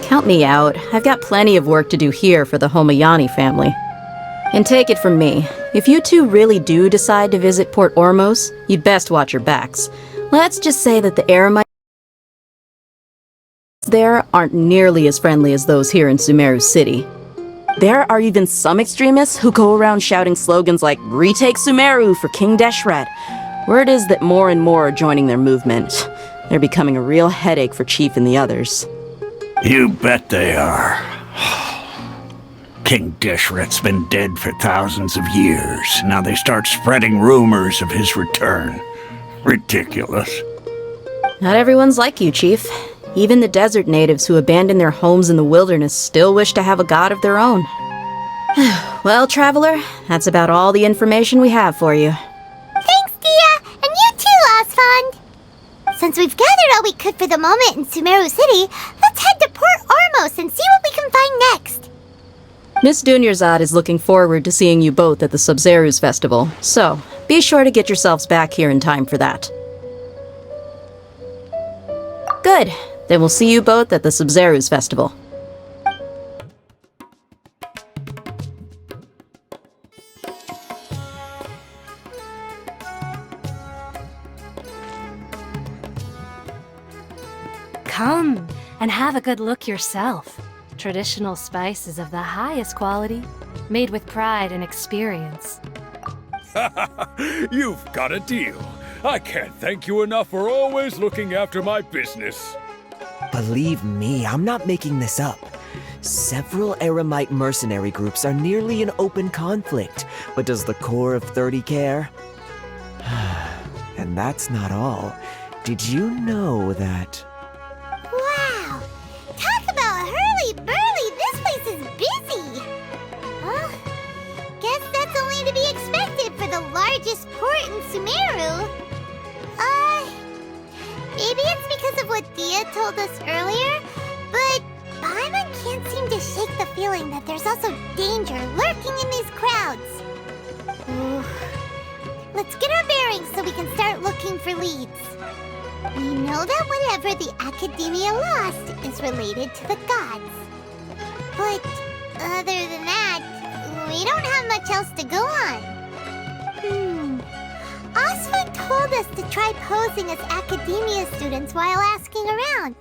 Count me out. I've got plenty of work to do here for the Homayani family. And take it from me, if you two really do decide to visit Port Ormos, you'd best watch your backs. Let's just say that the Eremites there aren't nearly as friendly as those here in Sumeru City. There are even some extremists who go around shouting slogans like, "Retake Sumeru for King Deshret." Word is that more and more are joining their movement. They're becoming a real headache for Chief and the others. You bet they are. King Deshret's been dead for thousands of years. Now they start spreading rumors of his return. Ridiculous. Not everyone's like you, Chief. Even the desert natives who abandoned their homes in the wilderness still wish to have a god of their own. Well, Traveler, that's about all the information we have for you. Thanks, Dia! And you too, Osfond! Since we've gathered all we could for the moment in Sumeru City, let's head to Port Ormos and see what we can find next. Miss Dunyarzad is looking forward to seeing you both at the Sub-Zerus Festival, so be sure to get yourselves back here in time for that. Good. Then we'll see you both at the Sub-Zerus Festival. Come and have a good look yourself. Traditional spices of the highest quality, made with pride and experience. You've got a deal. I can't thank you enough for always looking after my business. Believe me, I'm not making this up. Several Eremite mercenary groups are nearly in open conflict, but does the core of 30 care? And that's not all. Did you know that... Wow! Talk about hurly-burly! This place is busy! Well, guess that's only to be expected for the largest port in Sumeru. Maybe it's because of what Dia told us earlier, but Paimon can't seem to shake the feeling that there's also danger lurking in these crowds. Ooh. Let's get our bearings so we can start looking for leads. We know that whatever the Academia lost is related to the gods. But other than that, we don't have much else to go on. Osford told us to try posing as Academia students while asking around.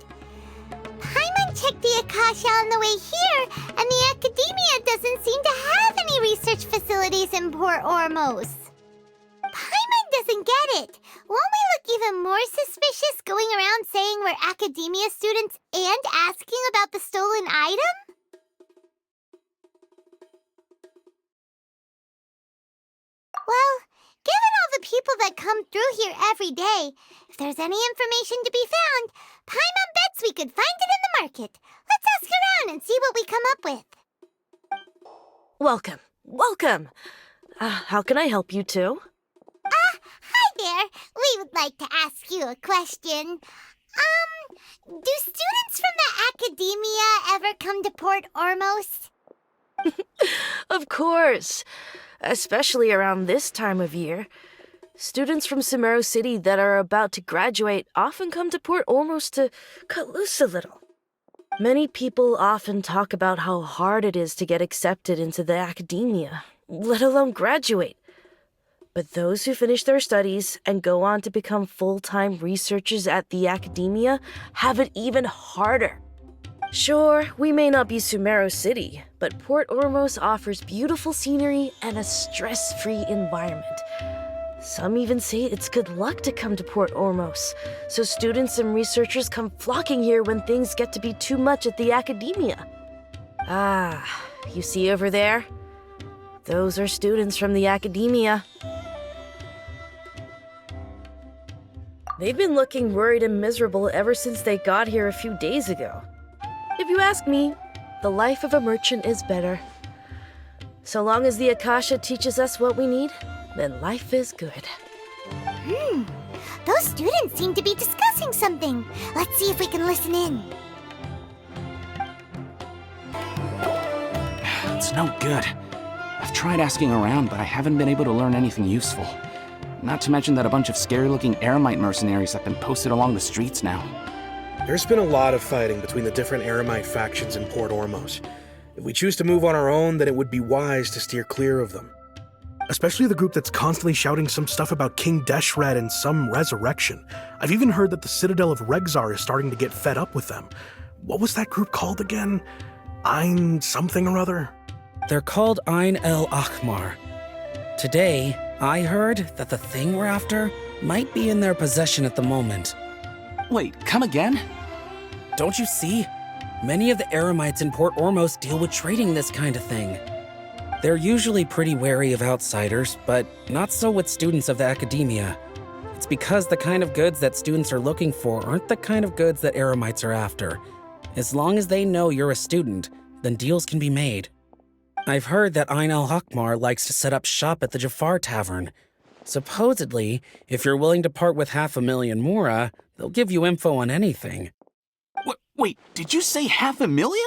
Paimon checked the Akasha on the way here, and the Academia doesn't seem to have any research facilities in Port Ormos. Paimon doesn't get it. Won't we look even more suspicious going around saying we're Academia students and asking about the stolen item? Well, given all the people that come through here every day, if there's any information to be found, Paimon bets we could find it in the market. Let's ask around and see what we come up with. Welcome. Welcome. How can I help you two? Hi there. We would like to ask you a question. Do students from the Academia ever come to Port Ormos? Of course. Especially around this time of year. Students from Sumeru City that are about to graduate often come to Port Ormos to cut loose a little. Many people often talk about how hard it is to get accepted into the Academia, let alone graduate. But those who finish their studies and go on to become full-time researchers at the Academia have it even harder. Sure, we may not be Sumeru City, but Port Ormos offers beautiful scenery and a stress-free environment. Some even say it's good luck to come to Port Ormos, so students and researchers come flocking here when things get to be too much at the Academia. You see over there? Those are students from the Academia. They've been looking worried and miserable ever since they got here a few days ago. If you ask me, the life of a merchant is better. So long as the Akasha teaches us what we need, then life is good. Those students seem to be discussing something. Let's see if we can listen in. It's no good. I've tried asking around, but I haven't been able to learn anything useful. Not to mention that a bunch of scary-looking Eremite mercenaries have been posted along the streets now. There's been a lot of fighting between the different Eremite factions in Port Ormos. If we choose to move on our own, then it would be wise to steer clear of them. Especially the group that's constantly shouting some stuff about King Deshret and some resurrection. I've even heard that the Citadel of Regzar is starting to get fed up with them. What was that group called again? Ein something or other? They're called Ein El Akhmar. Today, I heard that the thing we're after might be in their possession at the moment. Wait, come again? Don't you see? Many of the Eremites in Port Ormos deal with trading this kind of thing. They're usually pretty wary of outsiders, but not so with students of the academia. It's because the kind of goods that students are looking for aren't the kind of goods that Eremites are after. As long as they know you're a student, then deals can be made. I've heard that Ein al-Hakmar likes to set up shop at the Jafar Tavern. Supposedly, if you're willing to part with 500,000 mora, they'll give you info on anything. Wait, did you say 500,000?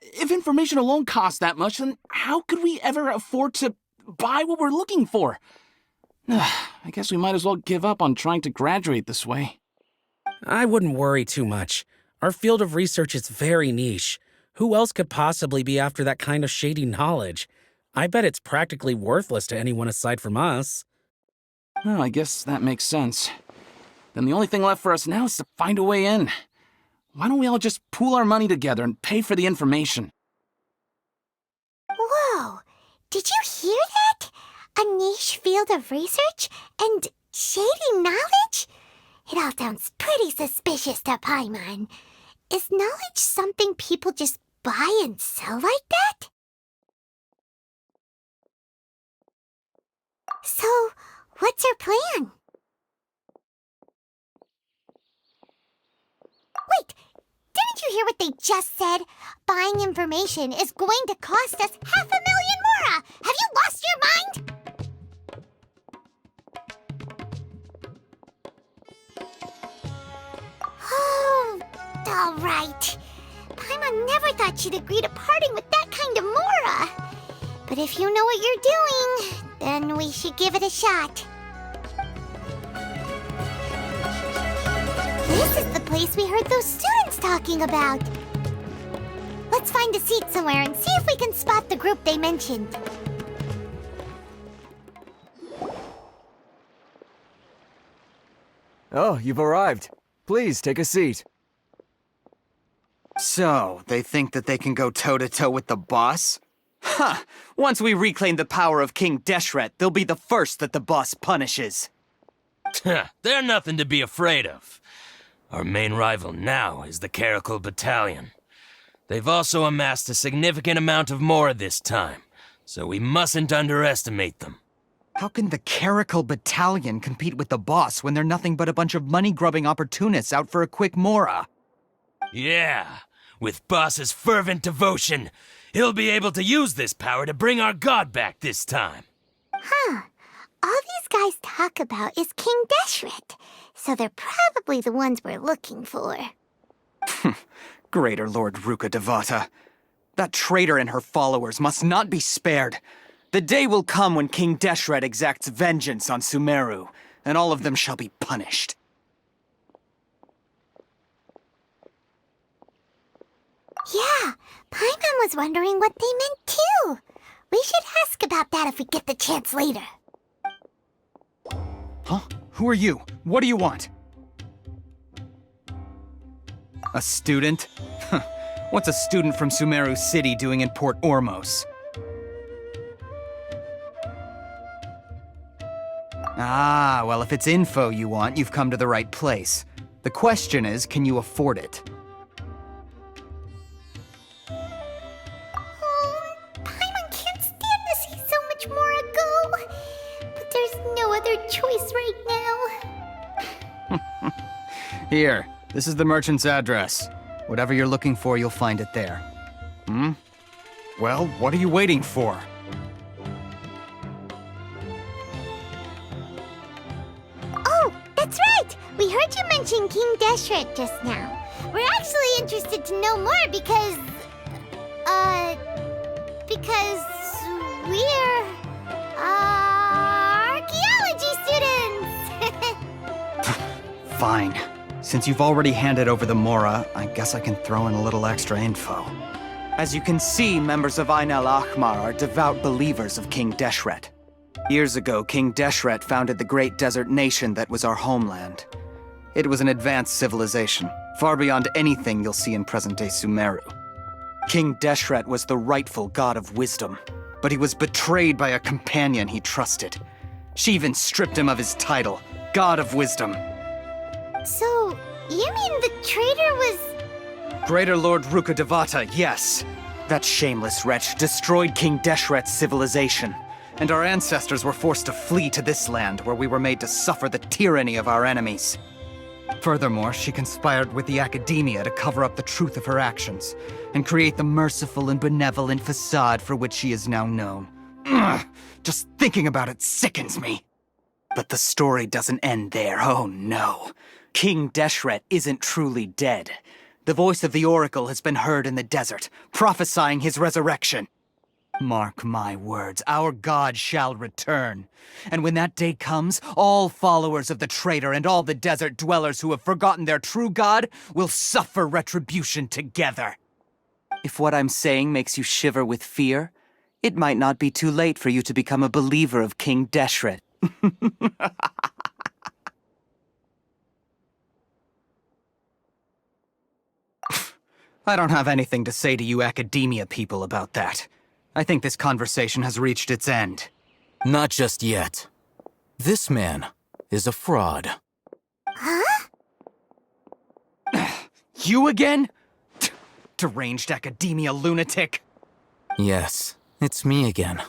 If information alone costs that much, then how could we ever afford to buy what we're looking for? I guess we might as well give up on trying to graduate this way. I wouldn't worry too much. Our field of research is very niche. Who else could possibly be after that kind of shady knowledge? I bet it's practically worthless to anyone aside from us. Well, I guess that makes sense. Then the only thing left for us now is to find a way in. Why don't we all just pool our money together and pay for the information? Whoa! Did you hear that? A niche field of research and shady knowledge? It all sounds pretty suspicious to Paimon. Is knowledge something people just buy and sell like that? So, what's our plan? Wait, didn't you hear what they just said? Buying information is going to cost us 500,000 mora! Have you lost your mind? Oh, all right. Paimon never thought she'd agree to parting with that kind of mora. But if you know what you're doing, then we should give it a shot. This is the place we heard those students talking about. Let's find a seat somewhere and see if we can spot the group they mentioned. Oh, you've arrived. Please, take a seat. So, they think that they can go toe-to-toe with the boss? Ha! Once we reclaim the power of King Deshret, they'll be the first that the boss punishes. They're nothing to be afraid of. Our main rival now is the Caracal Battalion. They've also amassed a significant amount of mora this time, so we mustn't underestimate them. How can the Caracal Battalion compete with the boss when they're nothing but a bunch of money-grubbing opportunists out for a quick mora? Yeah, with boss's fervent devotion, he'll be able to use this power to bring our god back this time. Huh. All these guys talk about is King Deshret, so they're probably the ones we're looking for. Greater Lord Ruka Devata. That traitor and her followers must not be spared. The day will come when King Deshret exacts vengeance on Sumeru, and all of them shall be punished. Yeah, Paimon was wondering what they meant too. We should ask about that if we get the chance later. Huh? Who are you? What do you want? A student? What's a student from Sumeru City doing in Port Ormos? Ah, well, if it's info you want, you've come to the right place. The question is, can you afford it? Paimon can't stand to see so much more ago. But there's no other choice right now. Here, this is the merchant's address. Whatever you're looking for, you'll find it there. Hmm? Well, what are you waiting for? Oh, that's right! We heard you mention King Deshret just now. We're actually interested to know more because we're, archaeology students! Fine. Since you've already handed over the Mora, I guess I can throw in a little extra info. As you can see, members of Ain al-Ahmar are devout believers of King Deshret. Years ago, King Deshret founded the great desert nation that was our homeland. It was an advanced civilization, far beyond anything you'll see in present-day Sumeru. King Deshret was the rightful god of wisdom, but he was betrayed by a companion he trusted. She even stripped him of his title, God of Wisdom. So, you mean the traitor was... Greater Lord Rukkhadevata, yes. That shameless wretch destroyed King Deshret's civilization, and our ancestors were forced to flee to this land where we were made to suffer the tyranny of our enemies. Furthermore, she conspired with the Academia to cover up the truth of her actions, and create the merciful and benevolent facade for which she is now known. Ugh, just thinking about it sickens me. But the story doesn't end there, oh no. King Deshret isn't truly dead. The voice of the Oracle has been heard in the desert, prophesying his resurrection. Mark my words, our god shall return. And when that day comes, all followers of the traitor and all the desert dwellers who have forgotten their true god will suffer retribution together. If what I'm saying makes you shiver with fear, it might not be too late for you to become a believer of King Deshret. I don't have anything to say to you Academia people about that. I think this conversation has reached its end. Not just yet. This man is a fraud. Huh? You again? Deranged Academia lunatic. Yes, it's me again.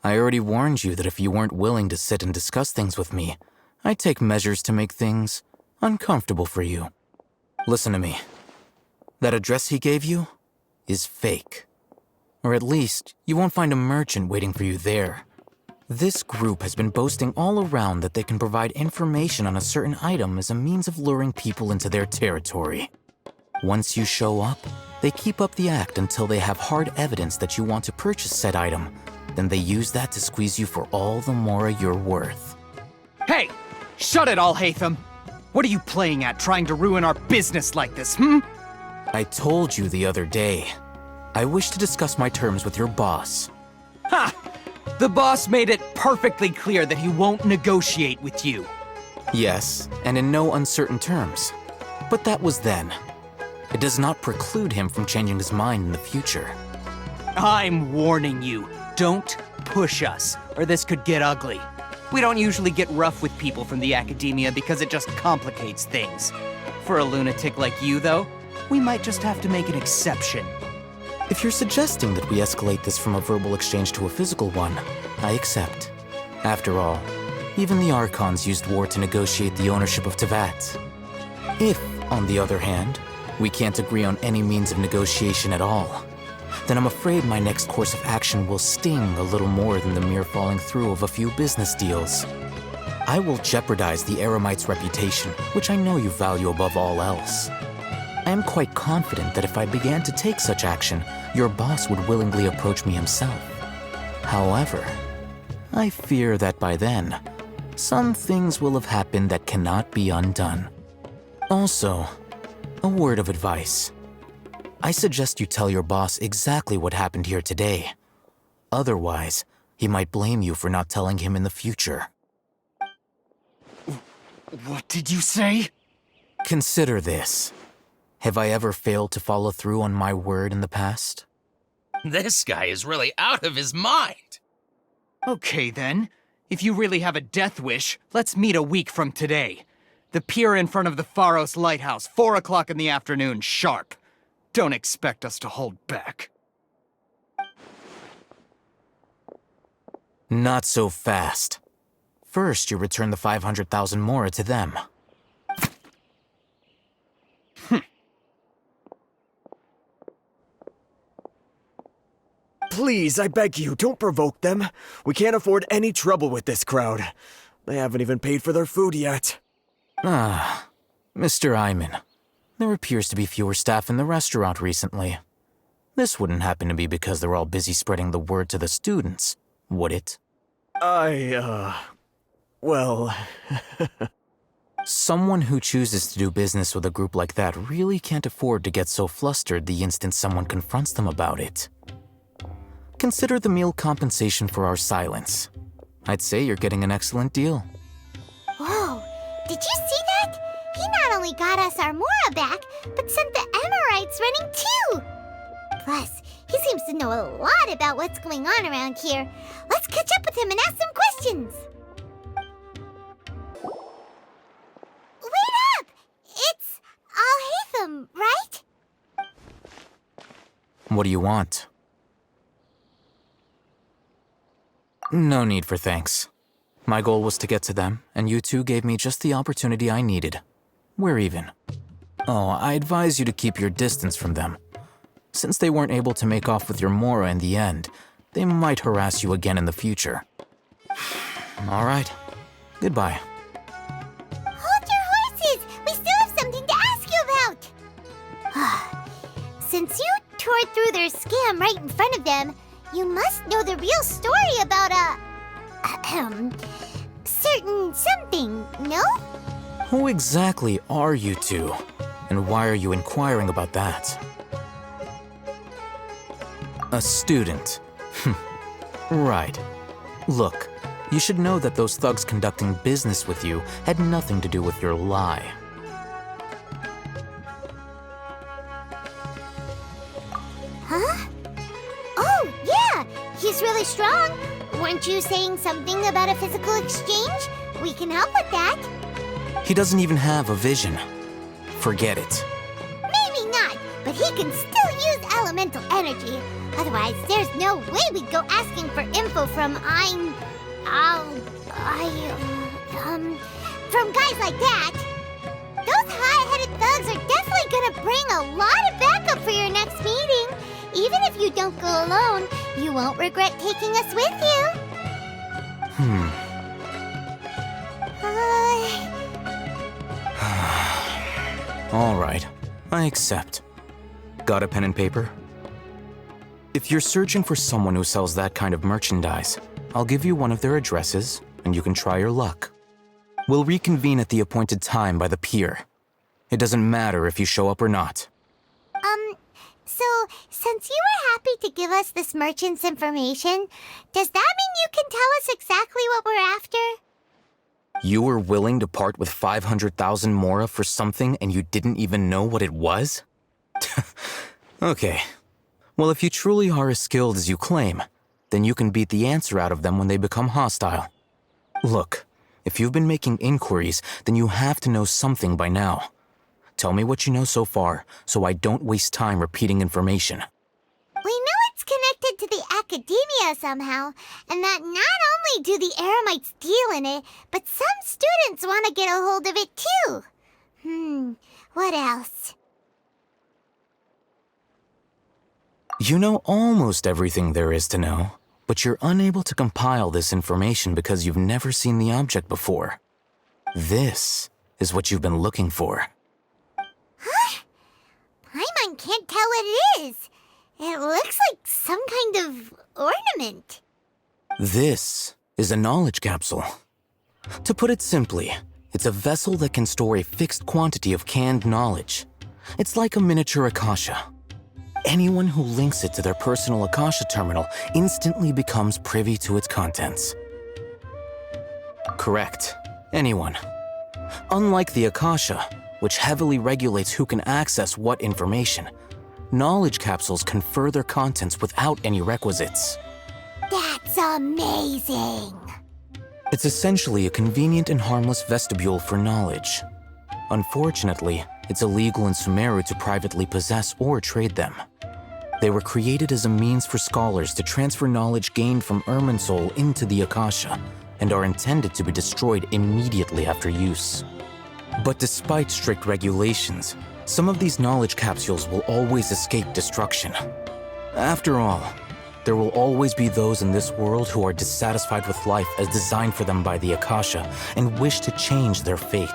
I already warned you that if you weren't willing to sit and discuss things with me, I'd take measures to make things uncomfortable for you. Listen to me. That address he gave you is fake. Or at least, you won't find a merchant waiting for you there. This group has been boasting all around that they can provide information on a certain item as a means of luring people into their territory. Once you show up, they keep up the act until they have hard evidence that you want to purchase said item. Then they use that to squeeze you for all the Mora you're worth. Hey! Shut it all, Hatham! What are you playing at, trying to ruin our business like this, hmm? I told you the other day. I wish to discuss my terms with your boss. Ha! The boss made it perfectly clear that he won't negotiate with you. Yes, and in no uncertain terms. But that was then. It does not preclude him from changing his mind in the future. I'm warning you, don't push us, or this could get ugly. We don't usually get rough with people from the Academia because it just complicates things. For a lunatic like you, though, we might just have to make an exception. If you're suggesting that we escalate this from a verbal exchange to a physical one, I accept. After all, even the Archons used war to negotiate the ownership of Teyvat. If, on the other hand, we can't agree on any means of negotiation at all, then I'm afraid my next course of action will sting a little more than the mere falling through of a few business deals. I will jeopardize the Eremite's reputation, which I know you value above all else. I am quite confident that if I began to take such action, your boss would willingly approach me himself. However, I fear that by then, some things will have happened that cannot be undone. Also, a word of advice. I suggest you tell your boss exactly what happened here today. Otherwise, he might blame you for not telling him in the future. What did you say? Consider this. Have I ever failed to follow through on my word in the past? This guy is really out of his mind. Okay then. If you really have a death wish, let's meet a week from today. The pier in front of the Pharos Lighthouse, 4 o'clock in the afternoon, sharp. Don't expect us to hold back. Not so fast. First, you return the 500,000 Mora to them. Please, I beg you, don't provoke them. We can't afford any trouble with this crowd. They haven't even paid for their food yet. Ah, Mr. Iman. There appears to be fewer staff in the restaurant recently. This wouldn't happen to be because they're all busy spreading the word to the students, would it? Well... Someone who chooses to do business with a group like that really can't afford to get so flustered the instant someone confronts them about it. Consider the meal compensation for our silence. I'd say you're getting an excellent deal. Whoa, did you see that? He not only got us our Mora back, but sent the Emirites running too! Plus, he seems to know a lot about what's going on around here. Let's catch up with him and ask some questions! Wait up! It's Al-Haytham, right? What do you want? No need for thanks. My goal was to get to them, and you two gave me just the opportunity I needed. We're even. Oh, I advise you to keep your distance from them. Since they weren't able to make off with your Mora in the end, they might harass you again in the future. All right. Goodbye. Hold your horses! We still have something to ask you about! Since you tore through their scam right in front of them, you must know the real story about certain something, no? Who exactly are you two? And why are you inquiring about that? A student. Right. Look, you should know that those thugs conducting business with you had nothing to do with your lie. Huh? Oh, yeah! He's really strong. Weren't you saying something about a physical exchange? We can help with that. He doesn't even have a vision. Forget it. Maybe not, but he can still use elemental energy. Otherwise, there's no way we'd go asking for info from from guys like that. Those high-headed thugs are definitely gonna bring a lot of backup for your next meeting. Even if you don't go alone, you won't regret taking us with you. All right, I accept. Got a pen and paper? If you're searching for someone who sells that kind of merchandise, I'll give you one of their addresses, and you can try your luck. We'll reconvene at the appointed time by the pier. It doesn't matter if you show up or not. So, since you were happy to give us this merchant's information, does that mean you can tell us exactly what we're after? You were willing to part with 500,000 Mora for something and you didn't even know what it was? Okay. Well, if you truly are as skilled as you claim, then you can beat the answer out of them when they become hostile. Look, if you've been making inquiries, then you have to know something by now. Tell me what you know so far, so I don't waste time repeating information. We know it's connected to the academia somehow, and that not only do the Eremites deal in it, but some students want to get a hold of it too. What else? You know almost everything there is to know, but you're unable to compile this information because you've never seen the object before. This is what you've been looking for. Huh? Paimon can't tell what it is. It looks like some kind of ornament. This is a knowledge capsule. To put it simply, it's a vessel that can store a fixed quantity of canned knowledge. It's like a miniature Akasha. Anyone who links it to their personal Akasha terminal instantly becomes privy to its contents. Correct. Anyone. Unlike the Akasha, which heavily regulates who can access what information, knowledge capsules confer their contents without any requisites. That's amazing! It's essentially a convenient and harmless vestibule for knowledge. Unfortunately, it's illegal in Sumeru to privately possess or trade them. They were created as a means for scholars to transfer knowledge gained from Irminsul into the Akasha, and are intended to be destroyed immediately after use. But despite strict regulations, some of these knowledge capsules will always escape destruction. After all, there will always be those in this world who are dissatisfied with life as designed for them by the Akasha and wish to change their fate.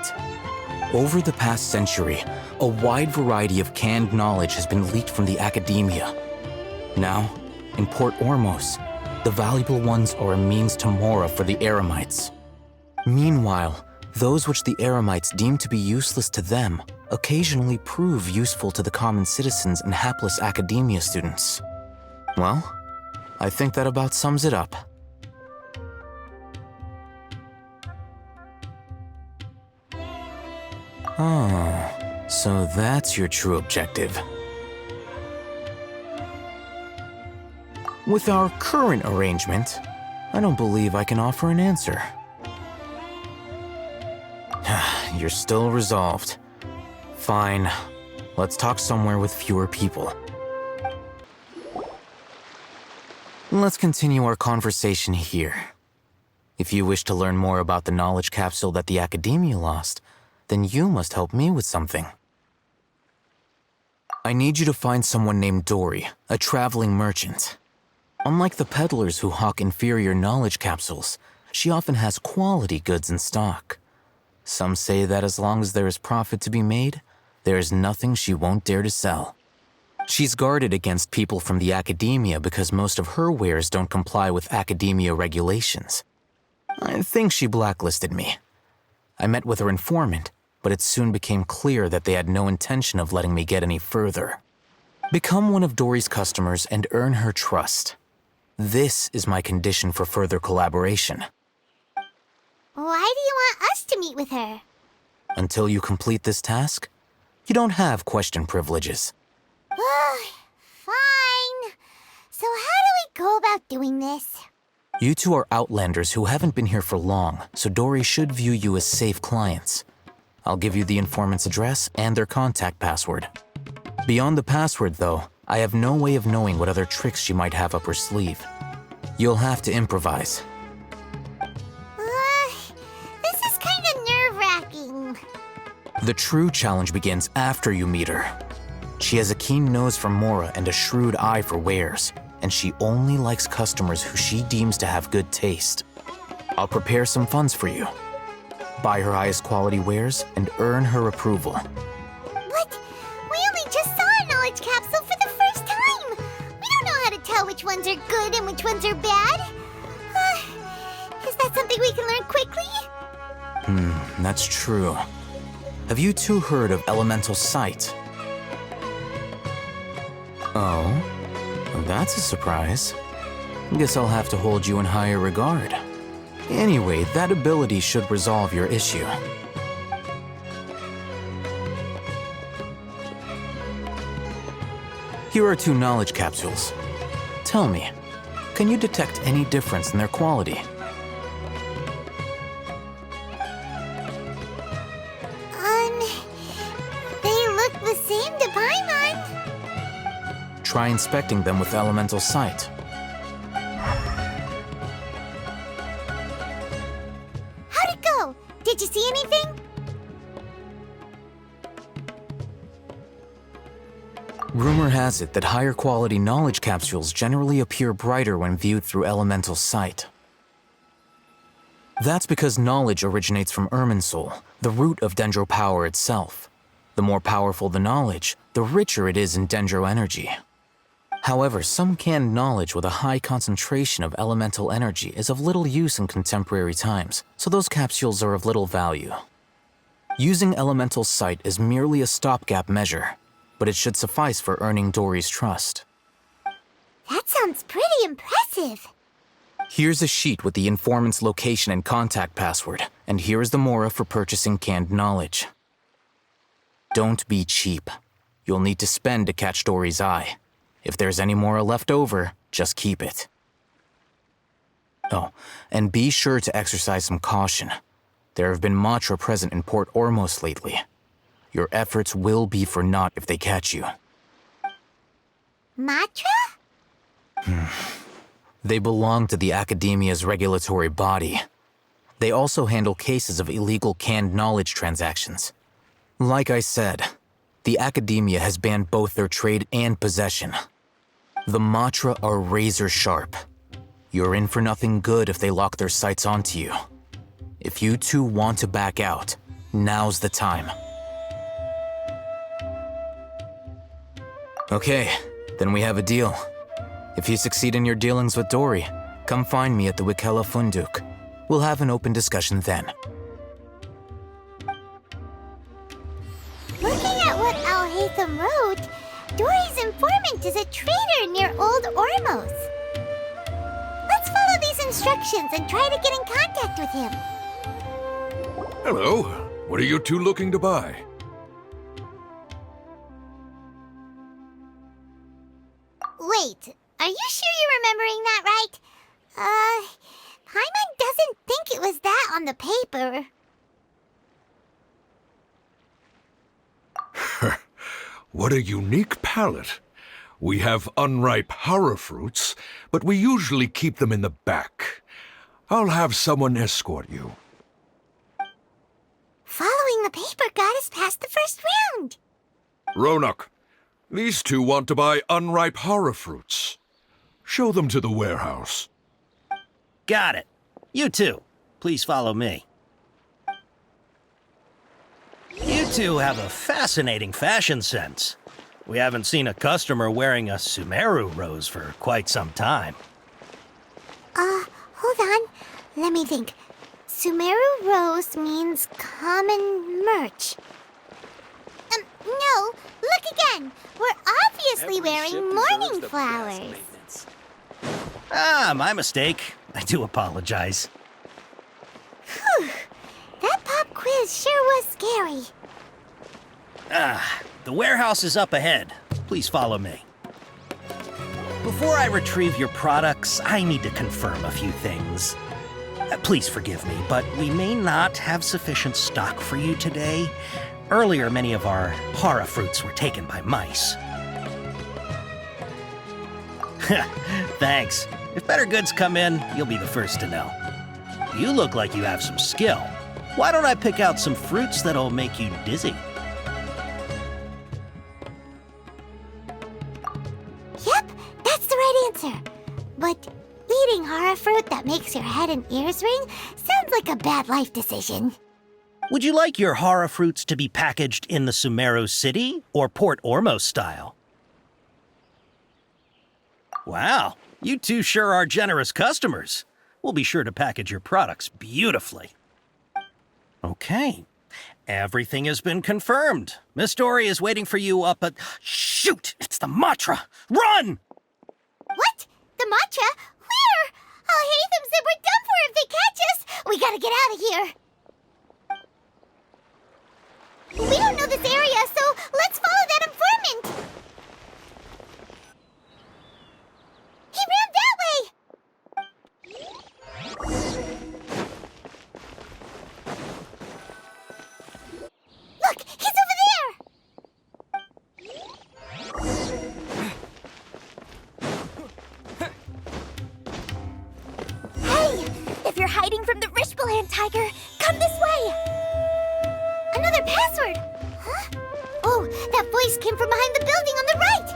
Over the past century, a wide variety of canned knowledge has been leaked from the academia. Now, in Port Ormos, the valuable ones are a means to Mora for the Eremites. Meanwhile, Those which the Eremites deem to be useless to them occasionally prove useful to the common citizens and hapless academia students. Well, I think that about sums it up. Oh, so that's your true objective. With our current arrangement, I don't believe I can offer an answer. You're still resolved. Fine. Let's talk somewhere with fewer people. Let's continue our conversation here. If you wish to learn more about the knowledge capsule that the Academia lost, then you must help me with something. I need you to find someone named Dory, a traveling merchant. Unlike the peddlers who hawk inferior knowledge capsules, she often has quality goods in stock. Some say that as long as there is profit to be made, there is nothing she won't dare to sell. She's guarded against people from the Academia because most of her wares don't comply with Academia regulations. I think she blacklisted me. I met with her informant, but it soon became clear that they had no intention of letting me get any further. Become one of Dory's customers and earn her trust. This is my condition for further collaboration. Why do you want us to meet with her? Until you complete this task, you don't have question privileges. Fine. So how do we go about doing this? You two are outlanders who haven't been here for long, so Dory should view you as safe clients. I'll give you the informant's address and their contact password. Beyond the password, though, I have no way of knowing what other tricks she might have up her sleeve. You'll have to improvise. This is kind of nerve-wracking. The true challenge begins after you meet her. She has a keen nose for Mora and a shrewd eye for wares, and she only likes customers who she deems to have good taste. I'll prepare some funds for you. Buy her highest quality wares and earn her approval. But we only just saw a knowledge capsule for the first time. We don't know how to tell which ones are good and which ones are bad. Is that something we can learn quickly? That's true. Have you two heard of elemental sight? Oh, that's a surprise. Guess I'll have to hold you in higher regard. Anyway, that ability should resolve your issue. Here are 2 knowledge capsules. Tell me, can you detect any difference in their quality? They look the same to Paimon. Try inspecting them with elemental sight. How'd it go? Did you see anything? Rumor has it that higher quality knowledge capsules generally appear brighter when viewed through elemental sight. That's because knowledge originates from Irminsul, the root of Dendro power itself. The more powerful the knowledge, the richer it is in Dendro energy. However, some canned knowledge with a high concentration of elemental energy is of little use in contemporary times, so those capsules are of little value. Using elemental sight is merely a stopgap measure, but it should suffice for earning Dory's trust. That sounds pretty impressive. Here's a sheet with the informant's location and contact password, and here is the Mora for purchasing canned knowledge. Don't be cheap. You'll need to spend to catch Dory's eye. If there's any Mora left over, just keep it. Oh, and be sure to exercise some caution. There have been Matra present in Port Ormos lately. Your efforts will be for naught if they catch you. Matra? They belong to the Academia's regulatory body. They also handle cases of illegal canned knowledge transactions. Like I said, the Academia has banned both their trade and possession. The Matra are razor sharp. You're in for nothing good if they lock their sights onto you. If you two want to back out, now's the time. Okay, then we have a deal. If you succeed in your dealings with Dory, come find me at the Wikela Funduk. We'll have an open discussion then. Looking at what Al-Haytham wrote, Dory's informant is a trader near Old Ormos. Let's follow these instructions and try to get in contact with him. Hello. What are you two looking to buy? Wait, are you sure you're remembering that right? Paimon doesn't think it was that on the paper. What a unique palate. We have unripe hara fruits, but we usually keep them in the back. I'll have someone escort you. Following the paper got us past the first round. Ronak, these two want to buy unripe hara fruits. Show them to the warehouse. Got it. You two, please follow me. You two have a fascinating fashion sense. We haven't seen a customer wearing a Sumeru rose for quite some time. Hold on. Let me think. Sumeru rose means common merch. No, look again. We're obviously wearing morning flowers. Ah, my mistake. I do apologize. Whew. That pop quiz sure was scary. The warehouse is up ahead. Please follow me. Before I retrieve your products, I need to confirm a few things. Please forgive me, but we may not have sufficient stock for you today. Earlier, many of our hara fruits were taken by mice. Thanks. If better goods come in, you'll be the first to know. You look like you have some skill. Why don't I pick out some fruits that'll make you dizzy? Yep, that's the right answer. But eating hara fruit that makes your head and ears ring sounds like a bad life decision. Would you like your hara fruits to be packaged in the Sumeru City or Port Ormos style? Wow, you two sure are generous customers. We'll be sure to package your products beautifully. Okay, everything has been confirmed. Miss Dory is waiting for you up at... Shoot! It's the Matra! Run! What? The Matra? Where? Al-Haytham said we're done for if they catch us. We gotta get out of here. We don't know this area, so let's follow that informant. He ran that way. Look, he's over there. Hey, if you're hiding from the Rishbaland tiger, come this way. Another password! Huh? Oh, that voice came from behind the building on the right!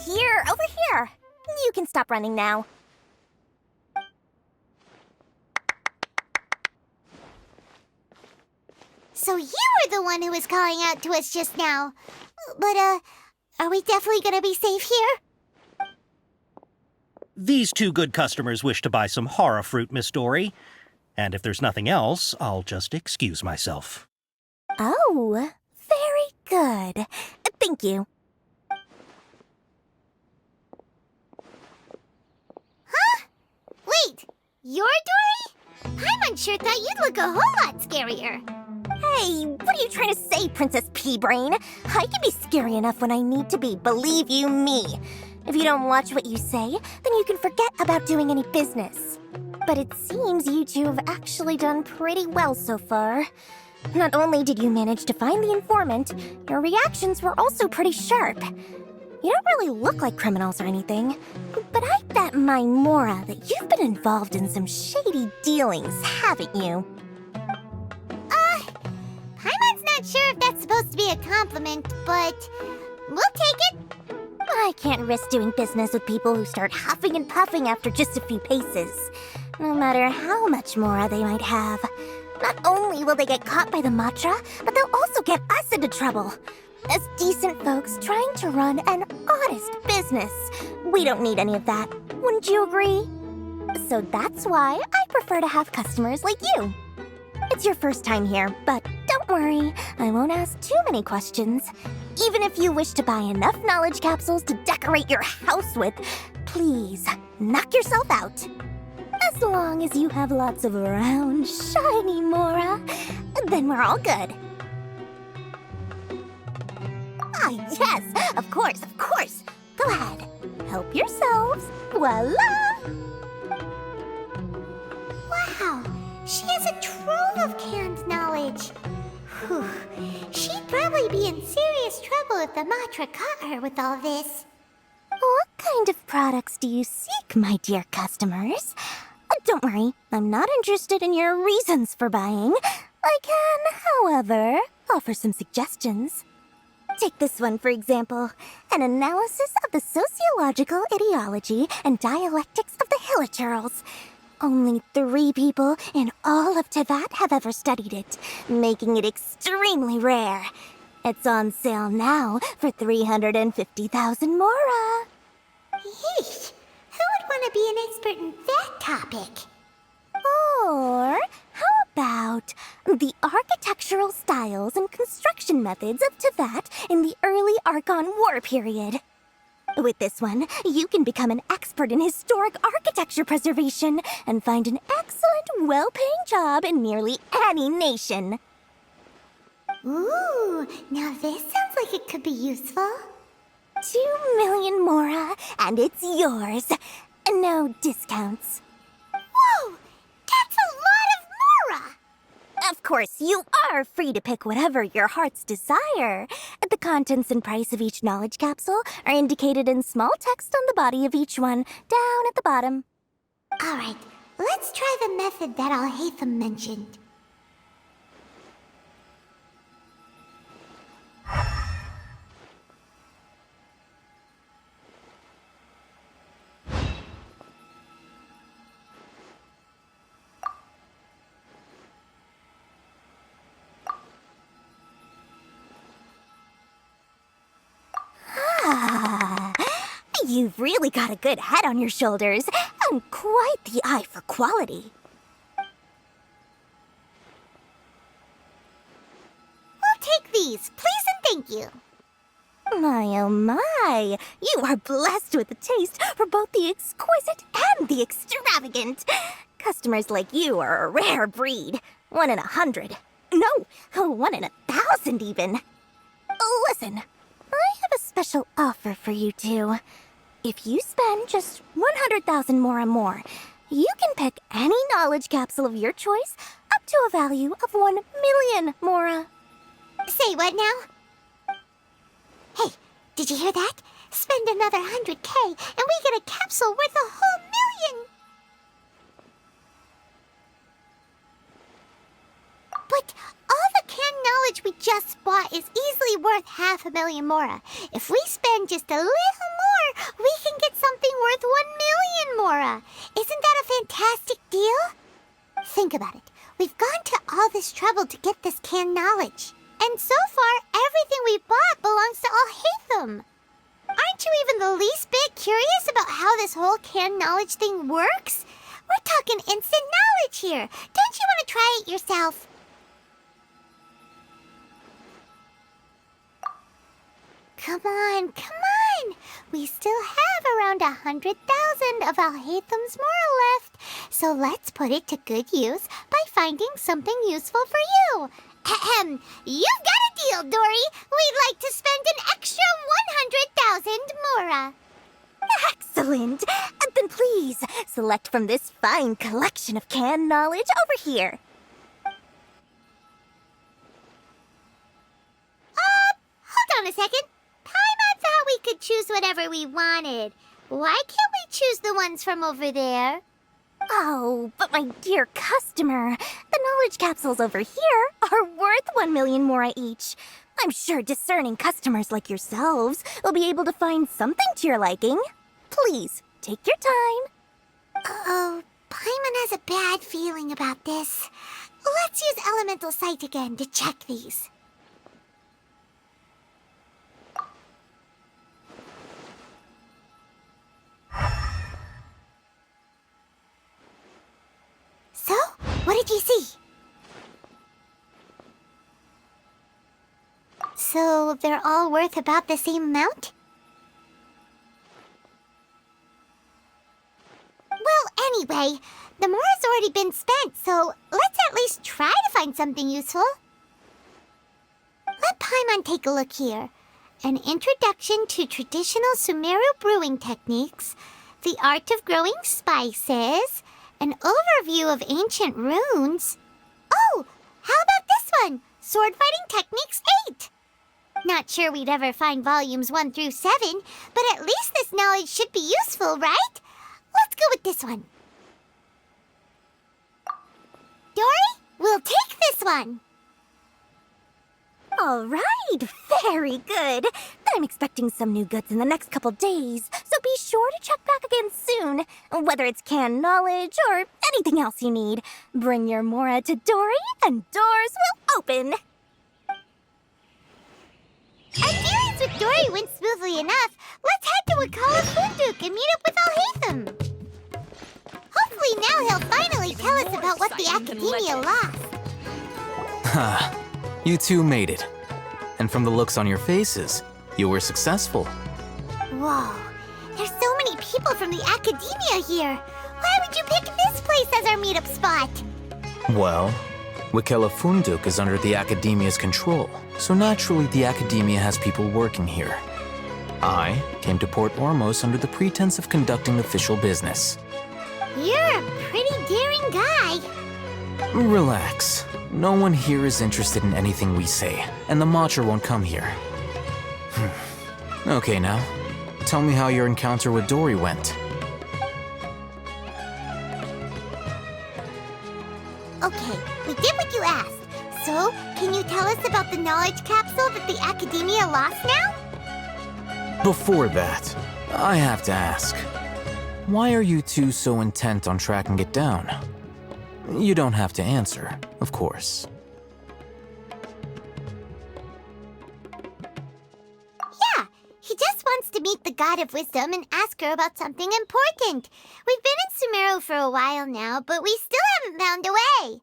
Here, over here. You can stop running now. So you were the one who was calling out to us just now. But, are we definitely gonna be safe here? These two good customers wish to buy some hara fruit, Miss Dory. And if there's nothing else, I'll just excuse myself. Oh, very good. Thank you. Huh? Wait, you're Dory? Paimon sure thought you'd look a whole lot scarier. Hey, what are you trying to say, Princess Pea-Brain? I can be scary enough when I need to be, believe you me. If you don't watch what you say, then you can forget about doing any business. But it seems you two have actually done pretty well so far. Not only did you manage to find the informant, your reactions were also pretty sharp. You don't really look like criminals or anything, but I bet my Mora that you've been involved in some shady dealings, haven't you? Paimon's not sure if that's supposed to be a compliment, but we'll take it. I can't risk doing business with people who start huffing and puffing after just a few paces. No matter how much Mora they might have. Not only will they get caught by the Matra, but they'll also get us into trouble. As decent folks trying to run an honest business, we don't need any of that. Wouldn't you agree? So that's why I prefer to have customers like you. It's your first time here, but don't worry, I won't ask too many questions. Even if you wish to buy enough knowledge capsules to decorate your house with, please, knock yourself out. As long as you have lots of round, shiny Mora, then we're all good. Ah, yes, of course, of course. Go ahead, help yourselves. Voila! Wow, she has a trove of canned knowledge. Whew. She'd probably be in serious trouble if the Matra caught her with all this. What kind of products do you seek, my dear customers? Don't worry, I'm not interested in your reasons for buying. I can, however, offer some suggestions. Take this one, for example. An analysis of the sociological ideology and dialectics of the Hilichurls. Only 3 people in all of Teyvat have ever studied it, making it extremely rare. It's on sale now for 350,000 Mora. Yeesh, who would want to be an expert in that topic? Or how about the architectural styles and construction methods of Teyvat in the early Archon War period? With this one, you can become an expert in historic architecture preservation and find an excellent, well-paying job in nearly any nation. Ooh, now this sounds like it could be useful. 2 million Mora, and it's yours. No discounts. Whoa! That's a lot of Mora! Of course, you are free to pick whatever your heart's desire. The contents and price of each knowledge capsule are indicated in small text on the body of each one, down at the bottom. Alright, let's try the method that Al-Haytham mentioned. You've really got a good head on your shoulders, and quite the eye for quality. We'll take these, please and thank you. My oh my, you are blessed with a taste for both the exquisite and the extravagant. Customers like you are a rare breed. 1 in 100. No, 1 in 1,000 even. Listen, I have a special offer for you two. If you spend just 100,000 more, you can pick any knowledge capsule of your choice up to a value of 1 million Mora. Say what now? Hey, did you hear that? Spend another 100K and we get a capsule worth a whole million! But all the canned knowledge we just bought is easily worth 500,000 Mora. If we spend just a little more, we can get something worth 1 million Mora. Isn't that a fantastic deal? Think about it. We've gone to all this trouble to get this canned knowledge. And so far, everything we bought belongs to Al-Haytham. Aren't you even the least bit curious about how this whole canned knowledge thing works? We're talking instant knowledge here. Don't you want to try it yourself? Come on, come on! We still have around 100,000 of Al-Haytham's Mora left, so let's put it to good use by finding something useful for you. Ahem, you've got a deal, Dory! We'd like to spend an extra 100,000 Mora. Excellent! Then please, select from this fine collection of canned knowledge over here. Hold on a second. Paimon thought we could choose whatever we wanted. Why can't we choose the ones from over there? Oh, but my dear customer, the knowledge capsules over here are worth 1 million Mora each. I'm sure discerning customers like yourselves will be able to find something to your liking. Please, take your time. Uh-oh, Paimon has a bad feeling about this. Let's use Elemental Sight again to check these. So, what did you see? So they're all worth about the same amount? Well, anyway, the more has already been spent, so let's at least try to find something useful. Let Paimon take a look here. An introduction to traditional Sumeru brewing techniques, the art of growing spices, an overview of ancient runes. Oh, how about this one? Sword Fighting Techniques 8. Not sure we'd ever find volumes 1 through 7, but at least this knowledge should be useful, right? Let's go with this one. Dory, we'll take this one. All right, very good. I'm expecting some new goods in the next couple days, so be sure to check back again soon. Whether it's canned knowledge or anything else you need, bring your Mora to Dory and doors will open. Our dealings with Dory went smoothly enough. Let's head to Wakala Funduk and meet up with Alhaitham. Hopefully now he'll finally tell us about what the Academia lost. Ha, you two made it. And from the looks on your faces, you were successful. Whoa, there's so many people from the Academia here. Why would you pick this place as our meetup spot? Well, Wakala Funduk is under the Academia's control, so naturally the Academia has people working here. I came to Port Ormos under the pretense of conducting official business. You're a pretty daring guy. Relax. No one here is interested in anything we say, and the Matcher won't come here. Okay now, tell me how your encounter with Dory went. Okay, we did what you asked. So, can you tell us about the knowledge capsule that the Academia lost now? Before that, I have to ask, why are you two so intent on tracking it down? You don't have to answer, of course. Yeah, he just wants to meet the God of Wisdom and ask her about something important. We've been in Sumeru for a while now, but we still haven't found a way.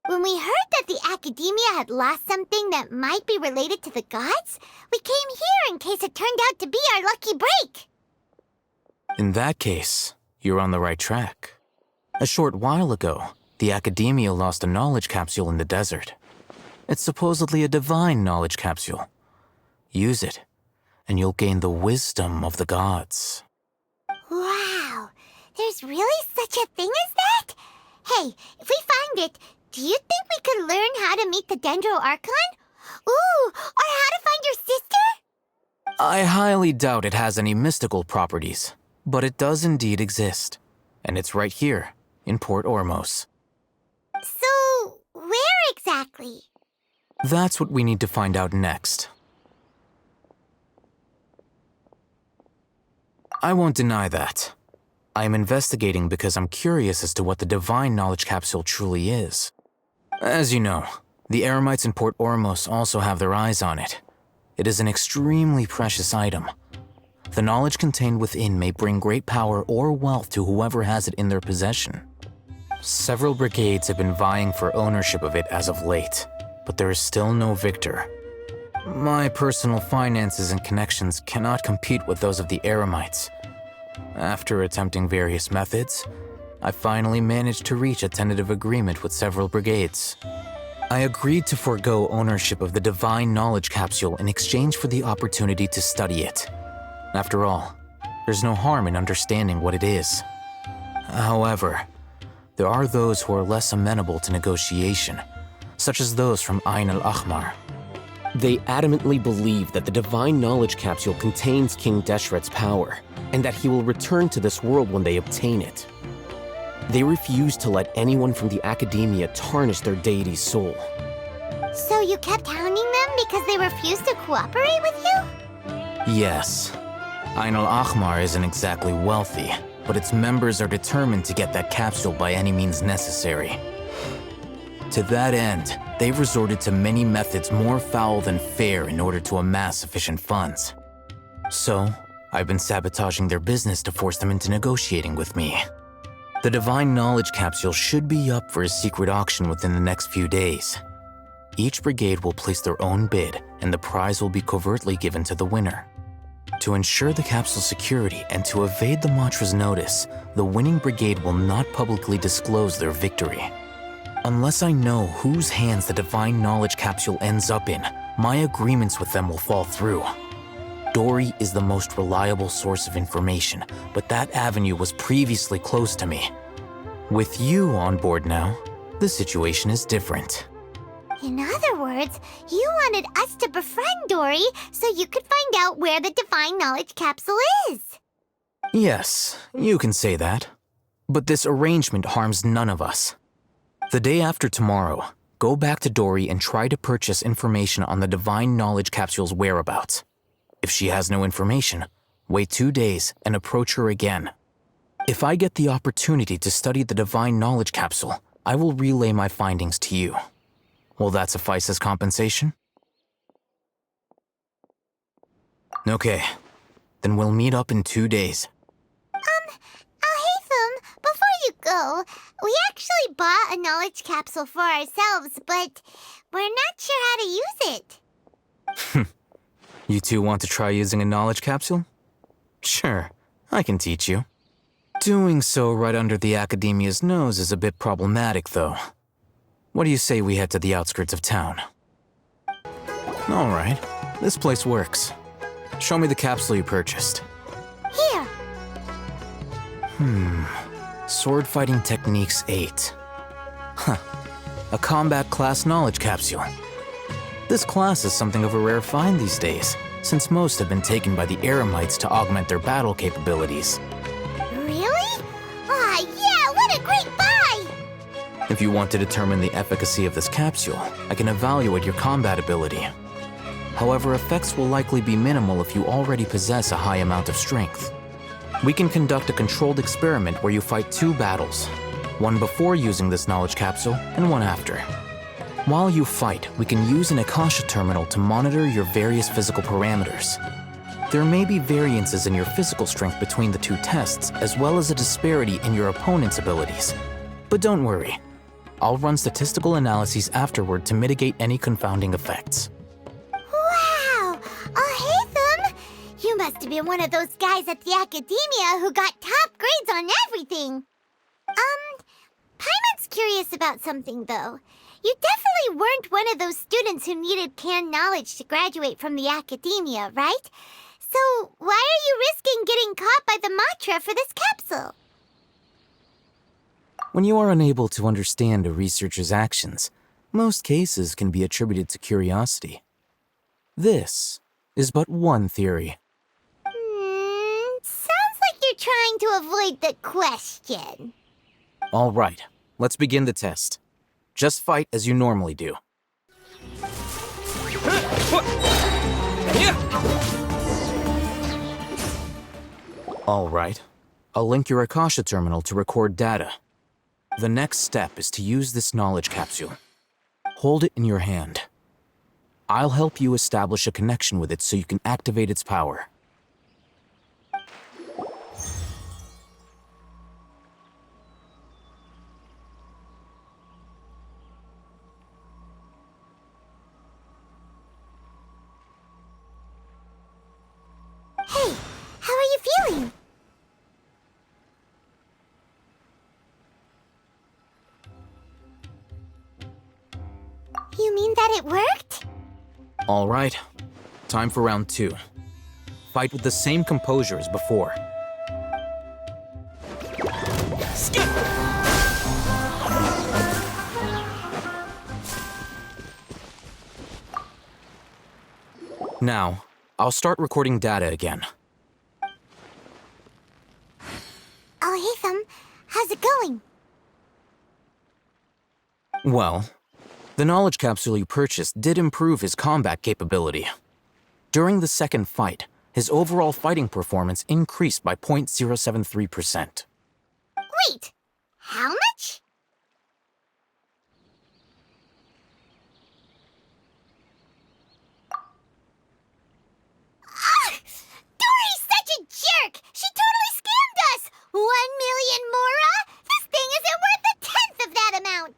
When we heard that the Academia had lost something that might be related to the gods, we came here in case it turned out to be our lucky break. In that case, you're on the right track. A short while ago, the Academia lost a knowledge capsule in the desert. It's supposedly a divine knowledge capsule. Use it, and you'll gain the wisdom of the gods. Wow, there's really such a thing as that? Hey, if we find it, do you think we could learn how to meet the Dendro Archon? Ooh, or how to find your sister? I highly doubt it has any mystical properties, but it does indeed exist. And it's right here, in Port Ormos. So, where exactly? That's what we need to find out next. I won't deny that. I am investigating because I'm curious as to what the divine knowledge capsule truly is. As you know, the Eremites in Port Ormos also have their eyes on it. It is an extremely precious item. The knowledge contained within may bring great power or wealth to whoever has it in their possession. Several brigades have been vying for ownership of it as of late, but there is still no victor. My personal finances and connections cannot compete with those of the Eremites. After attempting various methods, I finally managed to reach a tentative agreement with several brigades. I agreed to forego ownership of the divine knowledge capsule in exchange for the opportunity to study it. After all, there's no harm in understanding what it is. However, there are those who are less amenable to negotiation, such as those from Ain al-Ahmar. They adamantly believe that the divine knowledge capsule contains King Deshret's power, and that he will return to this world when they obtain it. They refuse to let anyone from the Academia tarnish their deity's soul. So you kept hounding them because they refused to cooperate with you? Yes. Ain al-Ahmar isn't exactly wealthy, but its members are determined to get that capsule by any means necessary. To that end, they've resorted to many methods more foul than fair in order to amass sufficient funds. So, I've been sabotaging their business to force them into negotiating with me. The divine knowledge capsule should be up for a secret auction within the next few days. Each brigade will place their own bid, and the prize will be covertly given to the winner. To ensure the capsule's security and to evade the mantra's notice, the winning brigade will not publicly disclose their victory. Unless I know whose hands the divine knowledge capsule ends up in, my agreements with them will fall through. Dory is the most reliable source of information, but that avenue was previously closed to me. With you on board now, the situation is different. In other words, you wanted us to befriend Dory so you could find out where the divine knowledge capsule is. Yes, you can say that. But this arrangement harms none of us. The day after tomorrow, go back to Dory and try to purchase information on the divine knowledge capsule's whereabouts. If she has no information, wait 2 days and approach her again. If I get the opportunity to study the divine knowledge capsule, I will relay my findings to you. Will that suffice as compensation? Okay, then we'll meet up in 2 days. Alhaitham, before you go, we actually bought a knowledge capsule for ourselves, but we're not sure how to use it. You two want to try using a knowledge capsule? Sure, I can teach you. Doing so right under the Academia's nose is a bit problematic, though. What do you say we head to the outskirts of town? All right, this place works. Show me the capsule you purchased. Here. Sword Fighting Techniques 8. Huh, a combat class knowledge capsule. This class is something of a rare find these days, since most have been taken by the Eremites to augment their battle capabilities. Really? Ah, yeah, what a great buy! If you want to determine the efficacy of this capsule, I can evaluate your combat ability. However, effects will likely be minimal if you already possess a high amount of strength. We can conduct a controlled experiment where you fight 2 battles, one before using this knowledge capsule and one after. While you fight, we can use an Akasha terminal to monitor your various physical parameters. There may be variances in your physical strength between the 2 tests, as well as a disparity in your opponent's abilities. But don't worry. I'll run statistical analyses afterward to mitigate any confounding effects. Wow! Alhaitham! You must have been one of those guys at the Academia who got top grades on everything. Paimon's curious about something, though. You definitely weren't one of those students who needed canned knowledge to graduate from the Academia, right? So why are you risking getting caught by the mantra for this capsule? When you are unable to understand a researcher's actions, most cases can be attributed to curiosity. This is but one theory. Sounds like you're trying to avoid the question. All right, let's begin the test. Just fight as you normally do. All right, I'll link your Akasha terminal to record data. The next step is to use this knowledge capsule. Hold it in your hand. I'll help you establish a connection with it so you can activate its power. Hey, how are you feeling? You mean that it worked? All right, time for round 2. Fight with the same composure as before. Now, I'll start recording data again. Alhaitham, how's it going? Well, the knowledge capsule you purchased did improve his combat capability. During the second fight, his overall fighting performance increased by 0.073%. Wait, how much? Dory's such a jerk! She totally scammed us! 1 million mora? This thing isn't worth a tenth of that amount!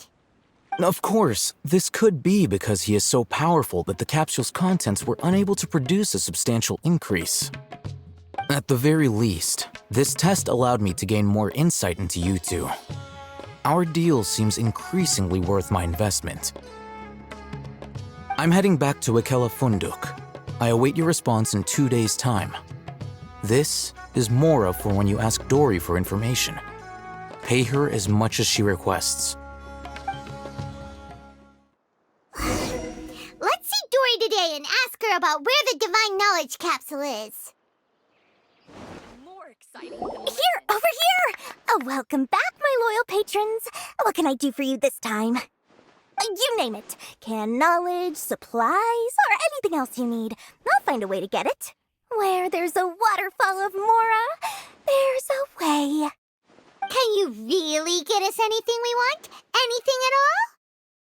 Of course, this could be because he is so powerful that the capsule's contents were unable to produce a substantial increase. At the very least, this test allowed me to gain more insight into you two. Our deal seems increasingly worth my investment. I'm heading back to Ikela Funduk. I await your response in 2 days' time. This is Mora for when you ask Dory for information. Pay her as much as she requests. Let's see Dory today and ask her about where the Divine Knowledge Capsule is. Here, over here! Oh, welcome back, my loyal patrons. What can I do for you this time? You name it. Can knowledge, supplies, or anything else you need. I'll find a way to get it. Where there's a waterfall of Mora, there's a way. Can you really get us anything we want? Anything at all?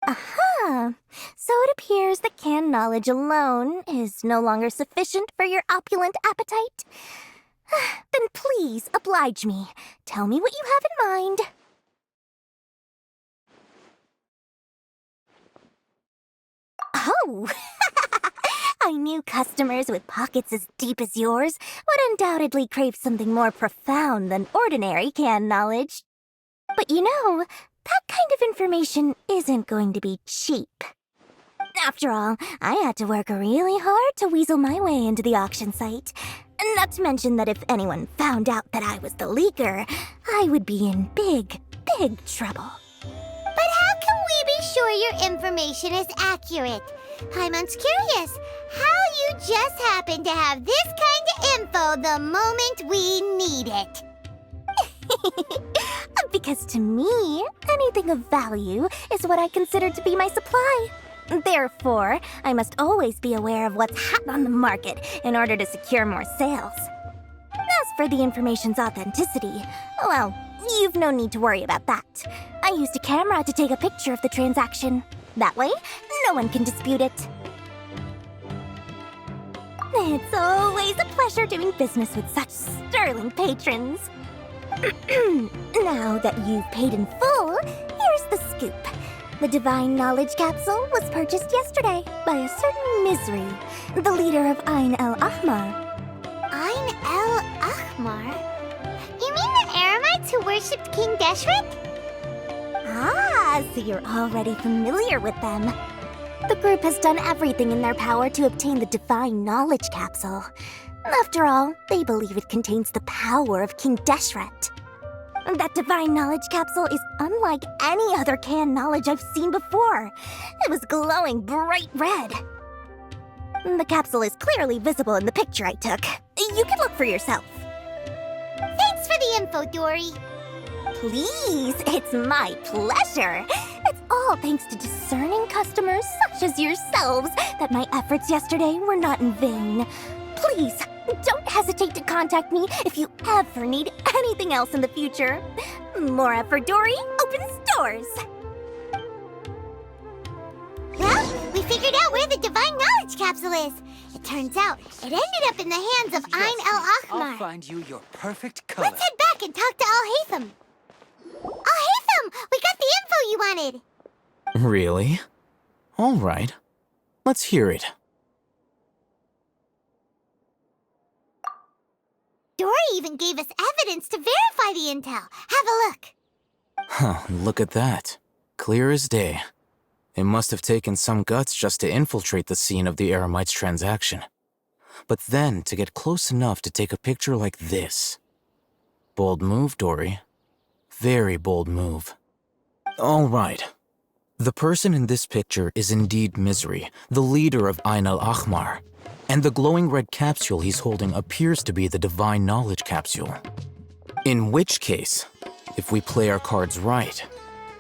Uh-huh. So it appears that canned knowledge alone is no longer sufficient for your opulent appetite. Then please, oblige me. Tell me what you have in mind. Oh! I knew customers with pockets as deep as yours would undoubtedly crave something more profound than ordinary canned knowledge. But you know, that kind of information isn't going to be cheap. After all, I had to work really hard to weasel my way into the auction site. Not to mention that if anyone found out that I was the leaker, I would be in big, big trouble. But how can we be sure your information is accurate? Paimon's curious how you just happen to have this kind of info the moment we need it. Because to me, anything of value is what I consider to be my supply. Therefore, I must always be aware of what's hot on the market in order to secure more sales. As for the information's authenticity, well, you've no need to worry about that. I used a camera to take a picture of the transaction. That way, no one can dispute it. It's always a pleasure doing business with such sterling patrons. Now that you've paid in full, here's the scoop. The Divine Knowledge Capsule was purchased yesterday by a certain Misery, the leader of Ain el-Ahmar. Ain el-Ahmar? You mean the Eremites who worshipped King Deshret? Ah, so you're already familiar with them. The group has done everything in their power to obtain the Divine Knowledge Capsule. After all, they believe it contains the power of King Deshret. That Divine Knowledge Capsule is unlike any other canned knowledge I've seen before. It was glowing bright red. The capsule is clearly visible in the picture I took. You can look for yourself. Thanks for the info, Dory. Please, it's my pleasure. It's all thanks to discerning customers such as yourselves that my efforts yesterday were not in vain. Please, don't hesitate to contact me if you ever need anything else in the future. Mora for Dory opens doors. Well, we figured out where the Divine Knowledge Capsule is. It turns out it ended up in the hands of Ain el-Ahmar. I'll find you your perfect color. Let's head back and talk to Al-Haytham. Al-Haytham, we got the info you wanted. Really? All right. Let's hear it. Dory even gave us evidence to verify the intel. Have a look. Huh, look at that. Clear as day. It must have taken some guts just to infiltrate the scene of the Eremites' transaction. But then to get close enough to take a picture like this. Bold move, Dory. Very bold move. All right. The person in this picture is indeed Misery, the leader of Ain el-Ahmar. And the glowing red capsule he's holding appears to be the Divine Knowledge Capsule. In which case, if we play our cards right,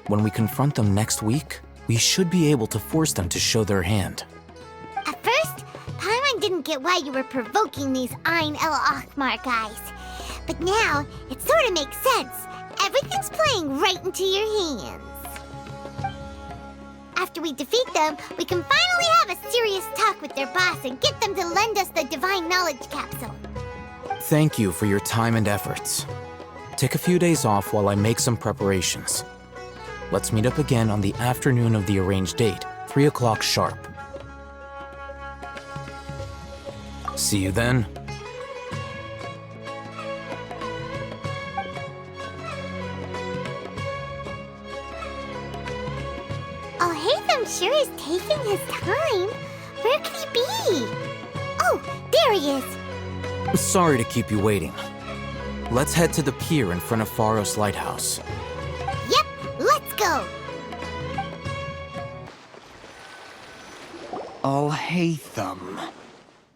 when we confront them next week, we should be able to force them to show their hand. At first, Paimon didn't get why you were provoking these Ain el-Ahmar guys. But now, it sort of makes sense. Everything's playing right into your hands. After we defeat them, we can finally have a serious talk with their boss and get them to lend us the Divine Knowledge Capsule. Thank you for your time and efforts. Take a few days off while I make some preparations. Let's meet up again on the afternoon of the arranged date, 3 o'clock sharp. See you then. Oh, Hatham sure is taking his time. Where could he be? Oh, there he is. Sorry to keep you waiting. Let's head to the pier in front of Pharos Lighthouse. Yep, let's go. Hatham.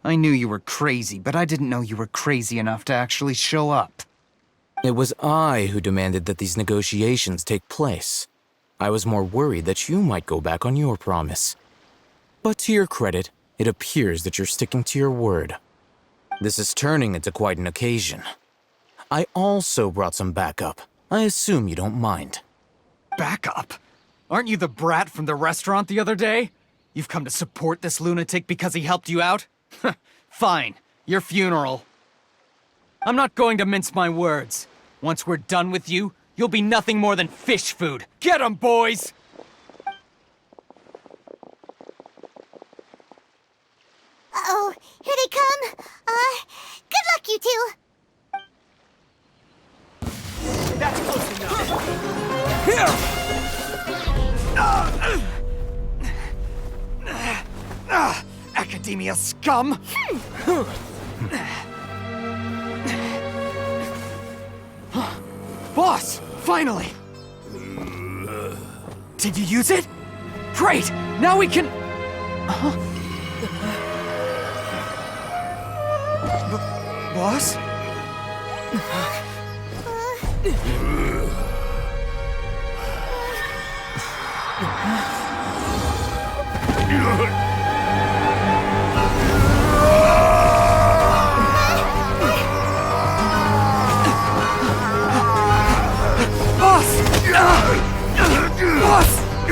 I knew you were crazy, but I didn't know you were crazy enough to actually show up. It was I who demanded that these negotiations take place. I was more worried that you might go back on your promise. But to your credit, it appears that you're sticking to your word. This is turning into quite an occasion. I also brought some backup. I assume you don't mind. Backup? Aren't you the brat from the restaurant the other day? You've come to support this lunatic because he helped you out? Fine, your funeral. I'm not going to mince my words. Once we're done with you, you'll be nothing more than fish food. Get 'em, boys! Uh-oh, here they come. Good luck, you two. That's close enough. Here! Academia scum! Boss! Finally! Did you use it? Great! Now we can... Boss? Boss!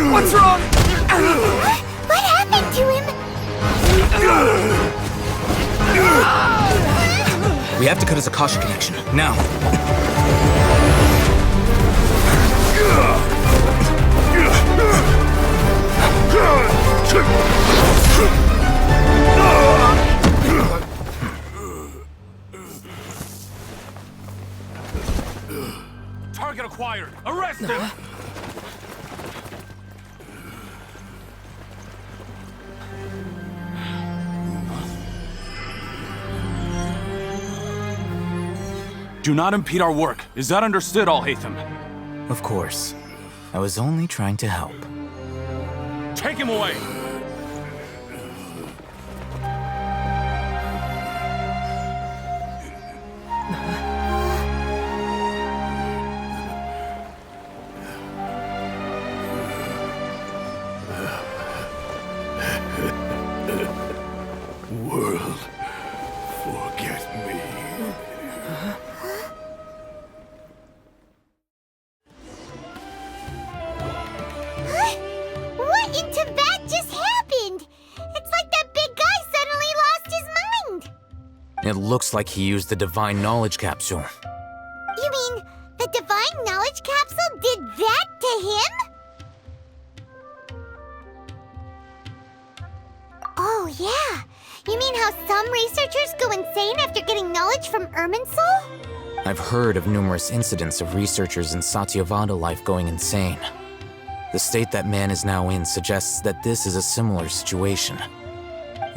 What's wrong? What happened to him? We have to cut his Akasha connection, now. Target acquired! Arrest him! Do not impede our work. Is that understood, Al-Hatham? Of course. I was only trying to help. Take him away! World, forget me. What in Tibet just happened? It's like that big guy suddenly lost his mind. It looks like he used the Divine Knowledge Capsule. You mean the Divine Knowledge Capsule did that to him? Oh, yeah. You mean how some researchers go insane after getting knowledge from Irminsul? I've heard of numerous incidents of researchers in Satyavada life going insane. The state that man is now in suggests that this is a similar situation.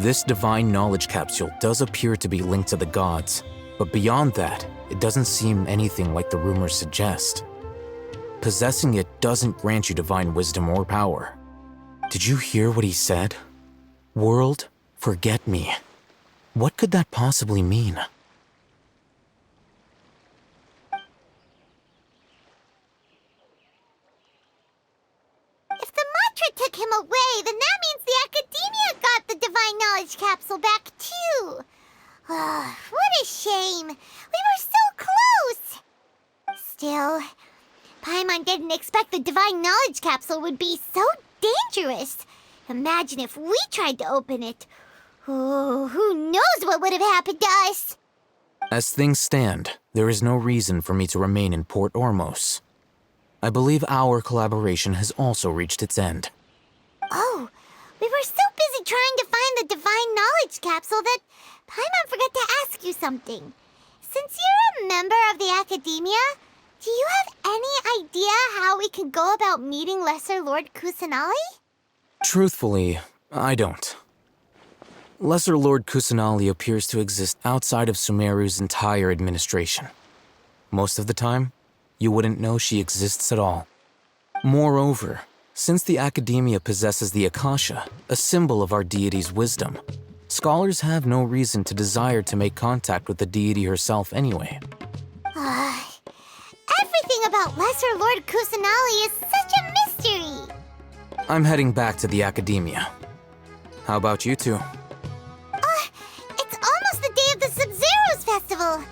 This Divine Knowledge Capsule does appear to be linked to the gods, but beyond that, it doesn't seem anything like the rumors suggest. Possessing it doesn't grant you divine wisdom or power. Did you hear what he said? World, forget me. What could that possibly mean? If the mantra took him away, then that means the Academia got the Divine Knowledge Capsule back too. What a shame. We were so close. Still, Paimon didn't expect the Divine Knowledge Capsule would be so dangerous. Imagine if we tried to open it. Oh, who knows what would have happened to us? As things stand, there is no reason for me to remain in Port Ormos. I believe our collaboration has also reached its end. Oh, we were so busy trying to find the divine knowledge capsule that Paimon forgot to ask you something. Since you're a member of the Academia, do you have any idea how we can go about meeting Lesser Lord Kusanali? Truthfully, I don't. Lesser Lord Kusanali appears to exist outside of Sumeru's entire administration. Most of the time, you wouldn't know she exists at all. Moreover, since the Academia possesses the Akasha, a symbol of our deity's wisdom, scholars have no reason to desire to make contact with the deity herself anyway. Everything about Lesser Lord Kusanali is such a mystery! I'm heading back to the Academia. How about you two? It's almost the day of the Sub-Zero's festival.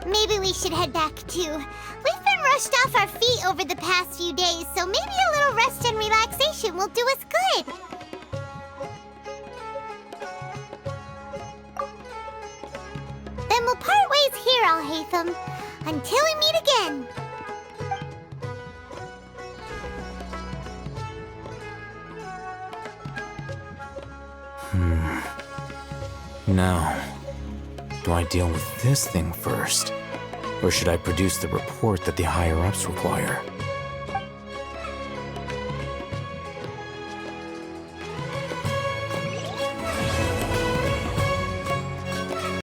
Maybe we should head back too. We've been rushed off our feet over the past few days, so maybe a little rest and relaxation will do us good. Then we'll part ways here, Alhaitham, until we meet again. Now, do I deal with this thing first? Or should I produce the report that the higher-ups require?